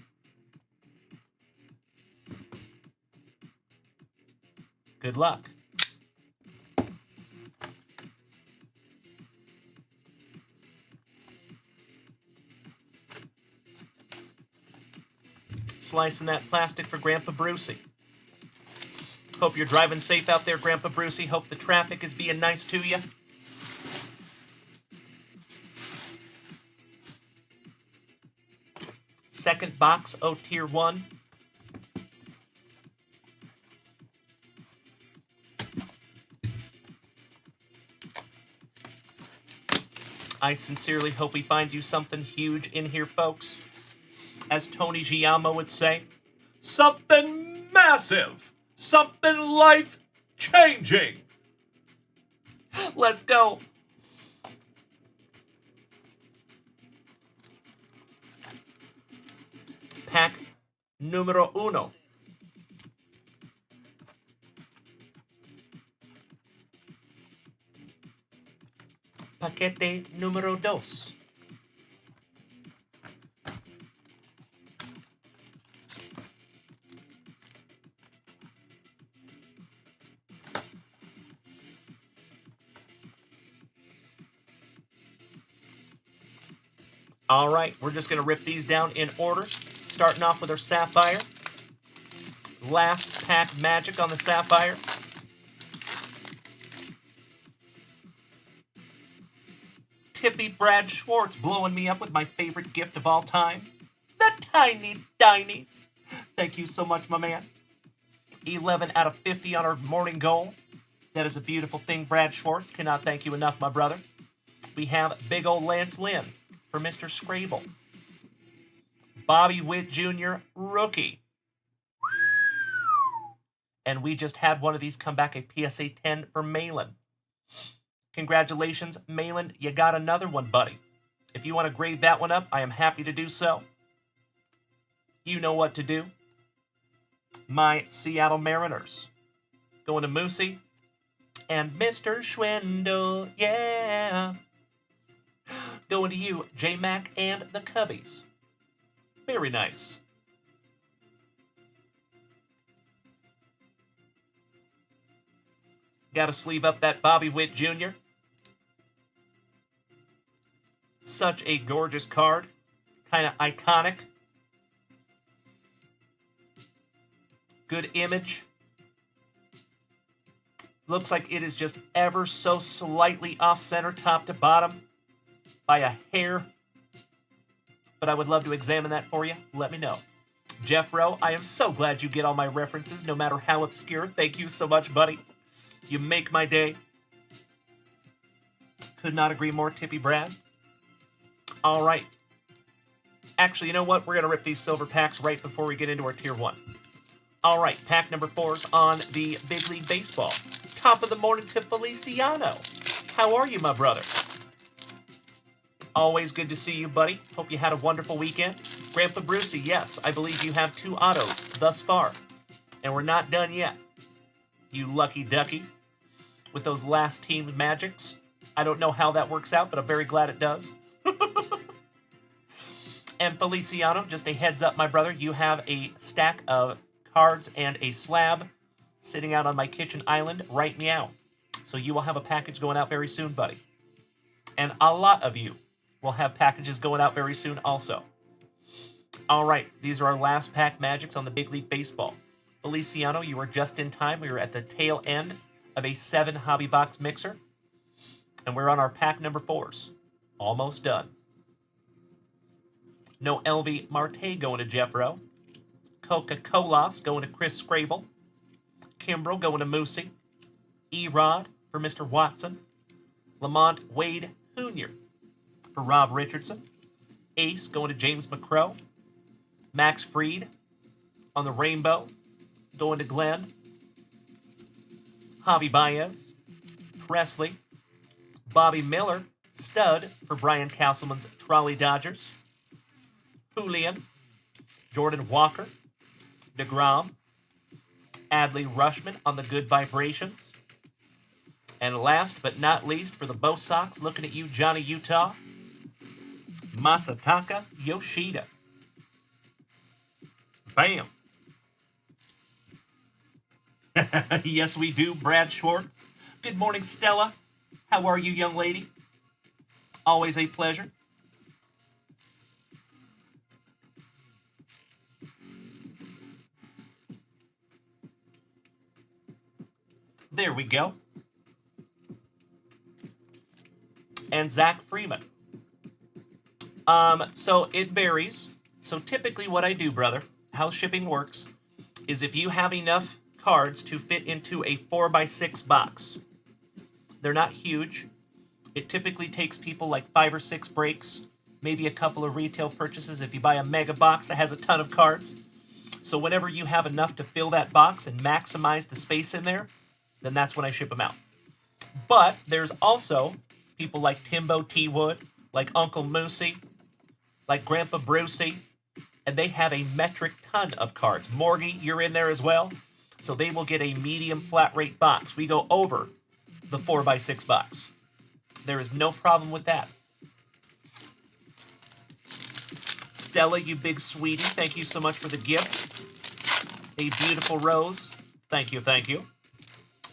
Good luck. Slicing that plastic for Grandpa Brucey. Hope you're driving safe out there, Grandpa Brucey. Hope the traffic is being nice to you. Second box, Tier 1. I sincerely hope we find you something huge in here, folks. As Tony Giammo would say, something massive, something life-changing. Let's go. Pack numero uno. Paquete número dos. All right, we're just going to rip these down in order, starting off with our Sapphire. Last pack magic on the Sapphire. Tippy Brad Schwartz blowing me up with my favorite gift of all time, the Tiny Dinies. Thank you so much, my man. 11 out of 50 on our morning goal. That is a beautiful thing, Brad Schwartz. Cannot thank you enough, my brother. We have big old Lance Lynn for Mr. Scrabble. Bobby Witt Jr., rookie. And we just had one of these come back, a PSA 10 for Malin. Congratulations, Malin. You got another one, buddy. If you want to grade that one up, I am happy to do so. You know what to do. My Seattle Mariners. Going to Moosey. And Mr. Schwindel, yeah. Going to you, J-Mac and the Cubbies. Very nice. Got to sleeve up that Bobby Witt Jr. Such a gorgeous card. Kind of iconic. Good image. Looks like it is just ever so slightly off-center, top to bottom, by a hair. But I would love to examine that for you. Let me know. Jeff Rowe, I am so glad you get all my references, no matter how obscure. Thank you so much, buddy. You make my day. Could not agree more, Tippy Brad. All right. Actually, you know what? We're going to rip these silver packs right before we get into our Tier 1. All right, pack number 4's on the Big League Baseball. Top of the morning to Feliciano. How are you, my brother? Always good to see you, buddy. Hope you had a wonderful weekend. Grandpa Brucey, yes, I believe you have 2 autos thus far. And we're not done yet. You lucky ducky. With those last team magics. I don't know how that works out, but I'm very glad it does. And Feliciano, just a heads up, my brother, you have a stack of cards and a slab sitting out on my kitchen island right meow. So you will have a package going out very soon, buddy. And a lot of you will have packages going out very soon also. All right, these are our last pack magics on the Big League Baseball. Feliciano, you were just in time. We were at the tail end of a 7 hobby box mixer. And we're on our pack number 4s. Almost done. No LV Marte going to Jeff Rowe. Coca-Cola's going to Chris Scrabble. Kimbrel going to Moosey. E-Rod for Mr. Watson. Lamont Wade Jr. for Rob Richardson. Ace going to James McCrow. Max Fried on the Rainbow going to Glenn. Javi Baez. Presley. Bobby Miller, stud for Brian Castleman's Trolley Dodgers. Julian. Jordan Walker. DeGrom. Adley Rushman on the Good Vibrations. And last but not least, for the Bo Sox, looking at you, Johnny Utah, Masataka Yoshida. Bam. Yes, we do, Brad Schwartz. Good morning, Stella. How are you, young lady? Always a pleasure. There we go. And Zach Freeman. So it varies. So typically what I do, brother, how shipping works, is if you have enough cards to fit into a 4x6 box, they're not huge. It typically takes people like 5 or 6 breaks, maybe a couple of retail purchases if you buy a mega box that has a ton of cards. So whenever you have enough to fill that box and maximize the space in there, then that's when I ship them out. But there's also people like Timbo T. Wood, like Uncle Moosey, like Grandpa Brucey, and they have a metric ton of cards. Morgie, you're in there as well. So they will get a medium flat rate box. We go over the 4x6 box. There is no problem with that. Stella, you big sweetie, thank you so much for the gift. A beautiful rose. Thank you, thank you.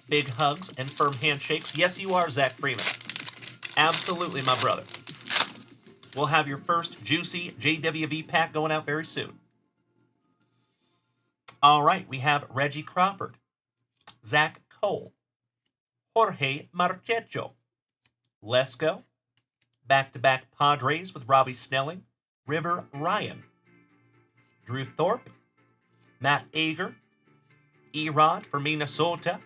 Big hugs and firm handshakes. Yes, you are, Zach Freeman. Absolutely, my brother. We'll have your first juicy JWV pack going out very soon. All right, we have Reggie Crawford, Zach Cole, Jorge Marchecho, Lesko, back-to-back Padres with Robbie Snelling, River Ryan, Drew Thorpe, Matt Ager, Erod for Minnesota.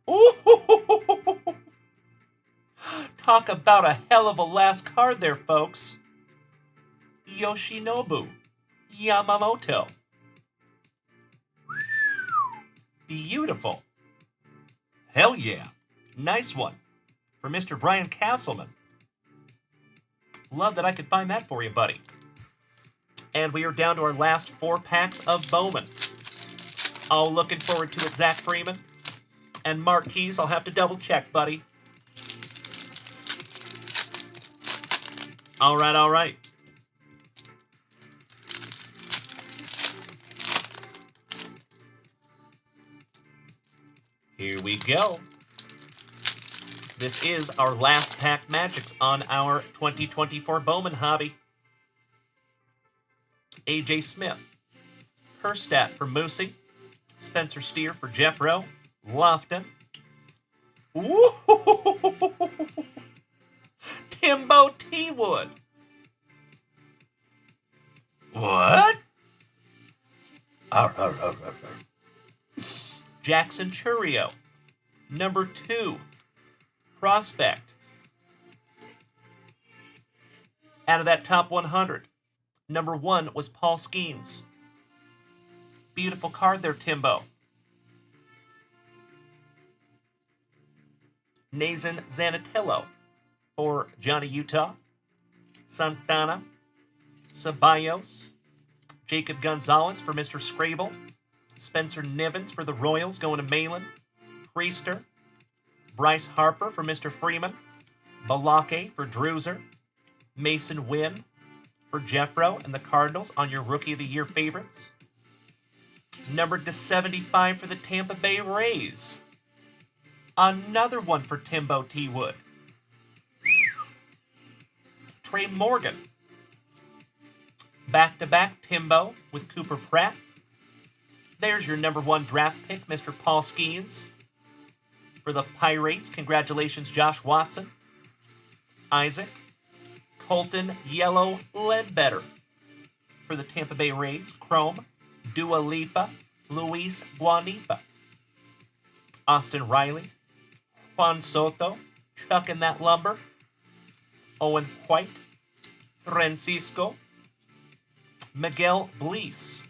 Ooh, talk about a hell of a last card there, folks. Yoshinobu Yamamoto. Beautiful. Hell yeah. Nice one. For Mr. Brian Castleman. Love that I could find that for you, buddy. And we are down to our last 4 packs of Bowman. Oh, looking forward to it, Zach Freeman. And Mark Keys, I'll have to double check, buddy. All right, all right. Here we go. This is our last pack Magics on our 2024 Bowman hobby. AJ Smith, Herstadt for Moosey, Spencer Steer for Jeff Rowe, Lofton. Ooh, Timbo T. Wood. What? Jackson Churio, number 2, Prospect. Out of that top 100, number 1 was Paul Skeens. Beautiful card there, Timbo. Nazan Zanatillo for Johnny Utah. Santana, Ceballos, Jacob Gonzalez for Mr. Scrabble. Spencer Nivens for the Royals going to Malin. Priester. Bryce Harper for Mr. Freeman. Balake for Druser. Mason Wynn for Jeffro and the Cardinals on your Rookie of the Year favorites. Numbered to 75 for the Tampa Bay Rays. Another one for Timbo T. Wood. Trey Morgan. Back-to-back Timbo with Cooper Pratt. There's your number 1 draft pick, Mr. Paul Skeens. For the Pirates, congratulations, Josh Watson. Isaac. Colton Yellow Ledbetter. For the Tampa Bay Rays, Chrome. Dua Lipa. Luis Guanipa. Austin Riley. Juan Soto. Chucking that lumber. Owen White. Francisco. Miguel Blease.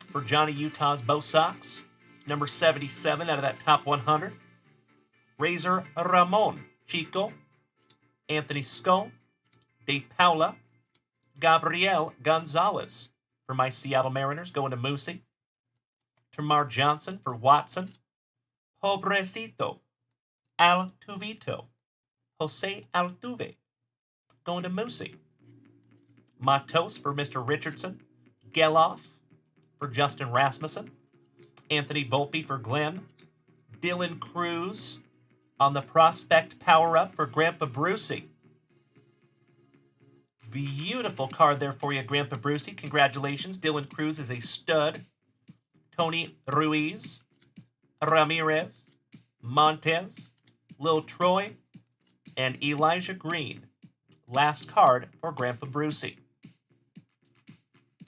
For Johnny Utah's Bo Sox. Number 77 out of that top 100. Razor Ramon Chico. Anthony Skull. De Paula. Gabriel Gonzalez. For my Seattle Mariners going to Moosey. Tamar Johnson for Watson. Pobrecito. Altuvito. Jose Altuve. Going to Moosey. Matos for Mr. Richardson. Geloff for Justin Rasmussen. Anthony Volpe for Glenn. Dylan Cruz on the Prospect Power-Up for Grandpa Brucey. Beautiful card there for you, Grandpa Brucey. Congratulations. Dylan Cruz is a stud. Tony Ruiz. Ramirez. Montez. Lil Troy. And Elijah Green. Last card for Grandpa Brucey.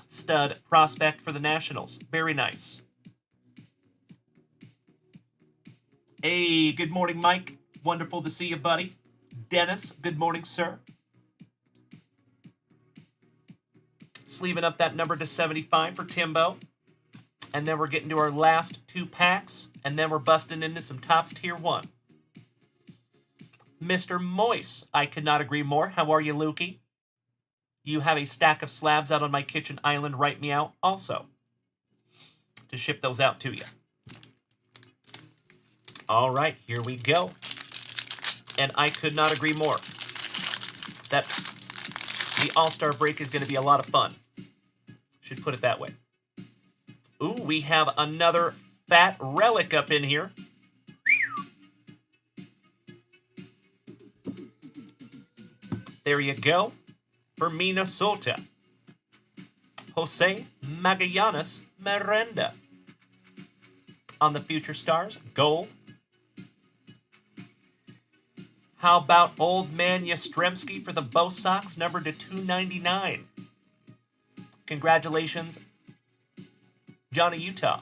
Stud prospect for the Nationals. Very nice. Hey, good morning, Mike. Wonderful to see you, buddy. Dennis, good morning, sir. Sleeving up that number to 75 for Timbo. And then we're getting to our last 2 packs. And then we're busting into some Topps Tier 1. Mr. Moise, I could not agree more. How are you, Lukey? You have a stack of slabs out on my kitchen island. Write me out also to ship those out to you. All right, here we go. And I could not agree more. That the All-Star break is going to be a lot of fun. Should put it that way. Ooh, we have another fat relic up in here. There you go. For Minnesota, Jose Magallanes Miranda. On the Future Stars, gold. How about Old Man Yastrzemski for the Bo Sox, numbered to 299? Congratulations, Johnny Utah.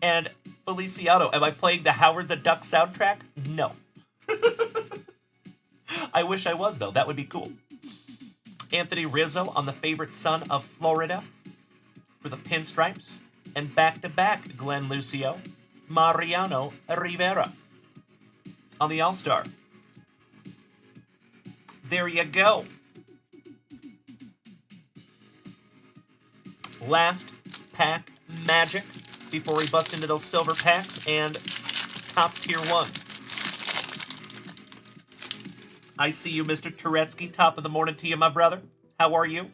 And Feliciano, am I playing the Howard the Duck soundtrack? No. I wish I was, though. That would be cool. Anthony Rizzo on the favorite son of Florida for the Pinstripes. And back-to-back Glenn Lucio, Mariano Rivera on the All-Star. There you go. Last pack magic before we bust into those silver packs and Topps Tier 1. I see you, Mr. Turetsky. Top of the morning to you, my brother. How are you?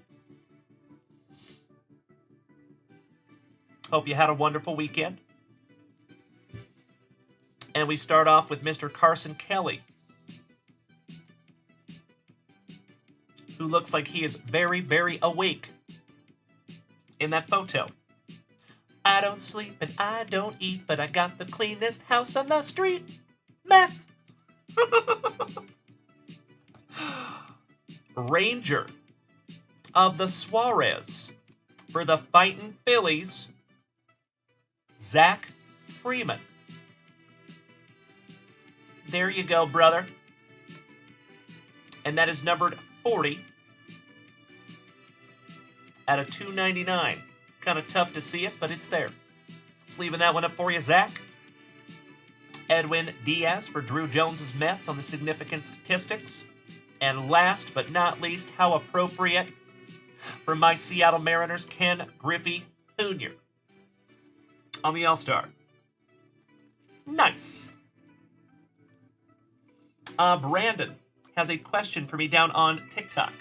Hope you had a wonderful weekend. And we start off with Mr. Carson Kelly, who looks like he is very, very awake in that photo. I don't sleep and I don't eat, but I got the cleanest house on the street. Meth. Ranger of the Suarez for the Fightin' Phillies, Zach Freeman. There you go, brother. And that is numbered 40 out of 299. Kind of tough to see it, but it's there. Sleeving that one up for you, Zach. Edwin Diaz for Drew Jones's Mets on the significant statistics. And last but not least, how appropriate for my Seattle Mariners, Ken Griffey Jr. on the All-Star. Nice. Brandon has a question for me down on TikTok.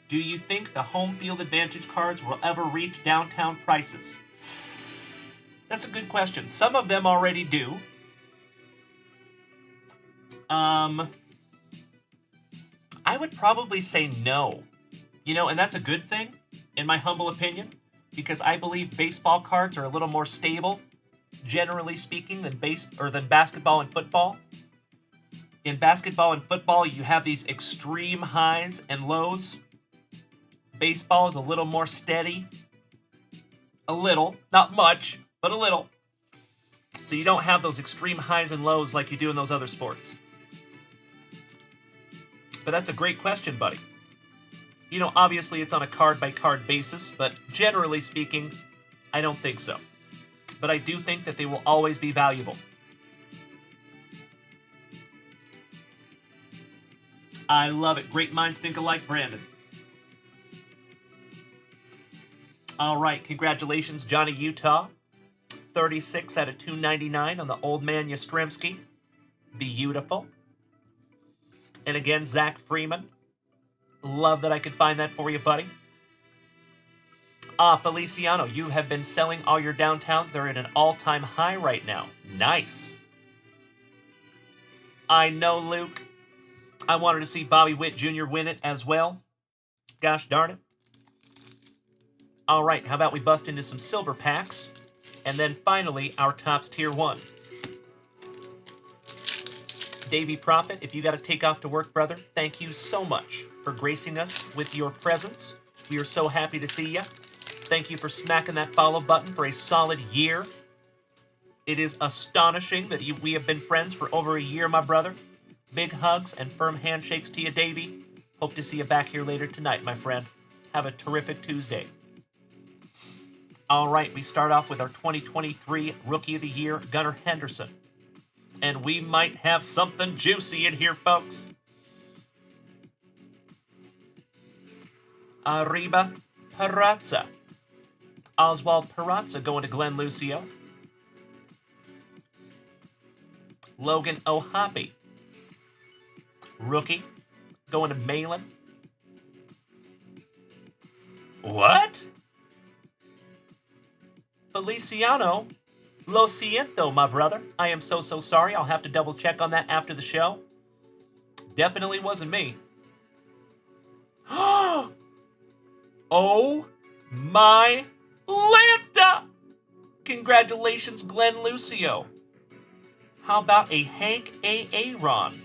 Do you think the home field advantage cards will ever reach downtown prices? That's a good question. Some of them already do. I would probably say no. You know, and that's a good thing, in my humble opinion, because I believe baseball cards are a little more stable, generally speaking, than basketball and football. In basketball and football, you have these extreme highs and lows. Baseball is a little more steady. A little, not much, but a little. So you don't have those extreme highs and lows like you do in those other sports. But that's a great question, buddy. You know, obviously it's on a card-by-card basis, but generally speaking, I don't think so. But I do think that they will always be valuable. I love it. Great minds think alike, Brandon. All right, congratulations, Johnny Utah. 36 out of 299 on the Old Man Yastrzemski. Beautiful. And again, Zach Freeman. Love that I could find that for you, buddy. Feliciano, you have been selling all your downtowns. They're at an all-time high right now. Nice. I know, Luke. I wanted to see Bobby Witt Jr. win it as well. Gosh darn it. All right, how about we bust into some silver packs? And then finally, our Topps Tier 1. Davey Prophet, if you got to take off to work, brother, thank you so much for gracing us with your presence. We are so happy to see you. Thank you for smacking that follow button for a solid year. It is astonishing that we have been friends for over a year, my brother. Big hugs and firm handshakes to you, Davey. Hope to see you back here later tonight, my friend. Have a terrific Tuesday. All right, we start off with our 2023 Rookie of the Year, Gunnar Henderson. And we might have something juicy in here, folks. Arriba Perazza. Oswald Perazza going to Glenn Lucio. Logan O'Hoppe. Rookie going to Malin. What? Feliciano. Lo siento, my brother. I am so sorry. I'll have to double check on that after the show. Definitely wasn't me. Oh my Lanta! Congratulations, Glenn Lucio. How about a Hank A. Aaron?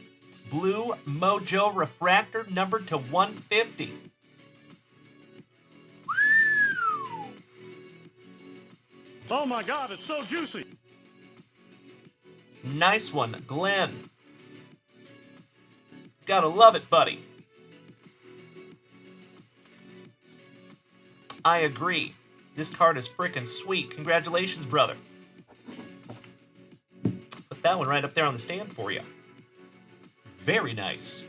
Blue Mojo Refractor numbered to 150. Oh my God, it's so juicy. Nice one, Glenn. Gotta love it, buddy. I agree. This card is freaking sweet. Congratulations, brother. Put that one right up there on the stand for you. Very nice.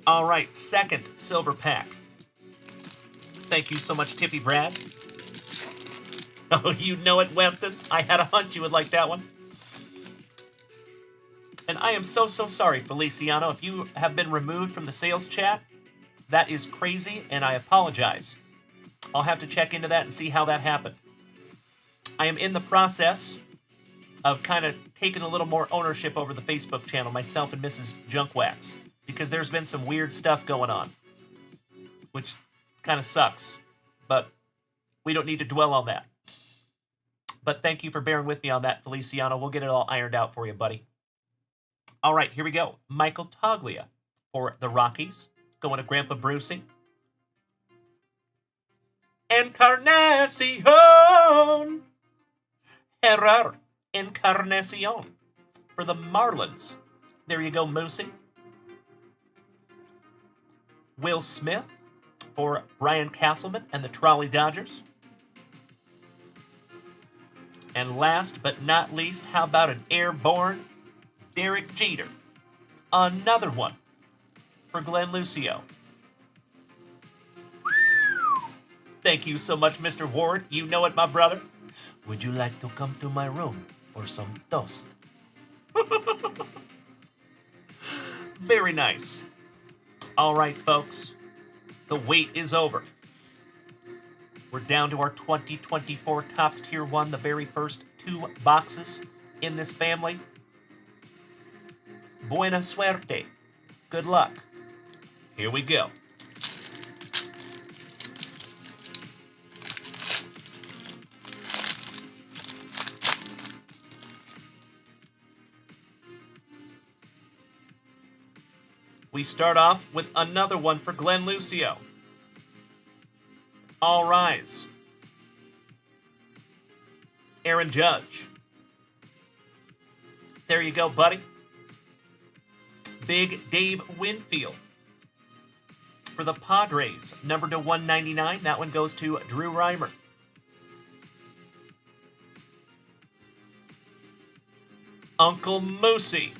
All right, second silver pack. Thank you so much, Tippy Brad. Oh, you know it, Weston. I had a hunch you would like that one. And I am so sorry, Feliciano. If you have been removed from the sales chat, that is crazy, and I apologize. I'll have to check into that and see how that happened. I am in the process of kind of taking a little more ownership over the Facebook channel, myself and Mrs. Junkwax, because there's been some weird stuff going on, which kind of sucks, but we don't need to dwell on that. But thank you for bearing with me on that, Feliciano. We'll get it all ironed out for you, buddy. All right, here we go. Michael Toglia for the Rockies, going to Grandpa Brucey. Encarnacion. Herrera Encarnacion for the Marlins. There you go, Moosey. Will Smith for Brian Castleman and the Trolley Dodgers. And last but not least, how about an airborne Derek Jeter? Another one for Glenn Lucio. Thank you so much, Mr. Ward. You know it, my brother. Would you like to come to my room for some toast? Very nice. All right, folks. The wait is over. We're down to our 2024 Topps Tier 1, the very first 2 boxes in this family. Buena suerte. Good luck. Here we go. We start off with another one for Glenn Lucio. All rise. Aaron Judge. There you go, buddy. Big Dave Winfield for the Padres, numbered to 199. That one goes to Drew Reimer. Uncle Moosey.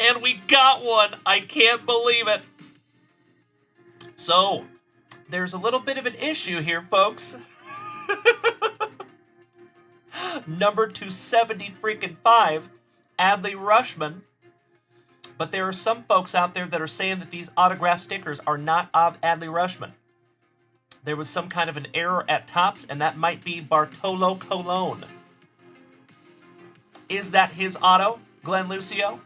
And we got one. I can't believe it. So, there's a little bit of an issue here, folks. Number 270 freaking 5, Adley Rushman. But there are some folks out there that are saying that these autograph stickers are not of Adley Rushman. There was some kind of an error at Topps, and that might be Bartolo Colon. Is that his auto, Glenn Lucio?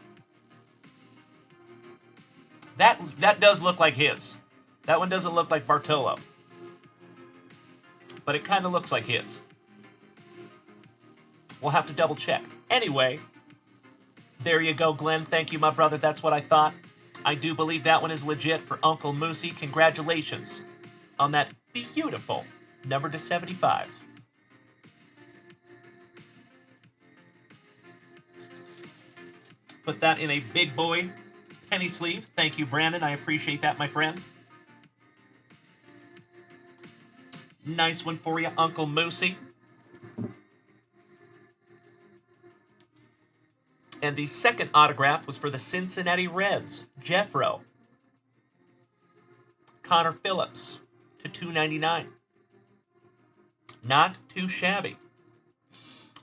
That does look like his. That one doesn't look like Bartolo. But it kind of looks like his. We'll have to double check. Anyway, there you go, Glenn. Thank you, my brother. That's what I thought. I do believe that one is legit for Uncle Moosey. Congratulations on that beautiful number 275. Put that in a big boy penny sleeve. Thank you, Brandon. I appreciate that, my friend. Nice one for you, Uncle Moosey. And the second autograph was for the Cincinnati Reds, Jeffro. Connor Phillips to $2.99. Not too shabby.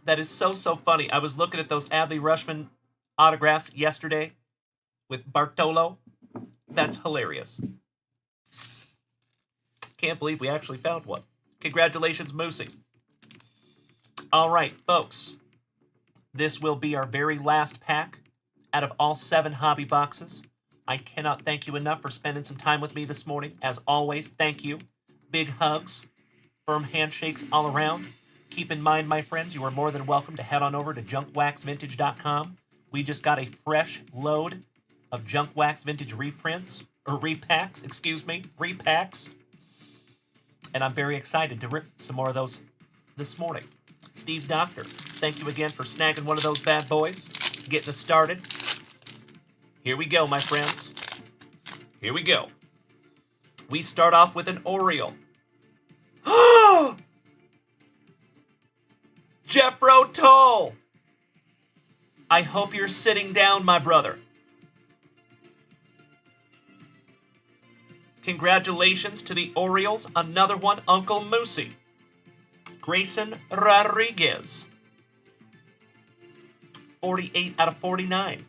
That is so funny. I was looking at those Adley Rushman autographs yesterday with Bartolo. That's hilarious. Can't believe we actually found one. Congratulations, Moosey. All right, folks. This will be our very last pack out of all 7 hobby boxes. I cannot thank you enough for spending some time with me this morning. As always, thank you. Big hugs. Firm handshakes all around. Keep in mind, my friends, you are more than welcome to head on over to junkwaxvintage.com. We just got a fresh load of JunkWax Vintage repacks. And I'm very excited to rip some more of those this morning. Steve Doctor, thank you again for snagging one of those bad boys, getting us started. Here we go, my friends. Here we go. We start off with an Oriole. Jeffro Tull! I hope you're sitting down, my brother. Congratulations to the Orioles. Another one, Uncle Moosey. Grayson Rodriguez. 48 out of 49.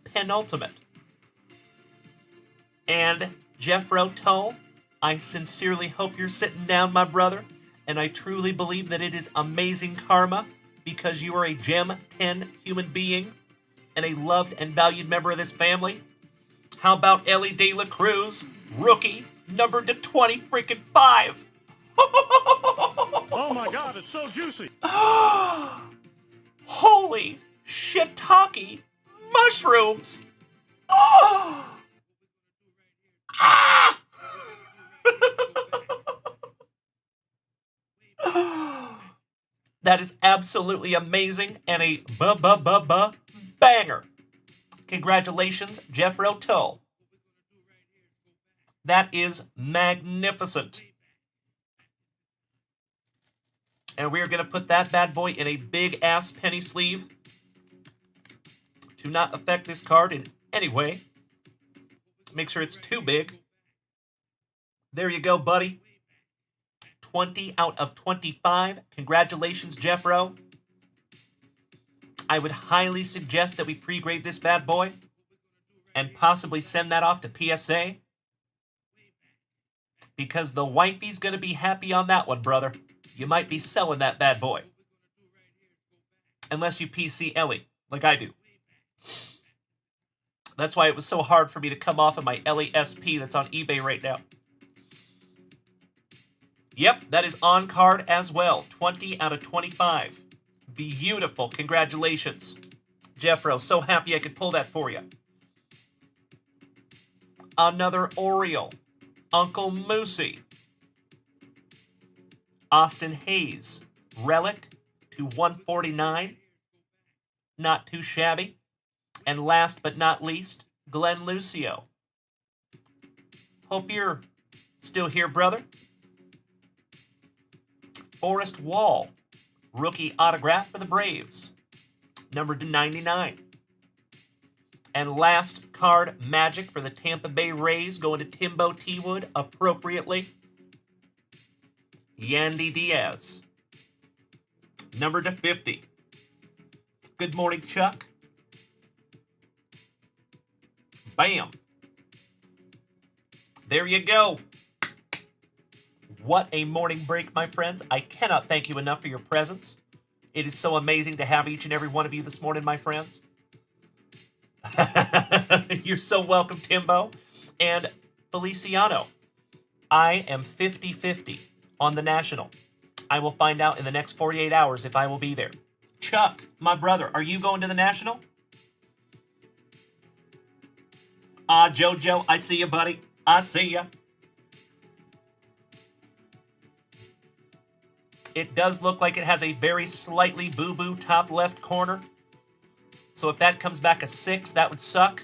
Penultimate. And Jeffro Tull, I sincerely hope you're sitting down, my brother. And I truly believe that it is amazing karma because you are a Gem 10 human being and a loved and valued member of this family. How about Ellie De La Cruz, rookie, numbered to 20 freaking 5? Oh my God, it's so juicy. Holy shiitake mushrooms. Oh. Ah. That is absolutely amazing and a banger. Congratulations, Jeffro Tull. That is magnificent. And we're going to put that bad boy in a big-ass penny sleeve to not affect this card in any way. Make sure it's too big. There you go, buddy. 20 out of 25. Congratulations, Jeffro. I would highly suggest that we pre-grade this bad boy and possibly send that off to PSA because the wifey's going to be happy on that one, brother. You might be selling that bad boy. Unless you PC Ellie, like I do. That's why it was so hard for me to come off of my Ellie SP that's on eBay right now. Yep, that is on card as well. 20 out of 25. Beautiful. Congratulations, Jeffro. So happy I could pull that for you. Another Oriole. Uncle Moosey. Austin Hayes. Relic to 149. Not too shabby. And last but not least, Glenn Lucio. Hope you're still here, brother. Forrest Wall. Rookie autograph for the Braves. Numbered to 99. And last card, Magic for the Tampa Bay Rays, going to Timbo T-Wood, appropriately. Yandy Diaz. Numbered to 50. Good morning, Chuck. Bam. There you go. What a morning break, my friends. I cannot thank you enough for your presence. It is so amazing to have each and every one of you this morning, my friends. You're so welcome, Timbo. And Feliciano, I am 50-50 on the National. I will find out in the next 48 hours if I will be there. Chuck, my brother, are you going to the National? Jojo, I see you, buddy. I see you. It does look like it has a very slightly boo-boo top left corner. So if that comes back a 6, that would suck.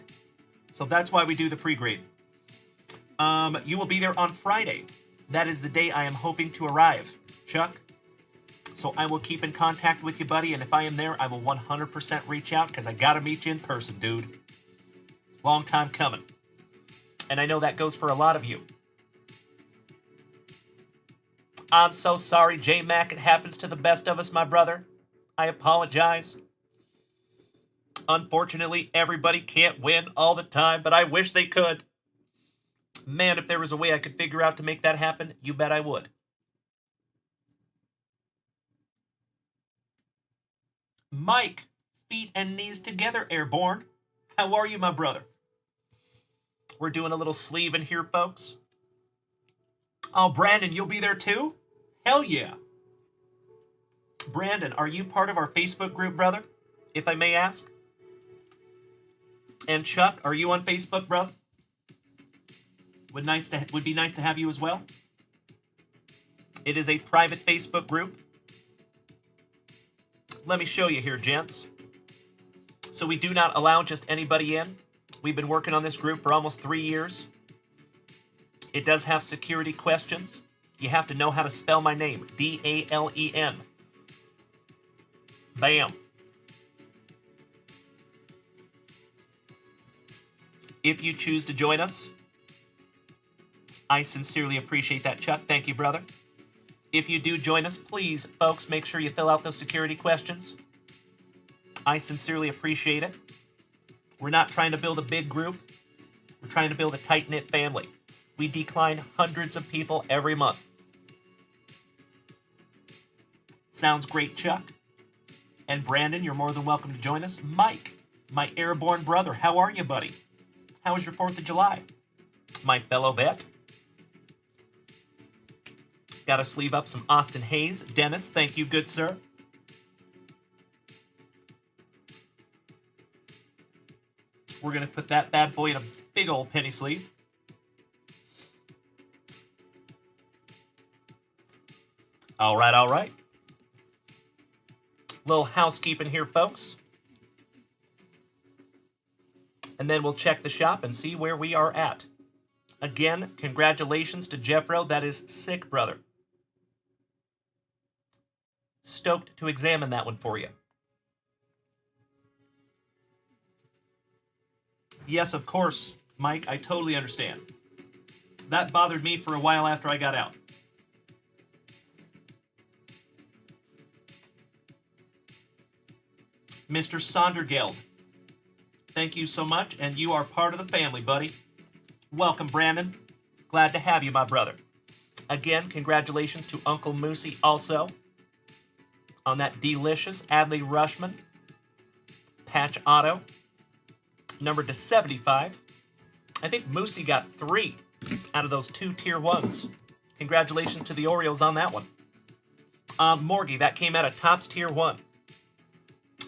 So that's why we do the pre-grade. You will be there on Friday. That is the day I am hoping to arrive, Chuck. So I will keep in contact with you, buddy, and if I am there, I will 100% reach out because I got to meet you in person, dude. Long time coming. And I know that goes for a lot of you. I'm so sorry, J-Mac. It happens to the best of us, my brother. I apologize. Unfortunately, everybody can't win all the time, but I wish they could. Man, if there was a way I could figure out to make that happen, you bet I would. Mike, feet and knees together, Airborne. How are you, my brother? We're doing a little sleeve in here, folks. Oh, Brandon, you'll be there too? Hell yeah. Brandon, are you part of our Facebook group, brother? If I may ask. And Chuck, are you on Facebook, brother? Would be nice to have you as well. It is a private Facebook group. Let me show you here, gents. So we do not allow just anybody in. We've been working on this group for almost 3 years. It does have security questions. You have to know how to spell my name. D-A-L-E-N. Bam. If you choose to join us, I sincerely appreciate that, Chuck. Thank you, brother. If you do join us, please, folks, make sure you fill out those security questions. I sincerely appreciate it. We're not trying to build a big group. We're trying to build a tight-knit family. We decline hundreds of people every month. Sounds great, Chuck. And Brandon, you're more than welcome to join us. Mike, my airborne brother, how are you, buddy? How was your 4th of July? My fellow vet. Got to sleeve up some Austin Hayes. Dennis, thank you, good sir. We're going to put that bad boy in a big old penny sleeve. All right, all right. Little housekeeping here, folks. And then we'll check the shop and see where we are at. Again, congratulations to Jeffro. That is sick, brother. Stoked to examine that one for you. Yes, of course, Mike. I totally understand. That bothered me for a while after I got out. Mr. Sondergeld, thank you so much, and you are part of the family, buddy. Welcome, Brandon. Glad to have you, my brother. Again, congratulations to Uncle Moosey also on that delicious Adley Rushman patch auto, numbered to 75. I think Moosey got 3 out of those 2 tier 1s. Congratulations to the Orioles on that one. Morgie, that came out of Topps tier 1.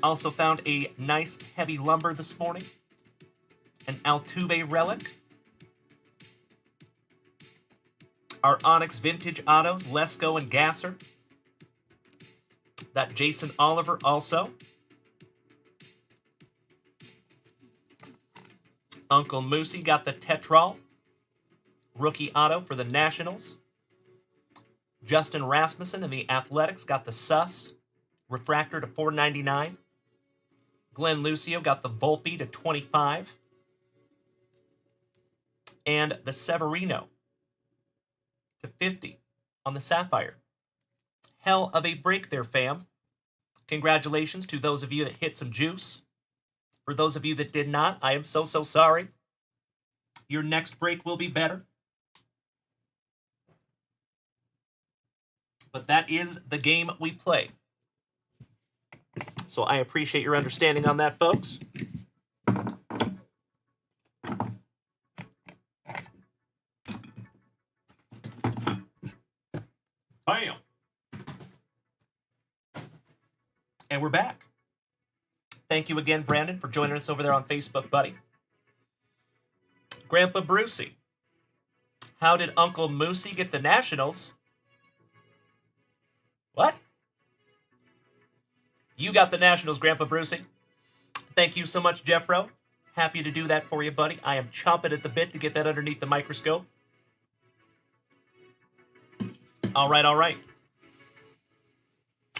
Also found a nice heavy lumber this morning. An Altuve relic. Our Onyx Vintage Autos, Lesko and Gasser. That Jason Oliver also. Uncle Moosey got the Tetrol. Rookie auto for the Nationals. Justin Rasmussen in the Athletics got the Sus. Refractor to $4.99. Glenn Lucio got the Volpe to 25. And the Severino to 50 on the Sapphire. Hell of a break there, fam. Congratulations to those of you that hit some juice. For those of you that did not, I am so sorry. Your next break will be better. But that is the game we play. So I appreciate your understanding on that, folks. Bam! And we're back. Thank you again, Brandon, for joining us over there on Facebook, buddy. Grandpa Brucey. How did Uncle Moosey get the Nationals? What? You got the Nationals, Grandpa Brucey. Thank you so much, Jeffro. Happy to do that for you, buddy. I am chomping at the bit to get that underneath the microscope. All right, all right.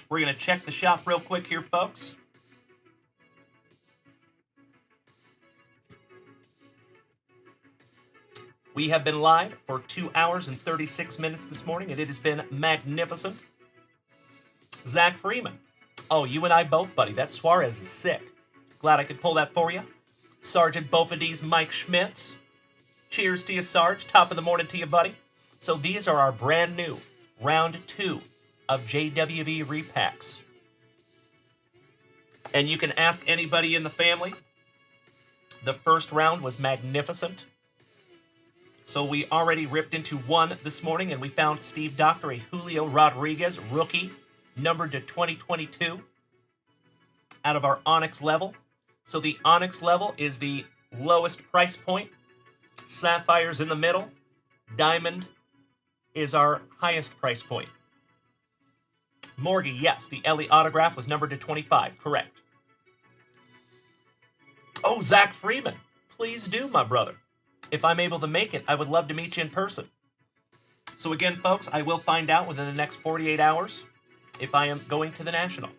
We're going to check the shop real quick here, folks. We have been live for 2 hours and 36 minutes this morning, and it has been magnificent. Zach Freeman. Oh, you and I both, buddy. That Suarez is sick. Glad I could pull that for you. Sergeant Bofadis, Mike Schmitz. Cheers to you, Sarge. Top of the morning to you, buddy. So these are our brand new round 2 of JWV repacks. And you can ask anybody in the family. The first round was magnificent. So we already ripped into 1 this morning, and we found Steve Doctor, a Julio Rodriguez rookie, numbered to 2022, out of our Onyx level. So the Onyx level is the lowest price point. Sapphire's in the middle. Diamond is our highest price point. Morgie, yes, the Ellie autograph was numbered to 25, correct. Oh, Zach Freeman, please do, my brother. If I'm able to make it, I would love to meet you in person. So again, folks, I will find out within the next 48 hours if I am going to the National.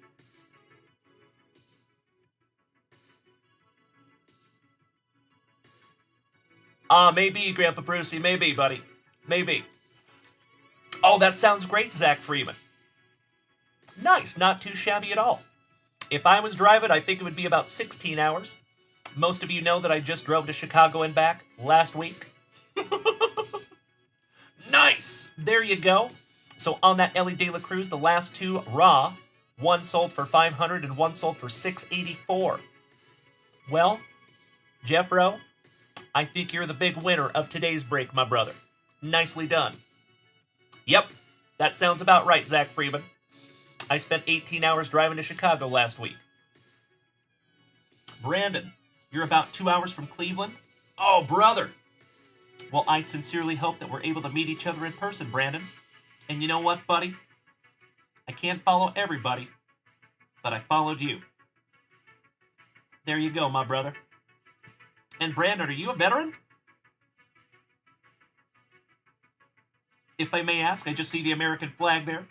Maybe, Grandpa Brucey, maybe, buddy. Maybe. Oh, that sounds great, Zach Freeman. Nice, not too shabby at all. If I was driving, I think it would be about 16 hours. Most of you know that I just drove to Chicago and back last week. Nice! There you go. So on that Ellie De La Cruz, the last 2 raw, 1 sold for $500 and 1 sold for $684. Well, Jeffro, I think you're the big winner of today's break, my brother. Nicely done. Yep, that sounds about right, Zach Freeman. I spent 18 hours driving to Chicago last week. Brandon, you're about 2 hours from Cleveland? Oh, brother! Well, I sincerely hope that we're able to meet each other in person, Brandon. And you know what, buddy? I can't follow everybody, but I followed you. There you go, my brother. And Brandon, are you a veteran? If I may ask, I just see the American flag there.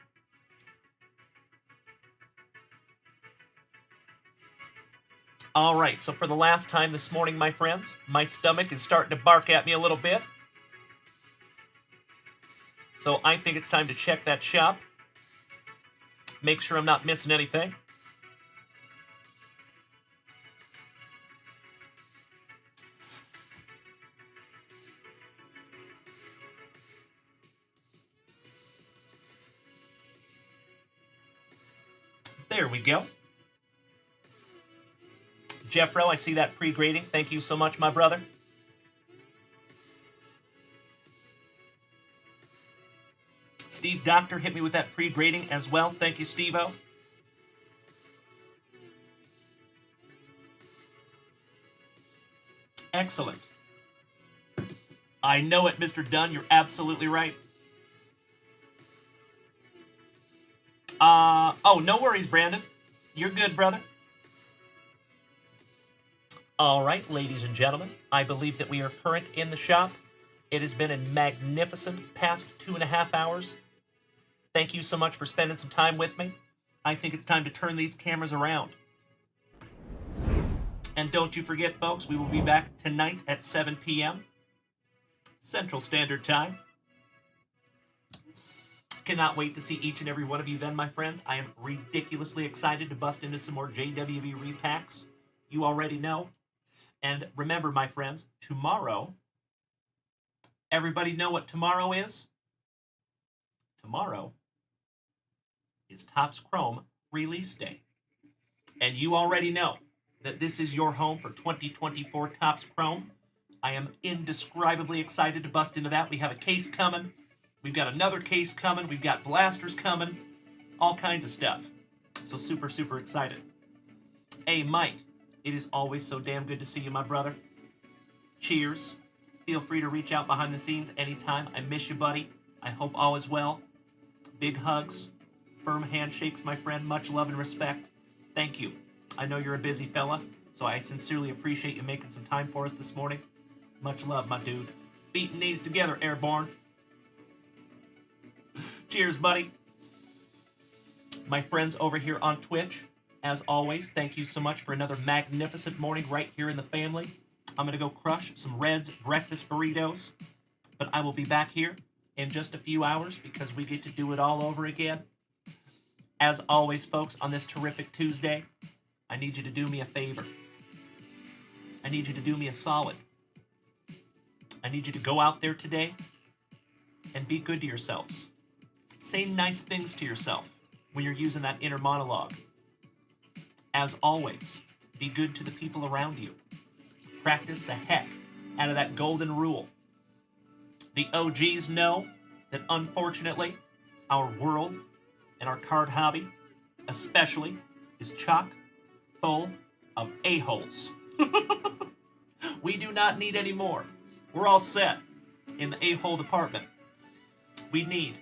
All right, so for the last time this morning, my friends, my stomach is starting to bark at me a little bit. So I think it's time to check that shop. Make sure I'm not missing anything. There we go. Jeffro, I see that pre-grading. Thank you so much, my brother. Steve Doctor hit me with that pre-grading as well. Thank you, Steve-O. Excellent. I know it, Mr. Dunn. You're absolutely right. Oh, no worries, Brandon. You're good, brother. All right, ladies and gentlemen, I believe that we are current in the shop. It has been a magnificent past 2.5 hours. Thank you so much for spending some time with me. I think it's time to turn these cameras around. And don't you forget, folks, we will be back tonight at 7 p.m. Central Standard Time. Cannot wait to see each and every one of you then, my friends. I am ridiculously excited to bust into some more JWV repacks. You already know. And remember, my friends, tomorrow, everybody know what tomorrow is? Tomorrow is Topps Chrome release day. And you already know that this is your home for 2024 Topps Chrome. I am indescribably excited to bust into that. We have a case coming. We've got another case coming. We've got blasters coming. All kinds of stuff. So super, super excited. Hey, Mike, it is always so damn good to see you, my brother. Cheers. Feel free to reach out behind the scenes anytime. I miss you, buddy. I hope all is well. Big hugs. Firm handshakes, my friend. Much love and respect. Thank you. I know you're a busy fella, So I sincerely appreciate you making some time for us this morning. Much love, my dude. Feet and knees together, Airborne. Cheers, buddy. My friends over here on Twitch, as always, thank you so much for another magnificent morning right here in the family. I'm going to go crush some Red's breakfast burritos, but I will be back here in just a few hours because we get to do it all over again. As always, folks, on this terrific Tuesday, I need you to do me a favor. I need you to do me a solid. I need you to go out there today and be good to yourselves. Say nice things to yourself when you're using that inner monologue. As always, be good to the people around you. Practice the heck out of that golden rule. The OGs know that unfortunately, our world and our card hobby, especially, is chock full of a-holes. We do not need any more. We're all set in the a-hole department. We need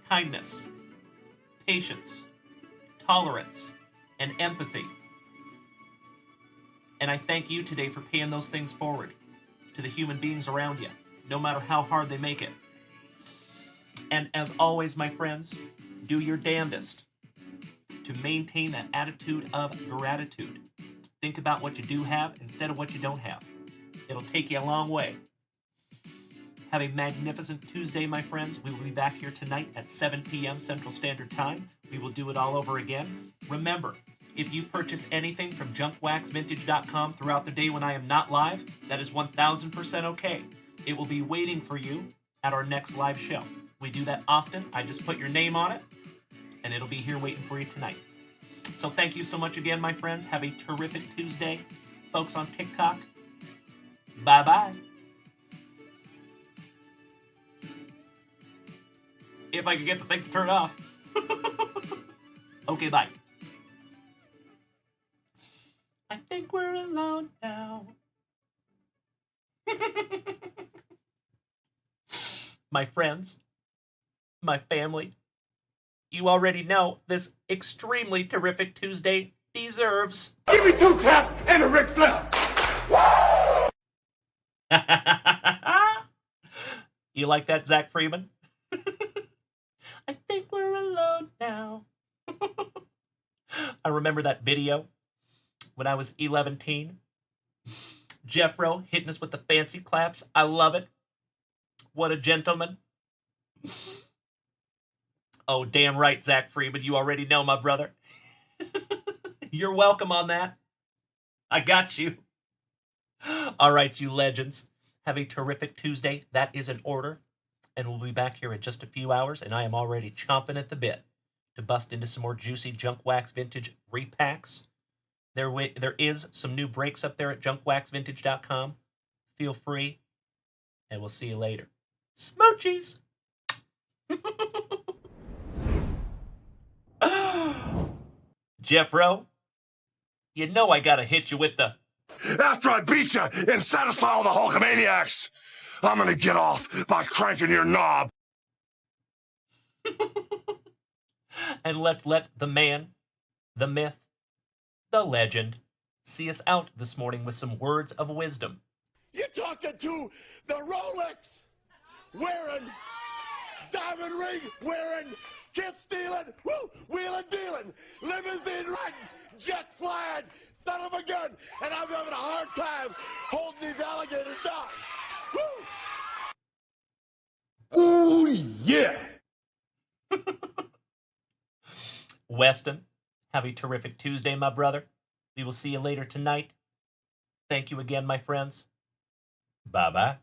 kindness, patience, tolerance, and empathy. And I thank you today for paying those things forward to the human beings around you, no matter how hard they make it. And as always, my friends, do your damnedest to maintain that attitude of gratitude. Think about what you do have instead of what you don't have. It'll take you a long way. Have a magnificent Tuesday, my friends. We will be back here tonight at 7 p.m. Central Standard Time. We will do it all over again. Remember, if you purchase anything from junkwaxvintage.com throughout the day when I am not live, that is 1000% okay. It will be waiting for you at our next live show. We do that often. I just put your name on it, and it'll be here waiting for you tonight. So thank you so much again, my friends. Have a terrific Tuesday. Folks on TikTok, bye-bye. If I can get the thing to turn off. Okay, bye. I think we're alone now. My friends, my family, you already know this extremely terrific Tuesday deserves... Give me 2 claps and a Ric Flair! You like that, Zach Freeman? I think we're alone now. I remember that video when I was 11-teen. Jeffro hitting us with the fancy claps. I love it. What a gentleman. Oh, damn right, Zach Freeman. You already know, my brother. You're welcome on that. I got you. All right, you legends. Have a terrific Tuesday. That is an order. And we'll be back here in just a few hours, and I am already chomping at the bit to bust into some more juicy Junk Wax Vintage repacks. There is some new breaks up there at junkwaxvintage.com. Feel free, and we'll see you later. Smoochies! Jeffro, you know I gotta hit you with the... After I beat you and satisfy all the Hulkamaniacs, I'm gonna get off by cranking your knob. And let's let the man, the myth, the legend, see us out this morning with some words of wisdom. You're talking to the Rolex wearing, diamond ring wearing, kiss stealing, woo, wheeling dealing, limousine riding, jet flying, son of a gun, and I'm having a hard time holding these alligators down. Woo! Oh, yeah! Weston, have a terrific Tuesday, my brother. We will see you later tonight. Thank you again, my friends. Bye-bye.